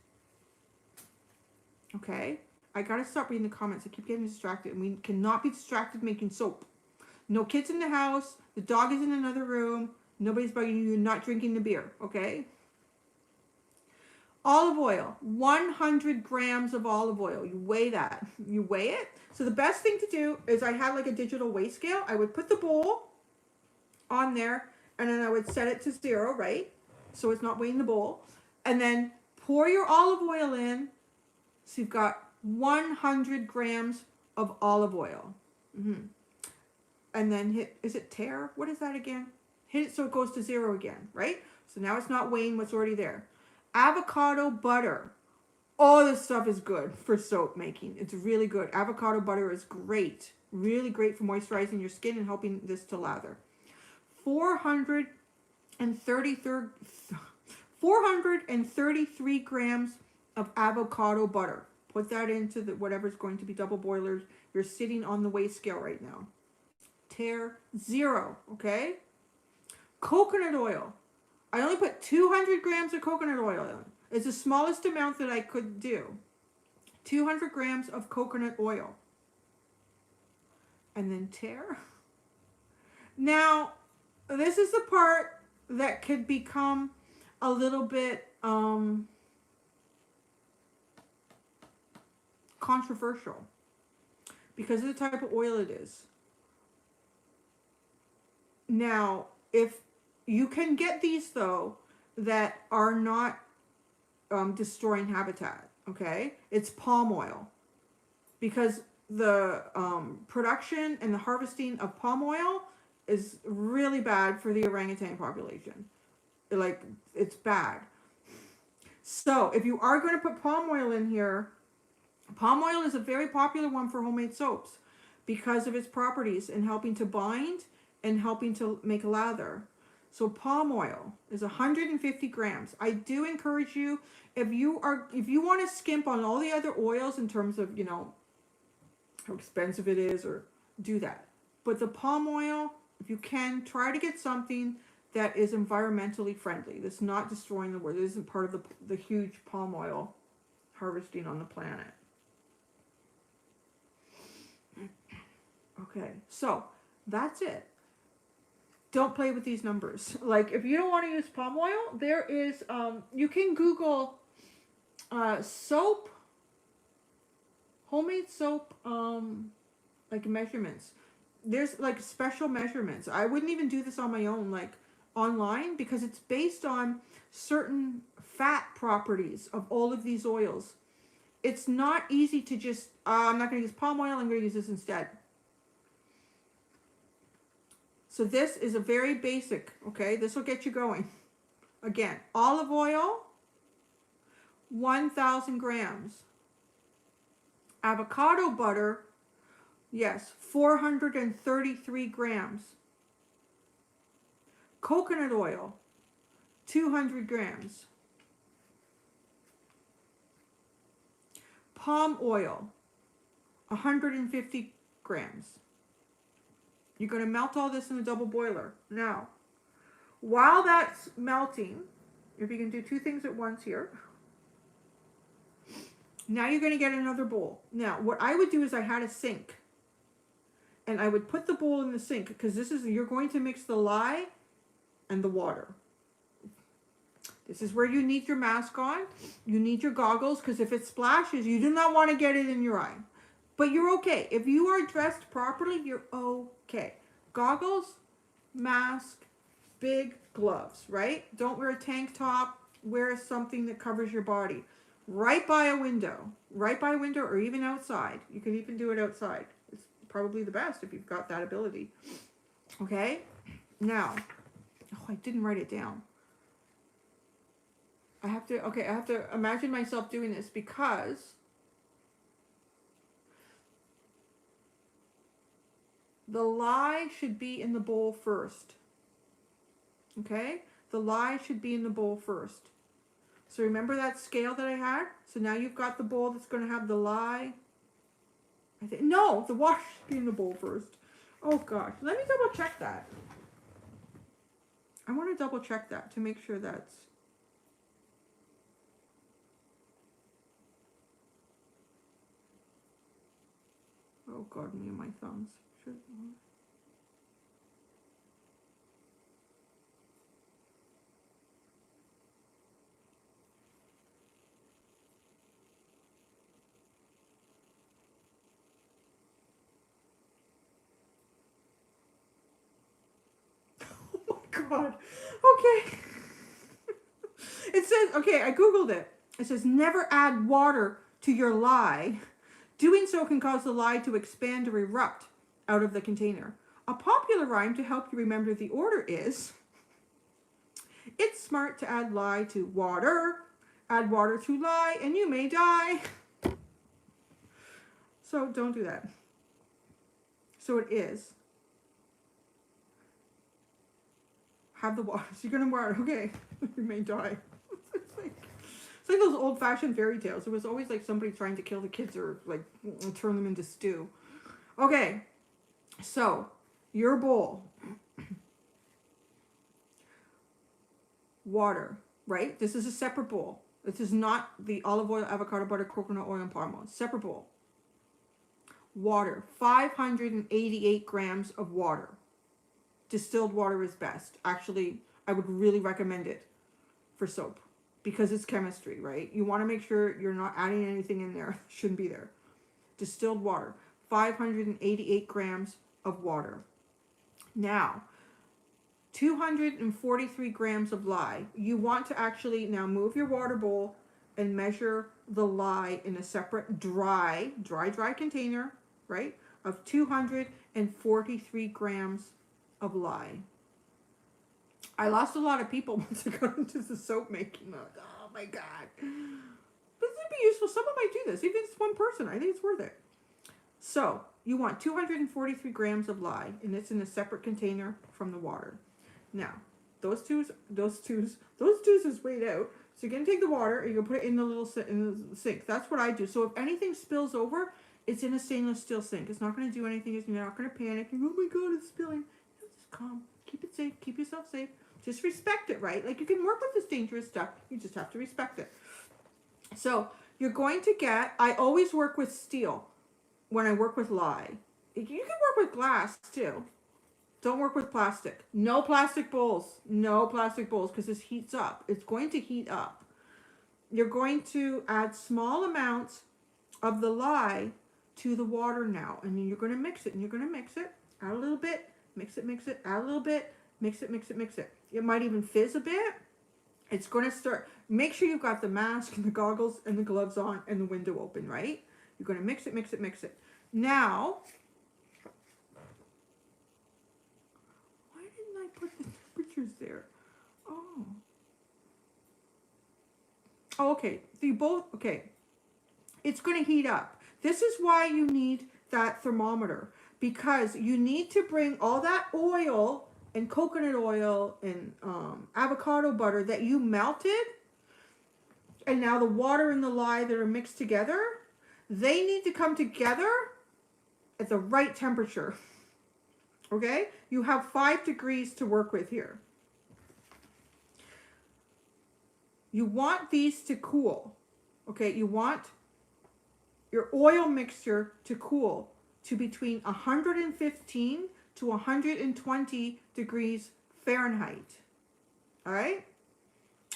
Okay? I got to stop reading the comments. I keep getting distracted. And we cannot be distracted making soap. No kids in the house. The dog is in another room. Nobody's bugging you. You're not drinking the beer. Okay? Olive oil, 100 grams of olive oil. You weigh that. You weigh it. So the best thing to do is I had like a digital weigh scale. I would put the bowl on there and then I would set it to 0, right? So it's not weighing the bowl. And then pour your olive oil in. So you've got 100 grams of olive oil. And then hit, is it tare? What is that again? Hit it so it goes to 0 again, right? So now it's not weighing what's already there. Avocado butter. Oh, this stuff is good for soap making. It's really good. Avocado butter is great. Really great for moisturizing your skin and helping this to lather. 433 grams of avocado butter. Put that into the whatever's going to be double boilers. You're sitting on the weigh scale right now. Tare 0, okay? Coconut oil. I only put 200 grams of coconut oil in. It's the smallest amount that I could do. 200 grams of coconut oil. And then tare. Now, this is the part that could become a little bit controversial because of the type of oil it is. Now, if you can get these, though, that are not destroying habitat, okay? It's palm oil. Because the production and the harvesting of palm oil is really bad for the orangutan population. Like, it's bad. So, if you are going to put palm oil in here, palm oil is a very popular one for homemade soaps because of its properties in helping to bind and helping to make lather. So palm oil is 150 grams. I do encourage you, if you want to skimp on all the other oils in terms of, you know, how expensive it is, or do that. But the palm oil, if you can, try to get something that is environmentally friendly. That's not destroying the world. It isn't part of the huge palm oil harvesting on the planet. Okay, so that's it. Don't play with these numbers. Like, if you don't want to use palm oil, there is, you can Google soap, homemade soap, like measurements. There's like special measurements. I wouldn't even do this on my own, like online, because it's based on certain fat properties of all of these oils. It's not easy to just, I'm not going to use palm oil, I'm going to use this instead. So this is a very basic, okay? This will get you going. Again, olive oil, 1,000 grams. Avocado butter, yes, 433 grams. Coconut oil, 200 grams. Palm oil, 150 grams. You're going to melt all this in a double boiler. Now, while that's melting, if you can do two things at once here, now you're going to get another bowl. Now, what I would do is I had a sink. and I would put the bowl in the sink, because you're going to mix the lye and the water. This is where you need your mask on. You need your goggles, because if it splashes, you do not want to get it in your eye. But you're okay. If you are dressed properly, you're okay. Goggles, mask, big gloves, right? Don't wear a tank top. Wear something that covers your body. Right by a window. Right by a window, or even outside. You can even do it outside. It's probably the best if you've got that ability. Okay? Now, oh, I didn't write it down. I have to imagine myself doing this, because the lye should be in the bowl first. Okay? The lye should be in the bowl first. So remember that scale that I had? So now you've got the bowl that's going to have the lye. No, the water should be in the bowl first. Oh gosh, let me double check that. I want to double check that to make sure that's... Oh God, me and my thumbs. Oh my God. Okay. It says, okay, I Googled it. It says, never add water to your lye. Doing so can cause the lye to expand or erupt out of the container. A popular rhyme to help you remember the order is, it's smart to add lye to water. Add water to lye and you may die. So don't do that. So it is. Have the water. So you're going to water. Okay. You may die. It's like those old-fashioned fairy tales. It was always like somebody trying to kill the kids or like turn them into stew. Okay. So, your bowl. Water, right? This is a separate bowl. This is not the olive oil, avocado butter, coconut oil, and palm oil. Separate bowl. Water. 588 grams of water. Distilled water is best. Actually, I would really recommend it for soap, because it's chemistry, right? You want to make sure you're not adding anything in there. Shouldn't be there. Distilled water. 588 grams of water. Now, 243 grams of lye. You want to actually now move your water bowl and measure the lye in a separate dry container, right? Of 243 grams of lye. I lost a lot of people once I got into the soap making. Oh my God. But this would be useful. Someone might do this. Even if it's one person, I think it's worth it. So, you want 243 grams of lye, and it's in a separate container from the water. Now, those twos is weighed out. So you're going to take the water and you're going to put it in the sink. That's what I do. So if anything spills over, it's in a stainless steel sink. It's not going to do anything. You're not going to panic. Oh my God, it's spilling. Just calm. Keep it safe. Keep yourself safe. Just respect it, right? Like, you can work with this dangerous stuff. You just have to respect it. So you're going to get, I always work with steel when I work with lye. You can work with glass too. Don't work with plastic. No plastic bowls. No plastic bowls, because this heats up. It's going to heat up. You're going to add small amounts of the lye to the water now. And then you're going to mix it. And you're going to mix it. Add a little bit. Mix it, mix it. Add a little bit. Mix it, mix it, mix it. It might even fizz a bit. It's going to start. Make sure you've got the mask and the goggles and the gloves on and the window open, right? You're going to mix it, mix it, mix it. Now, why didn't I put the temperatures there? Oh. Oh, okay. Okay. It's going to heat up. This is why you need that thermometer, because you need to bring all that oil and coconut oil and avocado butter that you melted, and now the water and the lye that are mixed together, they need to come together at the right temperature. Okay? You have 5 degrees to work with here. You want these to cool. Okay? You want your oil mixture to cool to between 115 to 120 degrees Fahrenheit. All right?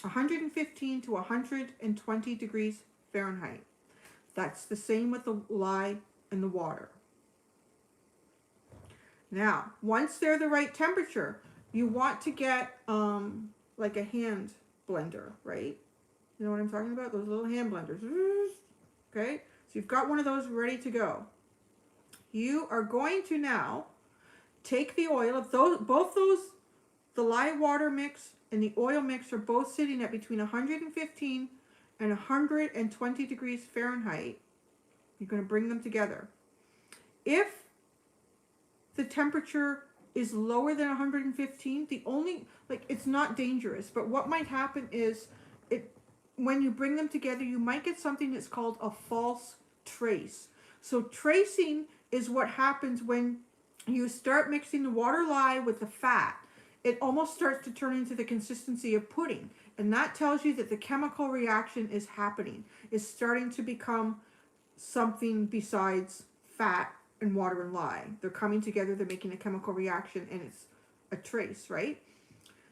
115 to 120 degrees Fahrenheit. That's the same with the lye and the water. Now, once they're the right temperature, you want to get like a hand blender, right? You know what I'm talking about? Those little hand blenders. Okay? So you've got one of those ready to go. You are going to now take the oil of both those, the lye water mix and the oil mix are both sitting at between 115 and 120 degrees Fahrenheit. You're going to bring them together. If the temperature is lower than 115, the only, like, it's not dangerous, but what might happen is when you bring them together, you might get something that's called a false trace. So tracing is what happens when you start mixing the water lye with the fat. It almost starts to turn into the consistency of pudding. And that tells you that the chemical reaction is happening. It's starting to become something besides fat and water and lye. They're coming together, they're making a chemical reaction, and it's a trace, right?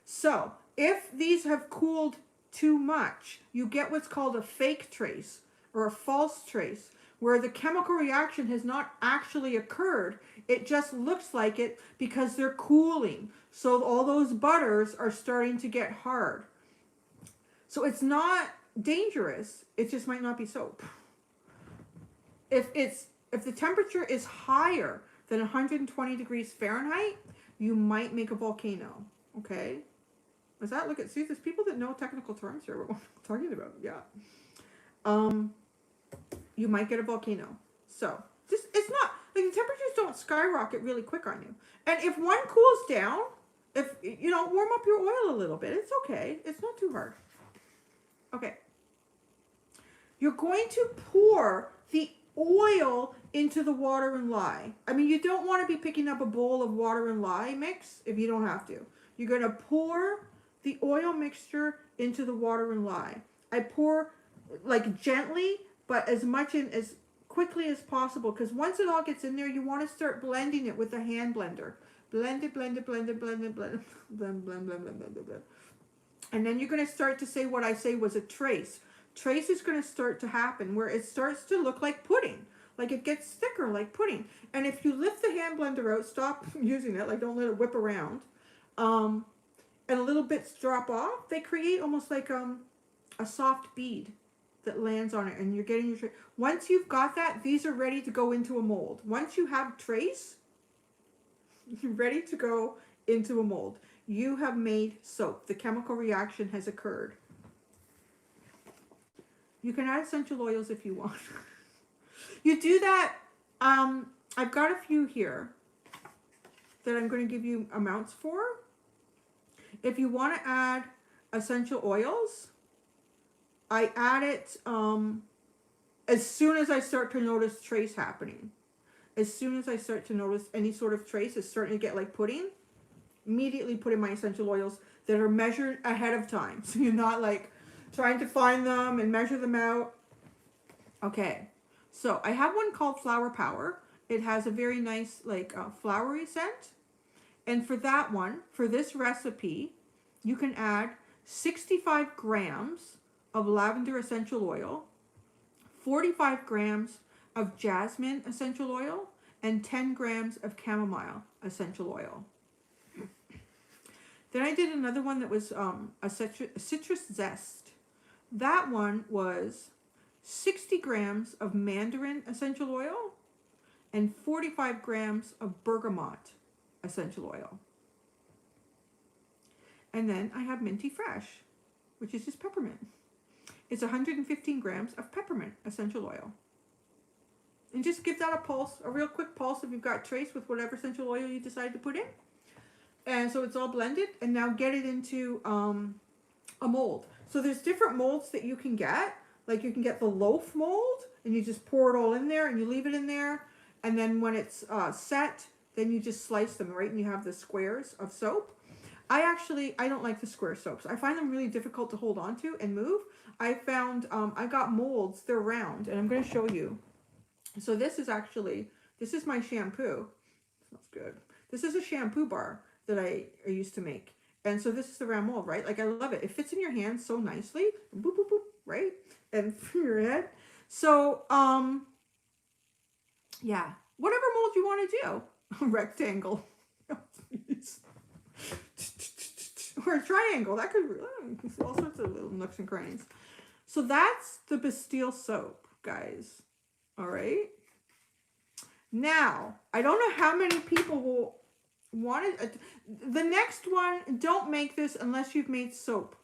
So if these have cooled too much, you get what's called a fake trace or a false trace, where the chemical reaction has not actually occurred. It just looks like it because they're cooling. So all those butters are starting to get hard. So it's not dangerous. It just might not be soap. If the temperature is higher than 120 degrees Fahrenheit, you might make a volcano. Okay? Is that, look at, see, there's people that know technical terms here. What we're talking about, yeah. You might get a volcano. So, just, it's not, like, the temperatures don't skyrocket really quick on you. And if one cools down, if, you know, warm up your oil a little bit. It's okay. It's not too hard. Okay. You're going to pour the oil into the water and lye. I mean, you don't want to be picking up a bowl of water and lye mix if you don't have to. You're going to pour the oil mixture into the water and lye. I pour, like, gently, but as much in as quickly as possible, because once it all gets in there, you want to start blending it with a hand blender. Blend it, blend it, blend it, blend it, blend it, blend, blend, blend, blend, blend, blend. And then you're going to start to say what I say was a trace. Trace is going to start to happen where it starts to look like pudding. Like it gets thicker like pudding. And if you lift the hand blender out, stop using it, like don't let it whip around, and a little bits drop off, they create almost like a soft bead that lands on it, and you're getting your trace. Once you've got that, these are ready to go into a mold. Once you have trace, you're ready to go into a mold. You have made soap. The chemical reaction has occurred. You can add essential oils if you want. You do that. I've got a few here that I'm going to give you amounts for. If you want to add essential oils, I add it as soon as I start to notice trace happening. As soon as I start to notice any sort of trace is starting to get like pudding, immediately put in my essential oils that are measured ahead of time. So you're not like trying to find them and measure them out. Okay, so I have one called Flower Power. It has a very nice like flowery scent. And for that one, for this recipe, you can add 65 grams of lavender essential oil, 45 grams of jasmine essential oil, and 10 grams of chamomile essential oil. Then I did another one that was a citrus zest. That one was 60 grams of mandarin essential oil and 45 grams of bergamot essential oil. And then I have Minty Fresh, which is just peppermint. It's 115 grams of peppermint essential oil. And just give that a pulse, a real quick pulse if you've got trace with whatever essential oil you decide to put in. And so it's all blended. And now get it into a mold. So there's different molds that you can get. Like you can get the loaf mold and you just pour it all in there and you leave it in there. And then when it's set, then you just slice them, right? And you have the squares of soap. I don't like the square soaps. I find them really difficult to hold on to and move. I found, I got molds, they're round, and I'm going to show you. So this is actually This is my shampoo. Smells good. This is a shampoo bar that I used to make. And so this is the round mold, right? Like, I love it. It fits in your hand so nicely. Boop, boop, boop, right? And for your head. So, yeah. Whatever mold you want to do. Rectangle. Or a triangle. That could be all sorts of little nooks and crannies. So that's the Bastille soap, guys. All right. Now, I don't know how many people will want it. The next one, don't make this unless you've made soap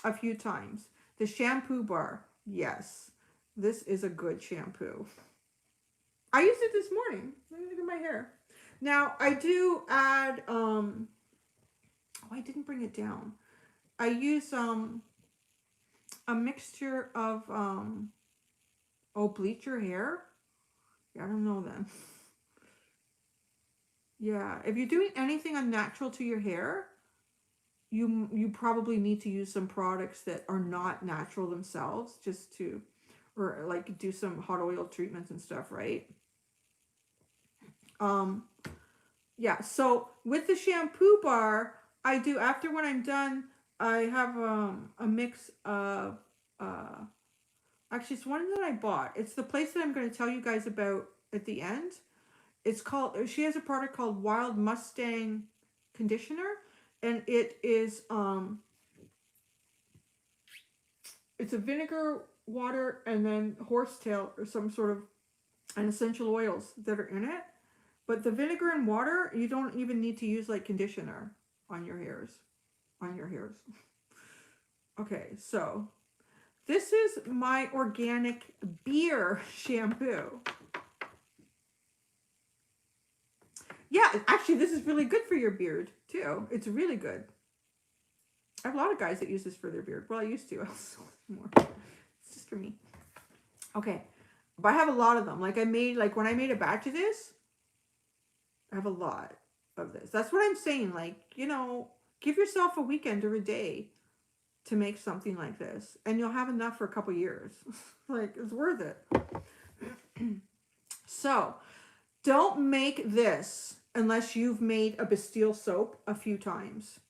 a few times. The shampoo bar. Yes. This is a good shampoo. I used it this morning. Look at my hair. Now, I do add, oh, I didn't bring it down. I use, a mixture of, oh, bleach your hair? Yeah, I don't know then. Yeah, if you're doing anything unnatural to your hair, you probably need to use some products that are not natural themselves, just to, or like do some hot oil treatments and stuff, right? Yeah, so with the shampoo bar, I do, after when I'm done, I have a mix of, actually it's one that I bought. It's the place that I'm going to tell you guys about at the end. It's called, she has a product called Wild Mustang Conditioner, and it is, it's a vinegar, water, and then horsetail or some sort of, and essential oils that are in it. But the vinegar and water, you don't even need to use like conditioner on your hairs. Okay, so this is my organic beer shampoo. Yeah, actually, this is really good for your beard, too. It's really good. I have a lot of guys that use this for their beard. Well, I used to. I'll sell more. It's just for me. Okay. But I have a lot of them. Like, when I made a batch of this, I have a lot of this. That's what I'm saying. Like, you know, give yourself a weekend or a day to make something like this. And you'll have enough for a couple years. Like, it's worth it. So, don't make this unless you've made a Bastille soap a few times,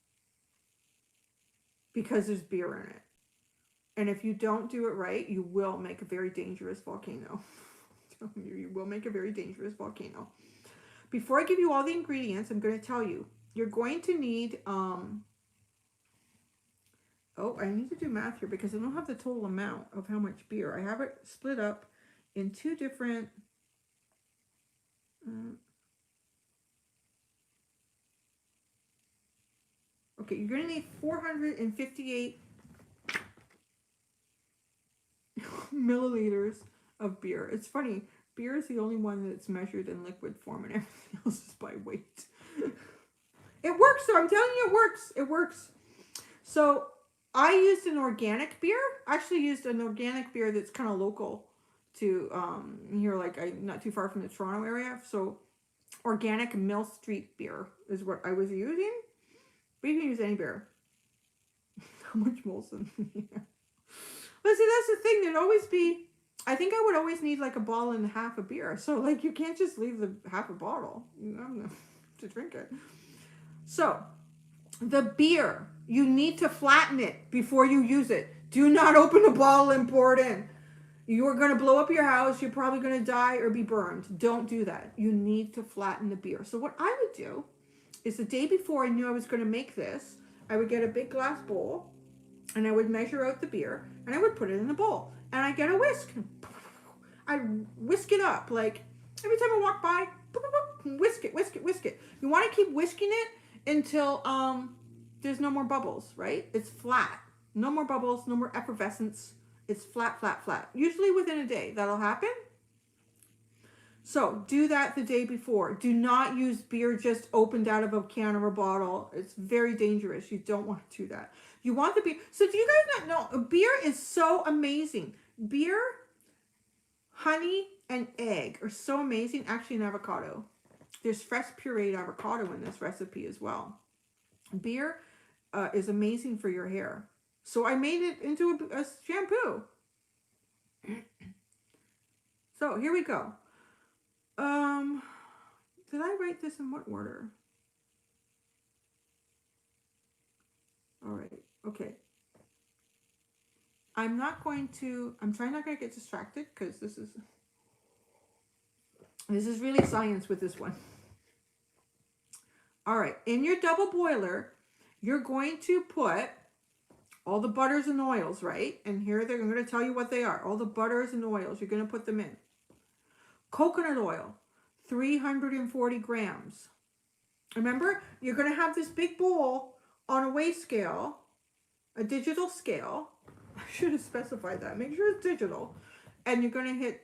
because there's beer in it. And if you don't do it right, you will make a very dangerous volcano. You will make a very dangerous volcano. Before I give you all the ingredients, I'm going to tell you, you're going to need, oh, I need to do math here because I don't have the total amount of how much beer. I have it split up in two different, okay, you're going to need 458 milliliters of beer. It's funny, beer is the only one that's measured in liquid form and everything else is by weight. It works though, I'm telling you, it works. It works. So I used an organic beer. I actually used an organic beer that's kind of local to here, like not too far from the Toronto area. So organic Mill Street beer is what I was using. But you can use any beer. How much Molson? Yeah. But see, that's the thing. There'd always be, I think I would always need like a bottle and a half of beer. So like you can't just leave the half a bottle, you know, to drink it. So the beer, you need to flatten it before you use it. Do not open a bottle and pour it in. You are going to blow up your house. You're probably going to die or be burned. Don't do that. You need to flatten the beer. So what I would do is the day before I knew I was going to make this, I would get a big glass bowl and I would measure out the beer and I would put it in the bowl. And I get a whisk. I whisk it up. Like every time I walk by, whisk it, whisk it, whisk it. You want to keep whisking it until there's no more bubbles, right? It's flat. No more bubbles, no more effervescence. It's flat, flat, flat. Usually within a day that'll happen. So do that the day before. Do not use beer just opened out of a can or a bottle. It's very dangerous. You don't want to do that. You want the beer. So do you guys not know? Beer is so amazing. Beer, honey, and egg are so amazing. Actually, an avocado. There's fresh pureed avocado in this recipe as well. Beer is amazing for your hair. So I made it into a shampoo. So here we go. Did I write this in what order? All right. Okay. I'm trying not to get distracted because this is really science with this one. All right. In your double boiler, you're going to put all the butters and oils, right? And here I'm going to tell you what they are. All the butters and oils, you're going to put them in. Coconut oil, 340 grams. Remember, you're going to have this big bowl on a weigh scale, a digital scale. I should have specified that. Make sure it's digital. And you're going to hit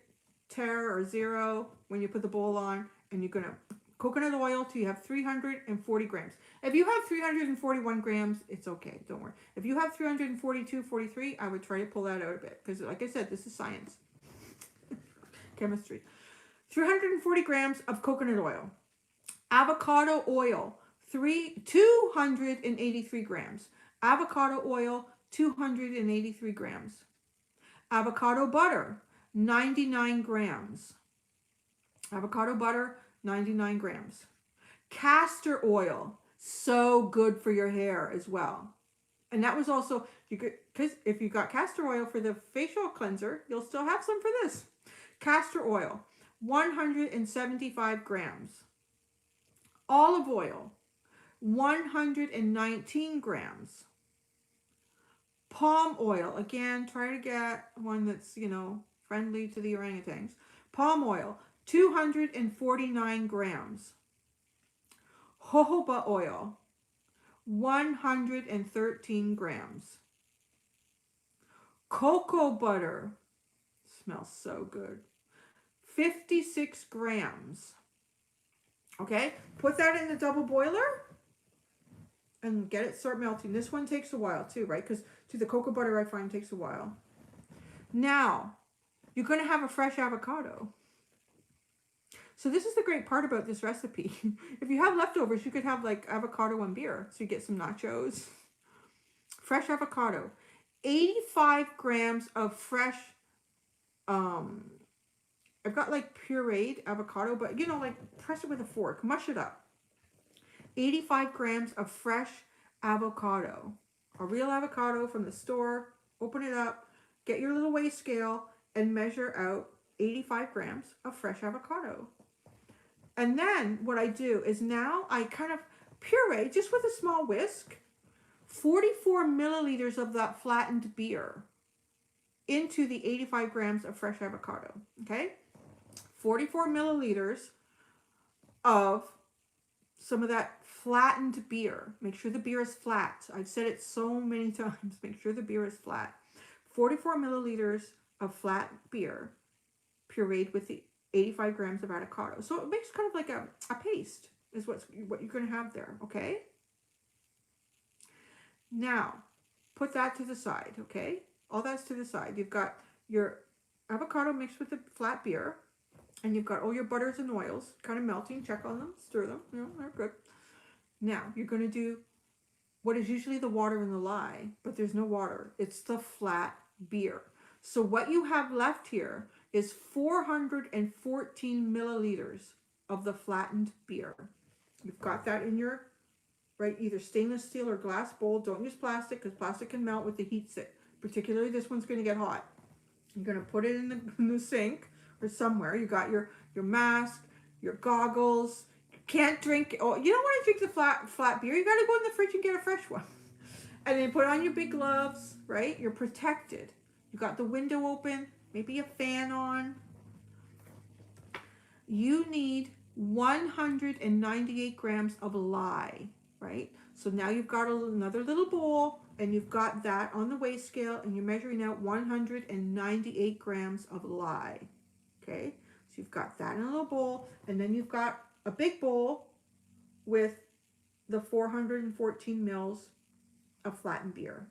tare or 0 when you put the bowl on. And you're going to coconut oil till you have 340 grams. If you have 341 grams, it's okay. Don't worry. If you have 342, 43, I would try to pull that out a bit. Because like I said, this is science. Chemistry. 340 grams of coconut oil. Avocado oil, 283 grams. Avocado oil, 283 grams. Avocado butter, 99 grams. Avocado butter, 99 grams. Castor oil, so good for your hair as well. And that was also, because if you got castor oil for the facial cleanser, you'll still have some for this. Castor oil, 175 grams. Olive oil, 119 grams. Palm oil, again, try to get one that's, friendly to the orangutans. Palm oil, 249 grams. Jojoba oil, 113 grams. Cocoa butter, smells so good, 56 grams. Okay, put that in the double boiler and get it start melting. This one takes a while too, right? Because to the cocoa butter I find takes a while. Now, you're going to have a fresh avocado. So this is the great part about this recipe. If you have leftovers, you could have like avocado and beer. So you get some nachos. Fresh avocado. 85 grams of fresh, I've got like pureed avocado, but like press it with a fork, mush it up. 85 grams of fresh avocado. A real avocado from the store. Open it up, get your little weigh scale, and measure out 85 grams of fresh avocado. And then what I do is now I kind of puree, just with a small whisk, 44 milliliters of that flattened beer into the 85 grams of fresh avocado. Okay? 44 milliliters of some of that flattened beer. Make sure the beer is flat. I've said it so many times. Make sure the beer is flat. 44 milliliters of flat beer pureed with the 85 grams of avocado. So it makes kind of like a paste is what you're going to have there. Okay? Now, put that to the side. Okay? All that's to the side. You've got your avocado mixed with the flat beer. And you've got all your butters and oils kind of melting. Check on them. Stir them. They're good. Now, you're going to do what is usually the water in the lye, but there's no water. It's the flat beer. So what you have left here is 414 milliliters of the flattened beer. You've got that in your, either stainless steel or glass bowl. Don't use plastic because plastic can melt with the heat sink. Particularly this one's going to get hot. You're going to put it in the sink or somewhere. You got your mask, your goggles. You can't drink. Oh, you don't want to drink the flat beer. You got to go in the fridge and get a fresh one. And then put on your big gloves, right? You're protected. You got the window open, maybe a fan on. You need 198 grams of lye, right? So now you've got another little bowl, and you've got that on the weigh scale, and you're measuring out 198 grams of lye. Okay, so you've got that in a little bowl, and then you've got a big bowl with the 414 mils of flattened beer.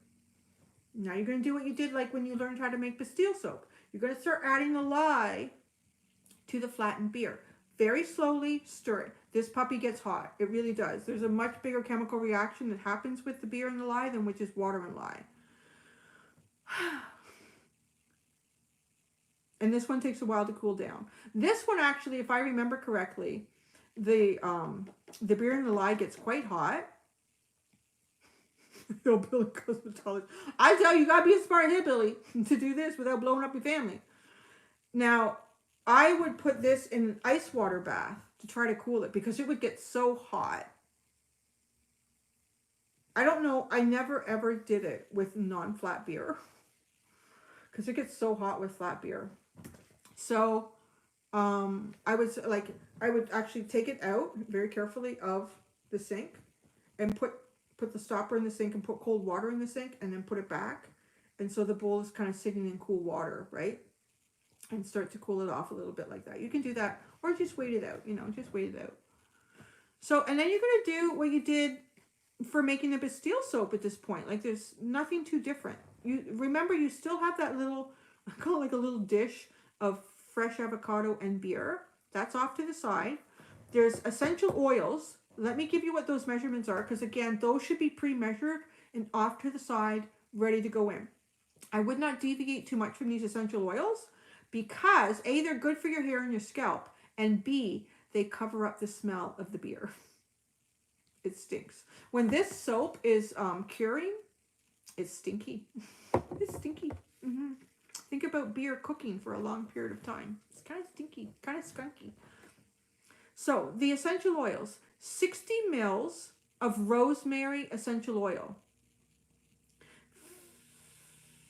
Now you're going to do what you did like when you learned how to make Bastille soap. You're going to start adding the lye to the flattened beer. Very slowly stir it. This puppy gets hot. It really does. There's a much bigger chemical reaction that happens with the beer and the lye than with just water and lye. And this one takes a while to cool down. This one actually, if I remember correctly, the beer in the lye gets quite hot. Hillbilly cosmetologist. I tell you, you gotta be a smart hillbilly to do this without blowing up your family. Now, I would put this in an ice water bath to try to cool it because it would get so hot. I don't know. I never ever did it with non-flat beer because it gets so hot with flat beer. So, I would actually take it out very carefully of the sink and put the stopper in the sink and put cold water in the sink and then put it back. And so the bowl is kind of sitting in cool water, right? And start to cool it off a little bit like that. You can do that or just wait it out, just wait it out. So, and then you're going to do what you did for making the Bastille soap at this point. Like there's nothing too different. You remember you still have that little, I call it like a little dish of fresh avocado and beer. That's off to the side. There's essential oils. Let me give you what those measurements are because again, those should be pre-measured and off to the side, ready to go in. I would not deviate too much from these essential oils because A, they're good for your hair and your scalp, and B, they cover up the smell of the beer. It stinks. When this soap is curing, it's stinky. It's stinky. Mm-hmm. Think about beer cooking for a long period of time. It's kind of stinky, kind of skunky. So the essential oils, 60 mils of rosemary essential oil,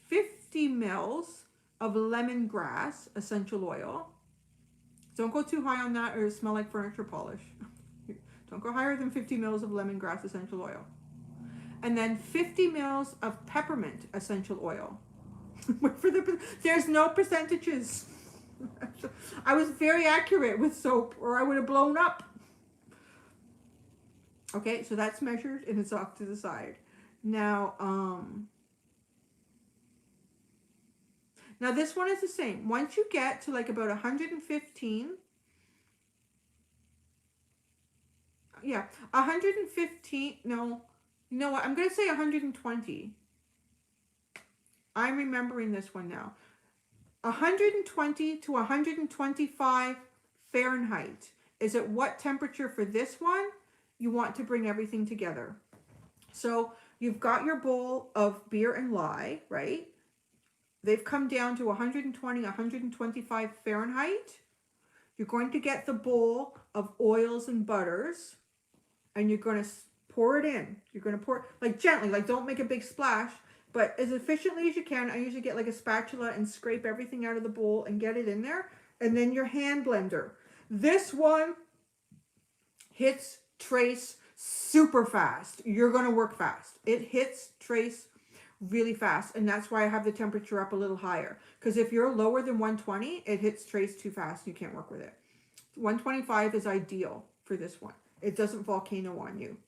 50 mils of lemongrass essential oil. Don't go too high on that or it'll smell like furniture polish. Don't go higher than 50 mils of lemongrass essential oil. And then 50 mils of peppermint essential oil. There's no percentages. I was very accurate with soap or I would have blown up. Okay, so that's measured and it's off to the side. Now this one is the same. Once you get to like about 115, yeah, 115, no, you know what, I'm going to say 120. I'm remembering this one now. 120 to 125 Fahrenheit is at what temperature for this one you want to bring everything together. So you've got your bowl of beer and lye, right? They've come down to 120, 125 Fahrenheit. You're going to get the bowl of oils and butters and you're going to pour it in. You're going to pour, like gently, like don't make a big splash, but as efficiently as you can. I usually get like a spatula and scrape everything out of the bowl and get it in there. And then your hand blender. This one hits trace super fast. You're going to work fast. It hits trace really fast, and that's why I have the temperature up a little higher, because if you're lower than 120 it hits trace too fast. You can't work with it. 125 is ideal for this one. It doesn't volcano on you.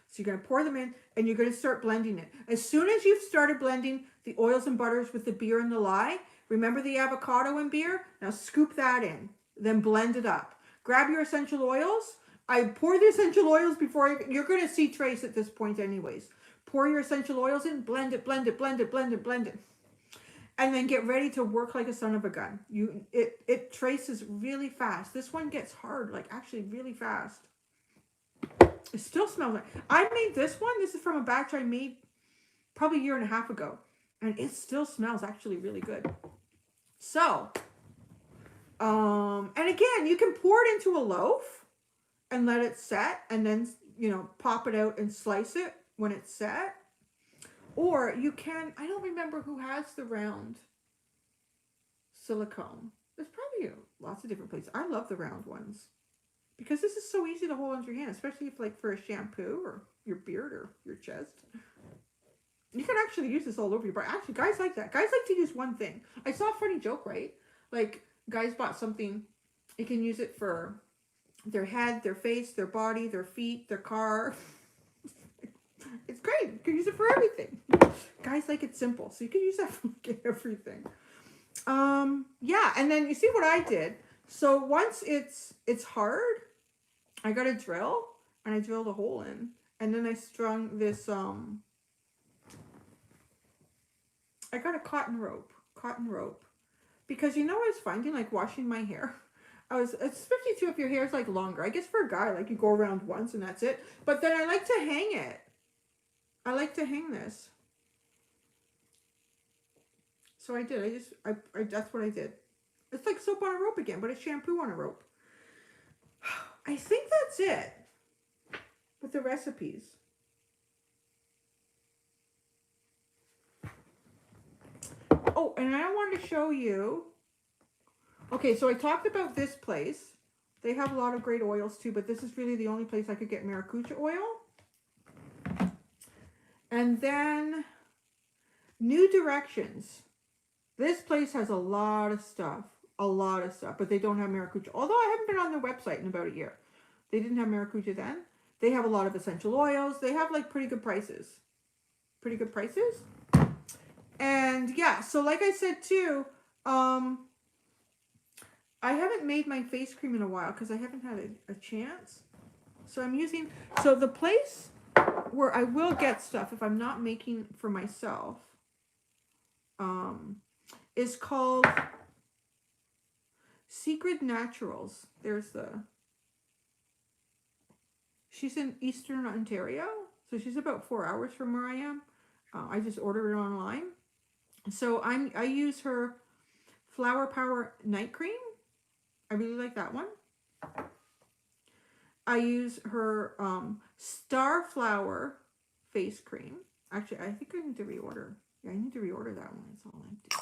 So you're going to pour them in and you're going to start blending it. As soon as you've started blending the oils and butters with the beer and the lye, remember the avocado and beer? Now scoop that in, then blend it up. Grab your essential oils. I pour the essential oils before you're going to see trace at this point anyways. Pour your essential oils in, blend it, blend it, blend it, blend it, blend it. And then get ready to work like a son of a gun. It traces really fast. This one gets hard, like actually really fast. It still smells like, I made this one. This is from a batch I made probably a year and a half ago. And it still smells actually really good. So, and again, you can pour it into a loaf and let it set and then, pop it out and slice it when it's set. Or you can, I don't remember who has the round silicone. There's probably lots of different places. I love the round ones because this is so easy to hold onto your hand, especially if like for a shampoo or your beard or your chest. You can actually use this all over your body. Actually, guys like that. Guys like to use one thing. I saw a funny joke, right? Like guys bought something, you can use it for their head, their face, their body, their feet, their car. It's great. You can use it for everything. Guys like it simple, so you can use that for everything. Yeah, and then you see what I did. So once it's hard, I got a drill and I drilled a hole in, and then I strung this. I got a cotton rope, because I was finding like washing my hair. It's 52 if your hair is like longer. I guess for a guy, like you go around once and that's it. But then I like to hang it. I like to hang this. So I did. That's what I did. It's like soap on a rope again, but it's shampoo on a rope. I think that's it with the recipes. Oh, and I wanted to show you. Okay, so I talked about this place. They have a lot of great oils too, but this is really the only place I could get maracuja oil. And then New Directions. This place has a lot of stuff, but they don't have maracuja. Although I haven't been on their website in about a year. They didn't have maracuja then. They have a lot of essential oils. They have like pretty good prices. And yeah, so like I said too, I haven't made my face cream in a while because I haven't had a chance. So I'm using, so the place where I will get stuff if I'm not making for myself is called Secret Naturals. She's in Eastern Ontario, so she's about 4 hours from where I am. I just ordered it online. So I use her Flower Power Night Cream. I really like that one. I use her Starflower Face Cream. Actually, I think I need to reorder. Yeah, I need to reorder that one. It's all empty.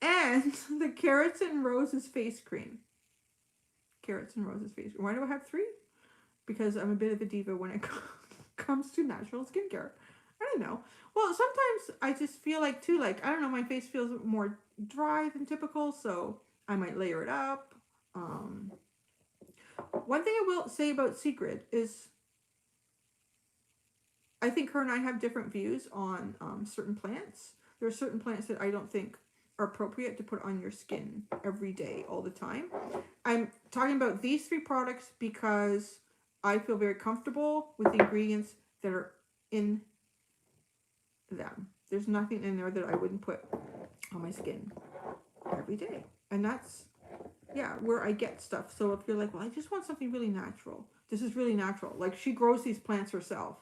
And the Carrots and Roses Face Cream. Carrots and Roses Face Cream. Why do I have 3? Because I'm a bit of a diva when it comes to natural skincare. I don't know. Well, sometimes I just feel like too, like, I don't know, my face feels more dry than typical, so I might layer it up. One thing I will say about Secret is I think her and I have different views on certain plants. There are certain plants that I don't think are appropriate to put on your skin every day, all the time. I'm talking about these 3 products because I feel very comfortable with the ingredients that are in them. There's nothing in there that I wouldn't put on my skin every day. And that's, yeah, where I get stuff. So if you're like, well, I just want something really natural. This is really natural. Like, she grows these plants herself.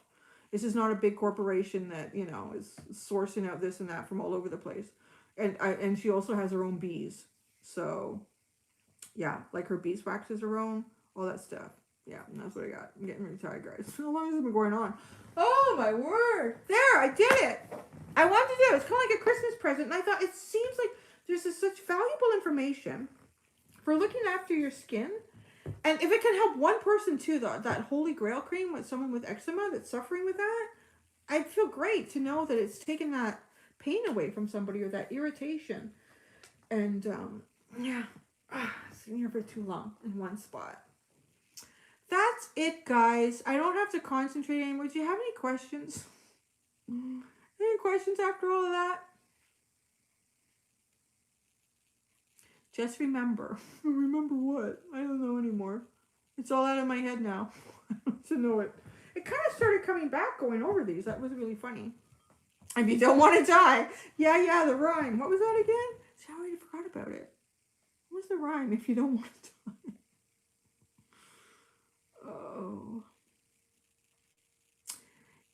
This is not a big corporation that, you know, is sourcing out this and that from all over the place. And she also has her own bees. So, yeah, like her beeswax is her own, all that stuff. Yeah, and that's what I got. I'm getting really tired, guys. How long has it been going on? Oh, my word. There, I did it. I wanted to do it. It's kind of like a Christmas present. And I thought, it seems like there's such valuable information for looking after your skin. And if it can help one person too, that Holy Grail cream with someone with eczema that's suffering with that, I'd feel great to know that it's taken that pain away from somebody or that irritation. And yeah, sitting here for too long in one spot. That's it, guys. I don't have to concentrate anymore. Do you have any questions? Any questions after all of that? Just remember. Remember what? I don't know anymore. It's all out of my head now. I don't to know it. It kind of started coming back going over these. That was really funny. If you don't want to die. Yeah, the rhyme. What was that again? See, I already forgot about it. What was the rhyme? If you don't want to die. Oh.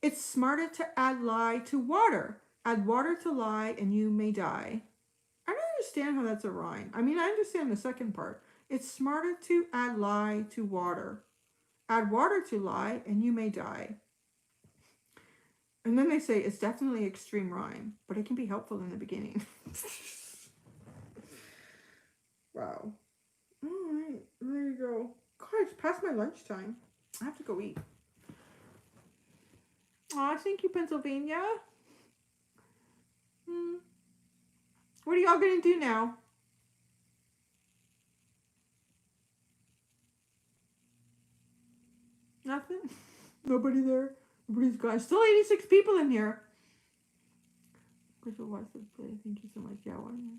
It's smarter to add lye to water. Add water to lye and you may die. I don't understand how that's a rhyme. I mean, I understand the second part. It's smarter to add lye to water. Add water to lye and you may die. And then they say it's definitely extreme rhyme, but it can be helpful in the beginning. Wow. All right, there you go. God, it's past my lunchtime. I have to go eat. Aw, thank you, Pennsylvania. What are y'all gonna do now? Nothing? Nobody there? Nobody's gone. Still 86 people in here. Crystal wants to play. Thank you so much. Yeah, one.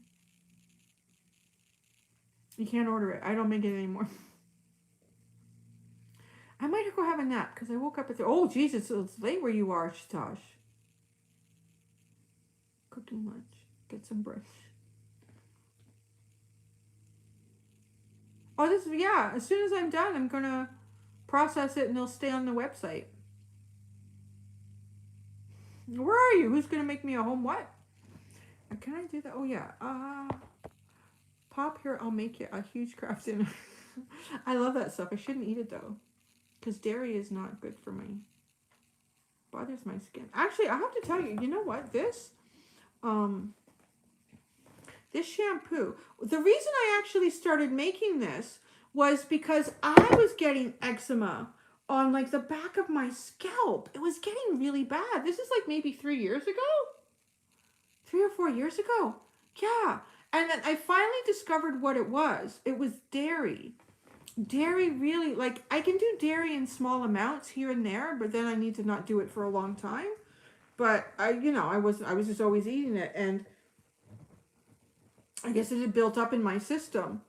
You can't order it. I don't make it anymore. I might go have a nap because I woke up at the... Oh, Jesus, it's late where you are, Shtosh. Cooking lunch. Get some brunch. Oh, this, yeah, as soon as I'm done, I'm gonna process it and it'll stay on the website. Where are you? Who's gonna make me a home what? Can I do that? Oh, yeah. Pop here, I'll make you a huge craft dinner. I love that stuff. I shouldn't eat it though, because dairy is not good for me. Bothers my skin. Actually, I have to tell you, you know what? This shampoo, the reason I actually started making this was because I was getting eczema on like the back of my scalp. It was getting really bad. This is like maybe 3 years ago. 3 or 4 years ago. Yeah. And then I finally discovered what it was. It was dairy. Dairy really, like, I can do dairy in small amounts here and there, but then I need to not do it for a long time. But I was just always eating it, and I guess it had built up in my system.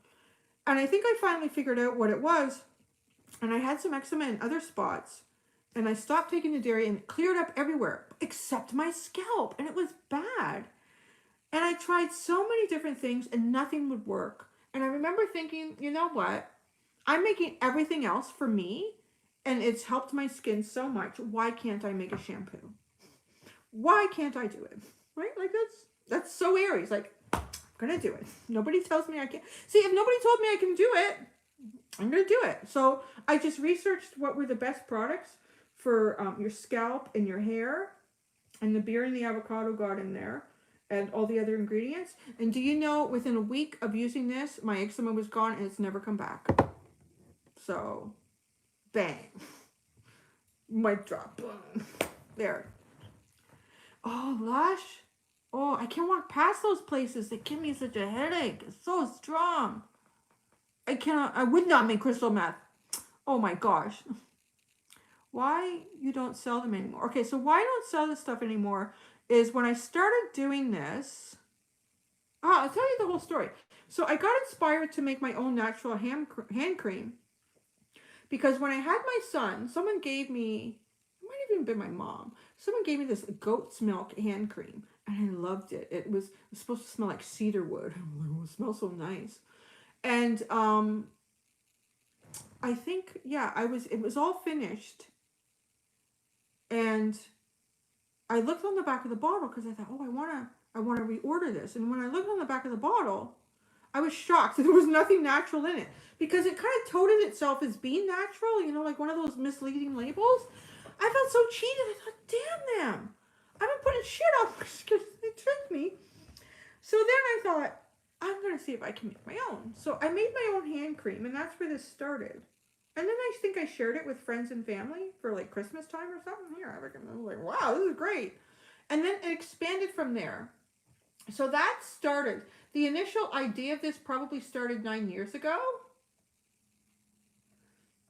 And I think I finally figured out what it was. And I had some eczema in other spots. And I stopped taking the dairy and it cleared up everywhere except my scalp. And it was bad. And I tried so many different things and nothing would work. And I remember thinking, you know what? I'm making everything else for me. And it's helped my skin so much. Why can't I make a shampoo? Why can't I do it? Right? Like that's so Aries. Like, I'm gonna do it. Nobody tells me I can't. See, if nobody told me I can do it, I'm gonna do it. So I just researched what were the best products for your scalp and your hair, and the beer and the avocado got in there, and all the other ingredients. And do you know, within a week of using this, my eczema was gone and it's never come back. So, bang. Mic drop. Boom. There. Oh, Lush. Oh, I can't walk past those places. They give me such a headache. It's so strong. I would not make crystal meth. Oh my gosh. Why you don't sell them anymore? Okay, so why I don't sell this stuff anymore is when I started doing this. I'll tell you the whole story. So I got inspired to make my own natural hand cream. Because when I had my son, someone gave me, it might have even been my mom, someone gave me this goat's milk hand cream. And I loved it. It was supposed to smell like cedar wood. Oh, it smells so nice. And I think, yeah, it was all finished. And I looked on the back of the bottle because I thought, oh, I want to reorder this. And when I looked on the back of the bottle, I was shocked that there was nothing natural in it, because it kind of touted itself as being natural, you know, like one of those misleading labels. I felt so cheated. I thought, damn them. I've been putting shit on my skin. They tricked me. So then I thought, I'm going to see if I can make my own. So I made my own hand cream, and that's where this started. And then I think I shared it with friends and family for like Christmas time or something. Here, I was like, wow, this is great. And then it expanded from there. So that started. The initial idea of this probably started 9 years ago.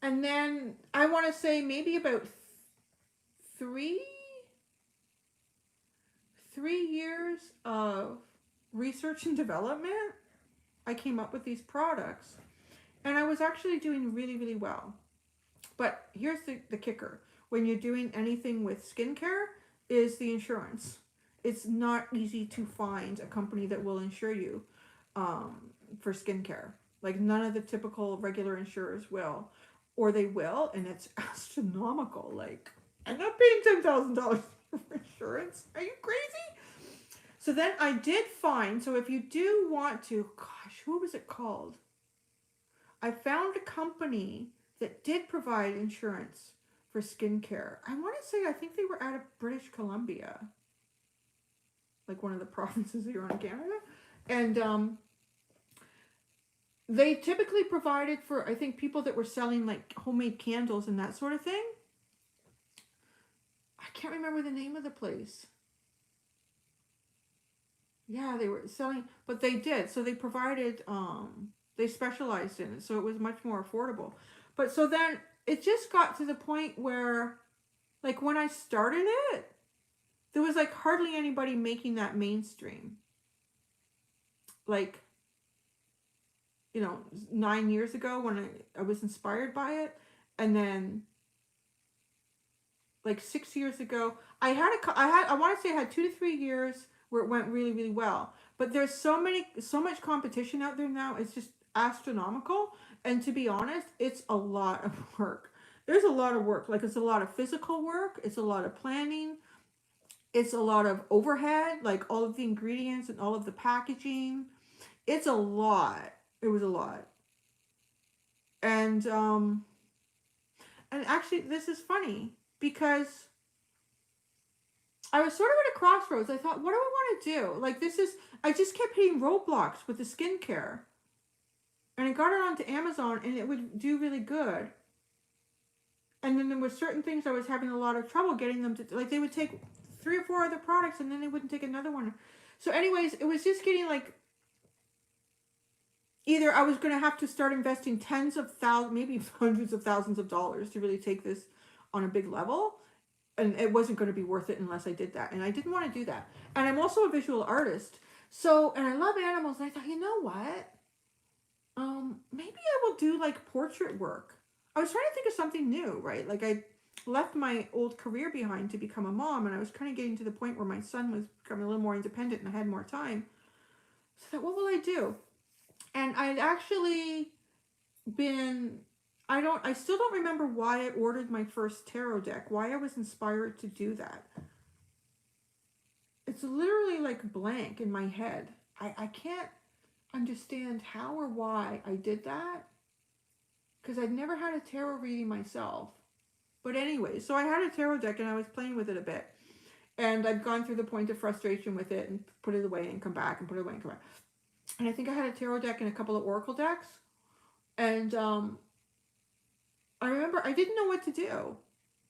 And then I want to say maybe about 3 years of research and development, I came up with these products. And I was actually doing really, really well. But here's the kicker. When you're doing anything with skincare, is the insurance. It's not easy to find a company that will insure you for skincare. Like, none of the typical regular insurers will. Or they will, and it's astronomical. Like, I'm not paying $10,000 for insurance. Are you crazy? So then I did find, so if you do want to, gosh, who was it called? I found a company that did provide insurance for skincare. I want to say, I think they were out of British Columbia. Like one of the provinces here in Canada. And they typically provided for, I think, people that were selling like homemade candles and that sort of thing. I can't remember the name of the place. Yeah, they were selling, but they did. So they provided, they specialized in it. So it was much more affordable. But so then it just got to the point where, like, when I started it, there was like hardly anybody making that mainstream. Like, you know, 9 years ago when I was inspired by it. And then like 6 years ago, I want to say I had 2 to 3 years where it went really, really well. But there's so much competition out there now. It's just, astronomical. And to be honest, it's a lot of work. There's a lot of work. Like, it's a lot of physical work. It's a lot of planning. It's a lot of overhead, like all of the ingredients and all of the packaging. It's a lot. It was a lot. And actually, this is funny because I was sort of at a crossroads. I thought, what do I want to do? Like, I just kept hitting roadblocks with the skincare. And I got it onto Amazon and it would do really good. And then there were certain things I was having a lot of trouble getting them to, like, they would take 3 or 4 other products and then they wouldn't take another one. So anyways, it was just getting like, either I was going to have to start investing tens of thousands, maybe hundreds of thousands of dollars to really take this on a big level. And it wasn't going to be worth it unless I did that. And I didn't want to do that. And I'm also a visual artist. So, and I love animals. And I thought, you know what? Maybe I will do like portrait work. I was trying to think of something new, right? Like, I left my old career behind to become a mom. And I was kind of getting to the point where my son was becoming a little more independent and I had more time. So I thought, what will I do? And I'd actually been, I still don't remember why I ordered my first tarot deck, why I was inspired to do that. It's literally like blank in my head. I can't understand how or why I did that, because I'd never had a tarot reading myself. But anyway, so I had a tarot deck and I was playing with it a bit. And I'd gone through the point of frustration with it and put it away and come back and put it away and come back. And I think I had a tarot deck and a couple of oracle decks. And I remember I didn't know what to do.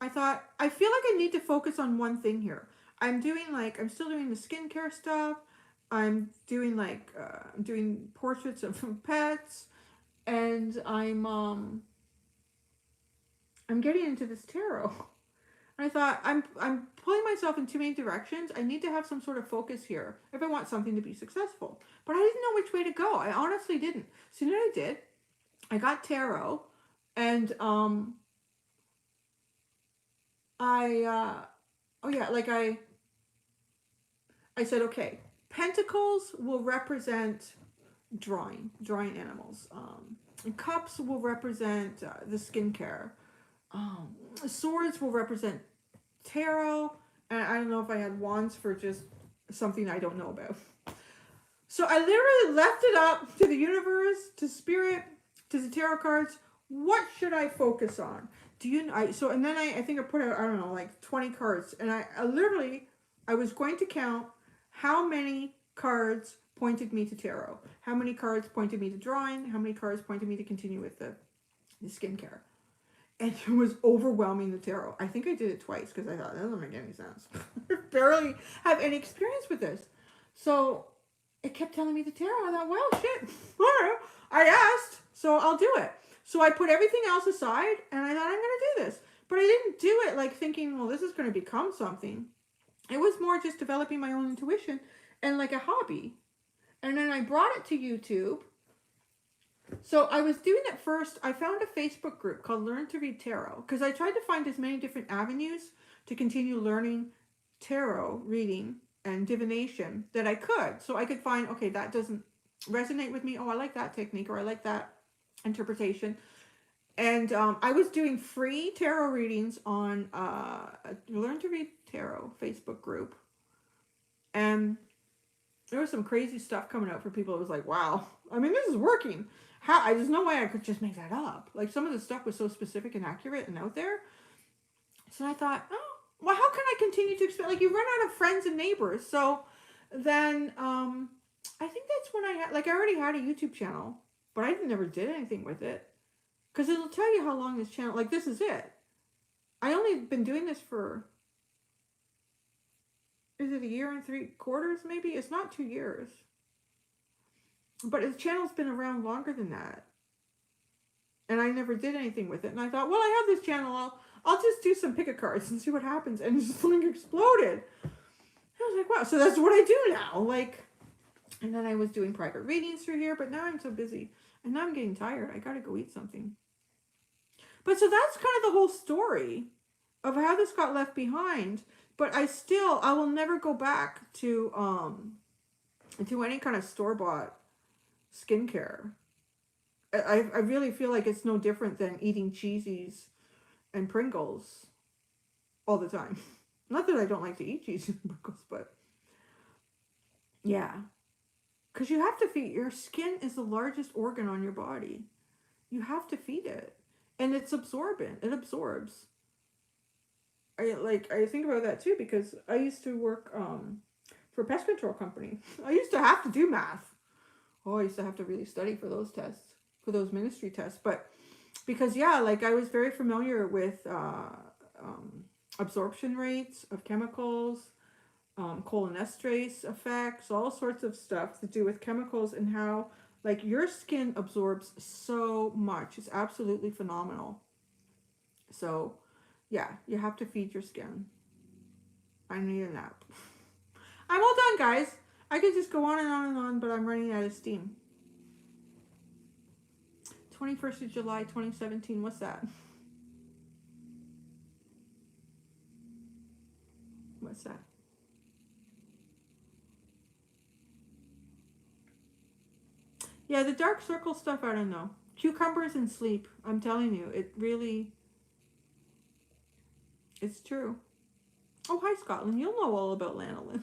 I thought, I feel like I need to focus on one thing here. I'm still doing the skincare stuff. I'm doing doing portraits of pets. And I'm getting into this tarot. I thought, I'm pulling myself in too many directions. I need to have some sort of focus here if I want something to be successful. But I didn't know which way to go. I honestly didn't. So then I did. I got tarot, and I said, okay, pentacles will represent drawing animals. Cups will represent the skincare. Swords will represent tarot, and I don't know if I had wands for just something I don't know about. So I literally left it up to the universe, to spirit, to the tarot cards. What should I focus on? And then I think I put out, I don't know, like 20 cards, and I was going to count how many cards pointed me to tarot, how many cards pointed me to drawing, how many cards pointed me to continue with the skincare. And it was overwhelming, the tarot. I think I did it twice because I thought, that doesn't make any sense. I barely have any experience with this. So it kept telling me the tarot. I thought, well, shit. I asked, so I'll do it. So I put everything else aside and I thought, I'm going to do this. But I didn't do it like thinking, well, this is going to become something. It was more just developing my own intuition and like a hobby. And then I brought it to YouTube. So I was doing it first. I found a Facebook group called Learn to Read Tarot because I tried to find as many different avenues to continue learning tarot reading and divination that I could. So I could find, okay, that doesn't resonate with me. Oh, I like that technique, or I like that interpretation. And I was doing free tarot readings on Learn to Read Tarot Facebook group. And there was some crazy stuff coming out for people. It was like, wow, I mean, this is working. There's no way I could just make that up. Like, some of the stuff was so specific and accurate and out there. So I thought, oh, well, how can I continue to expand? Like, you run out of friends and neighbors. So then I think that's when I already had a YouTube channel, but I never did anything with it. Because it'll tell you how long this channel, like, this is it. I only been doing this for, is it 1 year and 3/4 maybe? It's not 2 years. But the channel's been around longer than that. And I never did anything with it. And I thought, well, I have this channel. I'll just do some pick-a cards and see what happens. And this thing exploded. I was like, wow. So that's what I do now. Like, and then I was doing private readings through here. But now I'm so busy. And now I'm getting tired. I got to go eat something. But so that's kind of the whole story of how this got left behind. But I will never go back to any kind of store-bought skincare. I really feel like it's no different than eating cheesies and Pringles all the time. Not that I don't like to eat cheese and Pringles, but yeah. Because you have to feed, your skin is the largest organ on your body. You have to feed it. And it's absorbent. It absorbs. I think about that too because I used to work for a pest control company. I used to have to do math. Oh, I used to have to really study for those tests, for those ministry tests. But because yeah, like I was very familiar with absorption rates of chemicals, cholinesterase effects, all sorts of stuff to do with chemicals and how like your skin absorbs so much. It's absolutely phenomenal. So yeah, you have to feed your skin. I need a nap. I'm all done, guys. I could just go on and on and on, but I'm running out of steam. 21st of July, 2017. What's that? What's that? Yeah, the dark circle stuff, I don't know. Cucumbers and sleep. I'm telling you, it really, it's true. Oh, hi, Scotland. You'll know all about lanolin.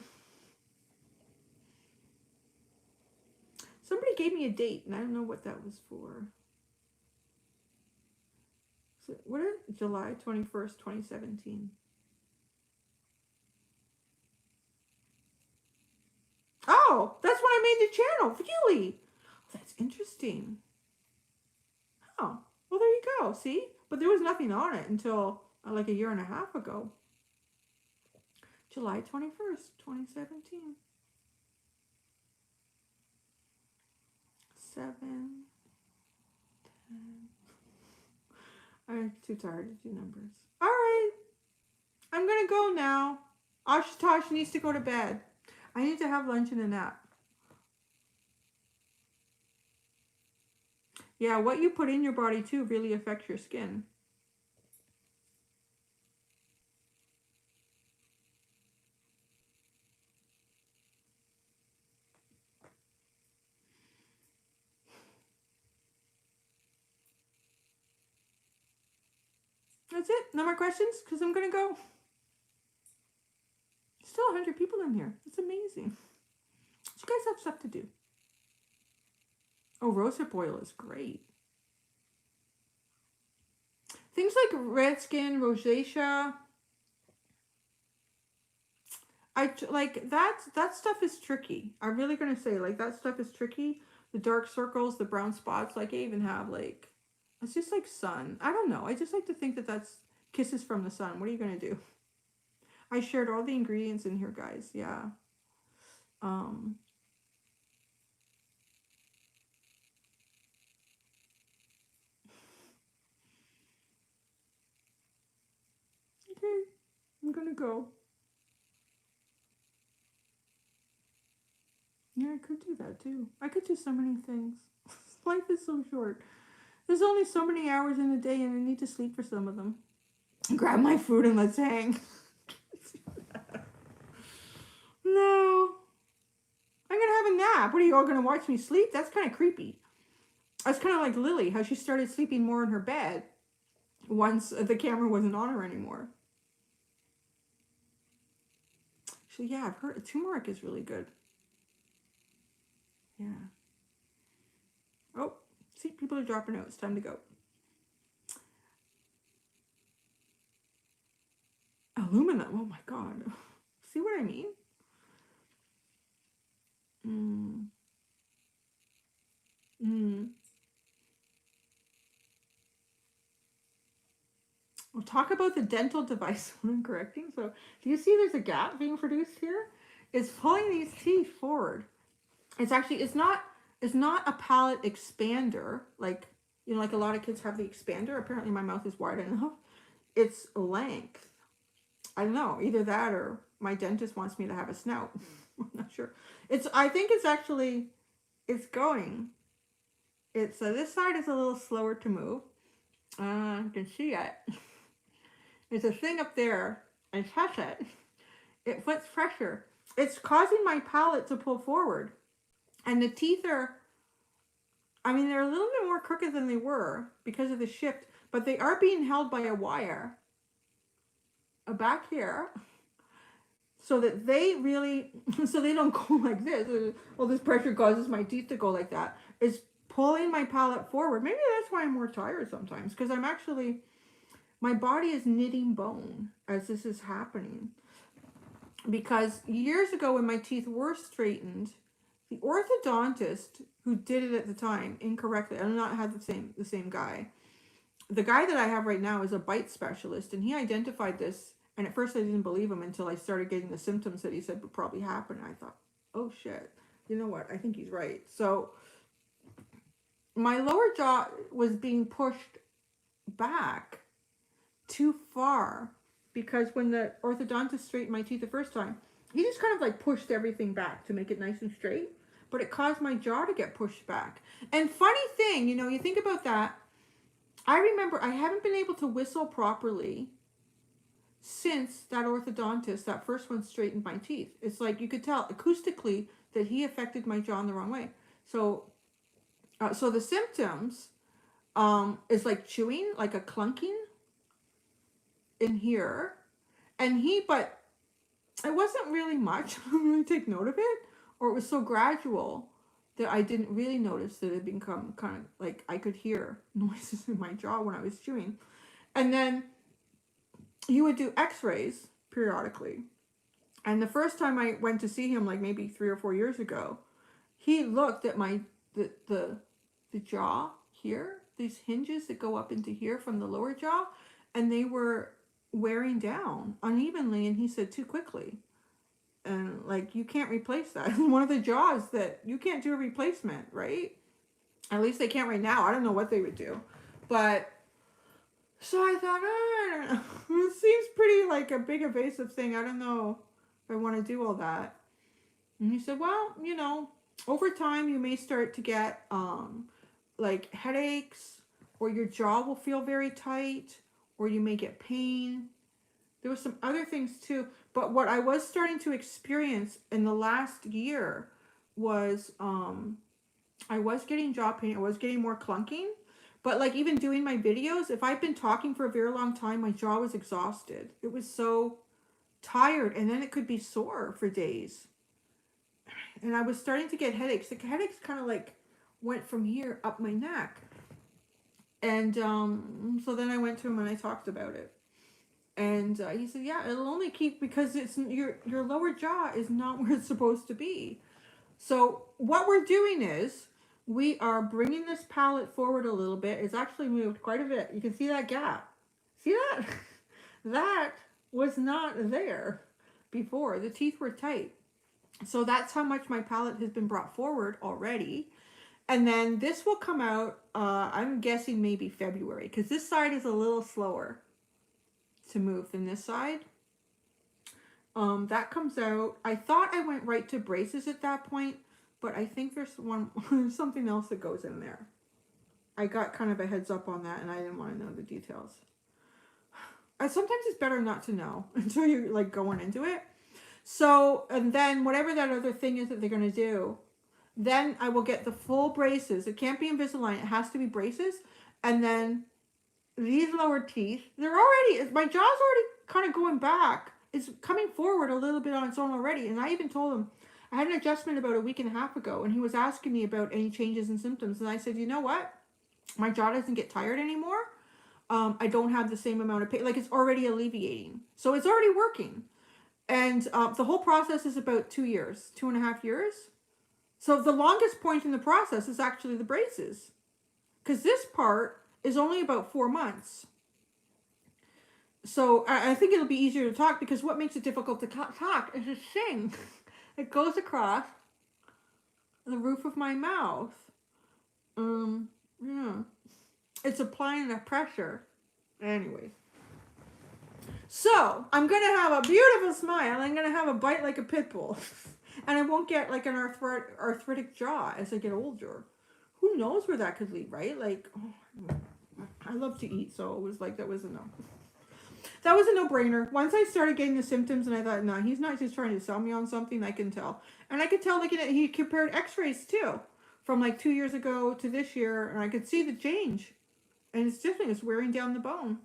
Somebody gave me a date, and I don't know what that was for. So, what is July 21st, 2017? Oh, that's when I made the channel. Really? That's interesting. Oh, well, there you go. See? But there was nothing on it until like a year and a half ago. July 21st, 2017. 7, 10. I'm too tired to do numbers. All right. I'm going to go now. Ashutosh needs to go to bed. I need to have lunch and a nap. Yeah, what you put in your body too really affects your skin. That's it. No more questions? Because I'm going to go. Still 100 people in here. It's amazing. You guys have stuff to do. Oh, rosehip oil is great. Things like red skin, rosacea. Like that stuff is tricky. I'm really gonna say like that stuff is tricky. The dark circles, the brown spots. Like I even have like, it's just like sun. I don't know. I just like to think that that's kisses from the sun. What are you gonna do? I shared all the ingredients in here, guys. Yeah. Okay, I'm gonna go. Yeah, I could do that too. I could do so many things. Life is so short. There's only so many hours in a day and I need to sleep for some of them. Grab my food and let's hang. No. I'm gonna have a nap. What are you all gonna watch me sleep? That's kind of creepy. That's kind of like Lily, how she started sleeping more in her bed once the camera wasn't on her anymore. So yeah, I've heard turmeric is really good. Yeah. Oh, see, people are dropping out. It's time to go. Aluminum. Oh my god. See what I mean? We'll talk about the dental device when I'm correcting. So, do you see there's a gap being produced here? It's pulling these teeth forward. It's actually, it's not a palate expander. Like, you know, like a lot of kids have the expander. Apparently my mouth is wide enough. It's length. I don't know, either that or my dentist wants me to have a snout. I'm not sure. I think it's actually, it's going. It's, this side is a little slower to move. You can see it. There's a thing up there. I touch it. It puts pressure. It's causing my palate to pull forward. And the teeth are, I mean, they're a little bit more crooked than they were because of the shift, but they are being held by a wire back here so that they really, so they don't go like this. Well, this pressure causes my teeth to go like that. It's pulling my palate forward. Maybe that's why I'm more tired sometimes, because I'm actually, my body is knitting bone as this is happening. Because years ago when my teeth were straightened, the orthodontist who did it at the time incorrectly, I'm not had the same guy. The guy that I have right now is a bite specialist, and he identified this. And at first I didn't believe him until I started getting the symptoms that he said would probably happen. And I thought, oh shit, you know what? I think he's right. So my lower jaw was being pushed back too far, because when the orthodontist straightened my teeth the first time, he just kind of like pushed everything back to make it nice and straight, but it caused my jaw to get pushed back. And funny thing, you know, you think about that, I remember I haven't been able to whistle properly since that orthodontist, that first one, straightened my teeth. It's like you could tell acoustically that he affected my jaw in the wrong way. So so the symptoms is like chewing, like a clunking in here. And but it wasn't really much. I didn't really take note of it, or it was so gradual that I didn't really notice that it had become kind of like I could hear noises in my jaw when I was chewing. And then he would do x-rays periodically. And the first time I went to see him, like maybe 3 or 4 years ago, he looked at my the jaw here, these hinges that go up into here from the lower jaw, and they were wearing down unevenly, and he said too quickly. And like, you can't replace that. One of the jaws that you can't do a replacement, right? At least they can't right now. I don't know what they would do. But so I thought, oh, I don't know. It seems pretty like a big invasive thing. I don't know if I want to do all that. And he said, well, you know, over time you may start to get like headaches, or your jaw will feel very tight, or you may get pain. There were some other things too. But what I was starting to experience in the last year was I was getting jaw pain. I was getting more clunking. But like even doing my videos, if I've been talking for a very long time, my jaw was exhausted. It was so tired. And then it could be sore for days. And I was starting to get headaches. The headaches kind of like went from here up my neck. And so then I went to him and I talked about it. And he said, yeah, it'll only keep, because it's your lower jaw is not where it's supposed to be. So what we're doing is we are bringing this palate forward a little bit. It's actually moved quite a bit. You can see that gap. See that? That was not there before. The teeth were tight. So that's how much my palate has been brought forward already. And then this will come out, I'm guessing maybe February, because this side is a little slower to move than this side. That comes out. I thought I went right to braces at that point, but I think there's something else that goes in there. I got kind of a heads up on that, and I didn't want to know the details. Sometimes it's better not to know until you're like going into it. So, and then whatever that other thing is that they're going to do, then I will get the full braces. It can't be Invisalign. It has to be braces. And then these lower teeth, they're already, my jaw's already kind of going back. It's coming forward a little bit on its own already. And I even told him, I had an adjustment about a week and a half ago, and he was asking me about any changes in symptoms. And I said, you know what? My jaw doesn't get tired anymore. I don't have the same amount of pain. Like, it's already alleviating. So it's already working. And the whole process is about 2 years, 2.5 years. So the longest point in the process is actually the braces. Because this part is only about 4 months. So I think it'll be easier to talk, because what makes it difficult to talk is this thing. It goes across the roof of my mouth. Yeah. It's applying the pressure. Anyway. So, I'm going to have a beautiful smile. I'm going to have a bite like a pit bull. And I won't get like an arthritic jaw as I get older. Who knows where that could lead, right? Like, oh, I love to eat, so it was like, that was a no. That was a no-brainer. Once I started getting the symptoms, and I thought, no, he's not just trying to sell me on something, I can tell. And I could tell, like, he compared x-rays, too, from like 2 years ago to this year, and I could see the change. And it's different. It's wearing down the bone.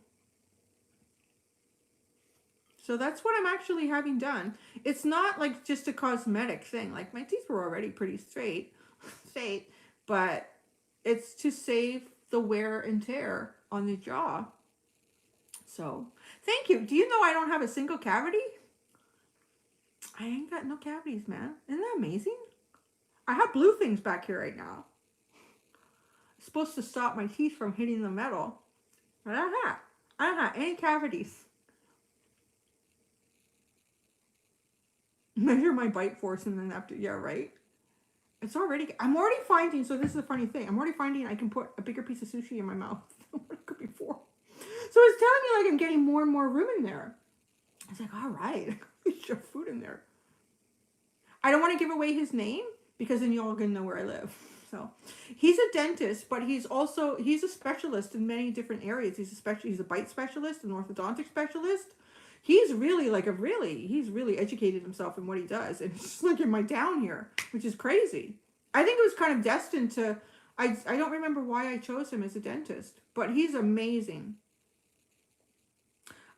So that's what I'm actually having done. It's not like just a cosmetic thing. Like my teeth were already pretty straight, but it's to save the wear and tear on the jaw. So thank you. Do you know I don't have a single cavity? I ain't got no cavities, man. Isn't that amazing? I have blue things back here right now. It's supposed to stop my teeth from hitting the metal. But I don't have any cavities. Measure my bite force and then after, yeah, right? I'm already finding, so this is a funny thing. I'm already finding I can put a bigger piece of sushi in my mouth than what I could before. So it's telling me like I'm getting more and more room in there. I was like, all right, I can shove food in there. I don't want to give away his name because then y'all gonna know where I live. So he's a dentist, but he's a specialist in many different areas. He's a bite specialist, an orthodontic specialist. He's really he's really educated himself in what he does. And it's just like in my down here, which is crazy. I think it was kind of destined to, I don't remember why I chose him as a dentist, but he's amazing.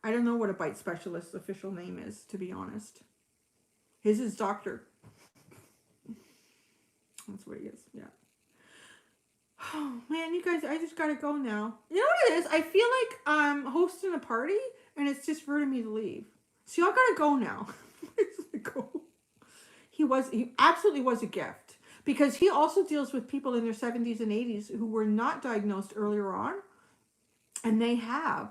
I don't know what a bite specialist's official name is, to be honest. His is doctor. That's what he is, yeah. Oh, man, you guys, I just gotta go now. You know what it is? I feel like I'm hosting a party, and it's just rude of me to leave. So y'all gotta go now. He absolutely was a gift. Because he also deals with people in their 70s and 80s who were not diagnosed earlier on. And they have.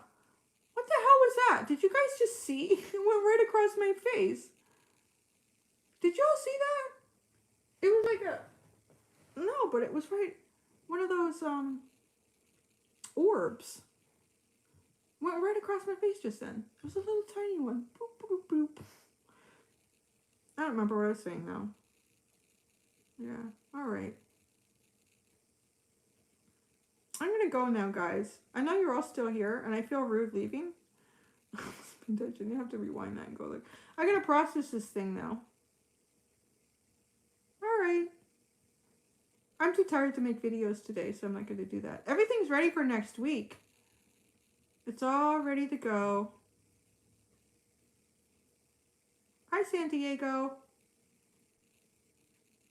What the hell was that? Did you guys just see? It went right across my face. Did y'all see that? It was like a... No, but it was right... One of those, orbs. Went right across my face just then. It was a little tiny one. Boop, boop, boop. I don't remember what I was saying, though. Yeah, alright. I'm gonna go now, guys. I know you're all still here, and I feel rude leaving. You have to rewind that and go like... I gotta process this thing now. Alright. I'm too tired to make videos today, so I'm not gonna do that. Everything's ready for next week. It's all ready to go. Hi, San Diego.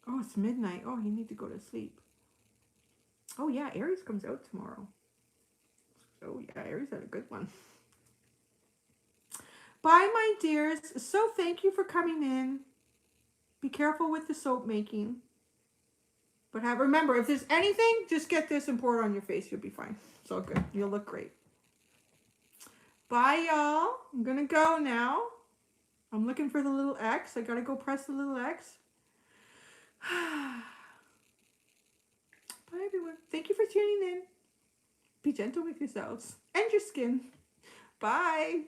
Oh, it's midnight. Oh, you need to go to sleep. Oh, yeah, Aries comes out tomorrow. Oh, yeah, Aries had a good one. Bye, my dears. So thank you for coming in. Be careful with the soap making. But remember, if there's anything, just get this and pour it on your face. You'll be fine. It's all good. You'll look great. Bye, y'all. I'm going to go now. I'm looking for the little X. I got to go press the little X. Bye, everyone. Thank you for tuning in. Be gentle with yourselves and your skin. Bye.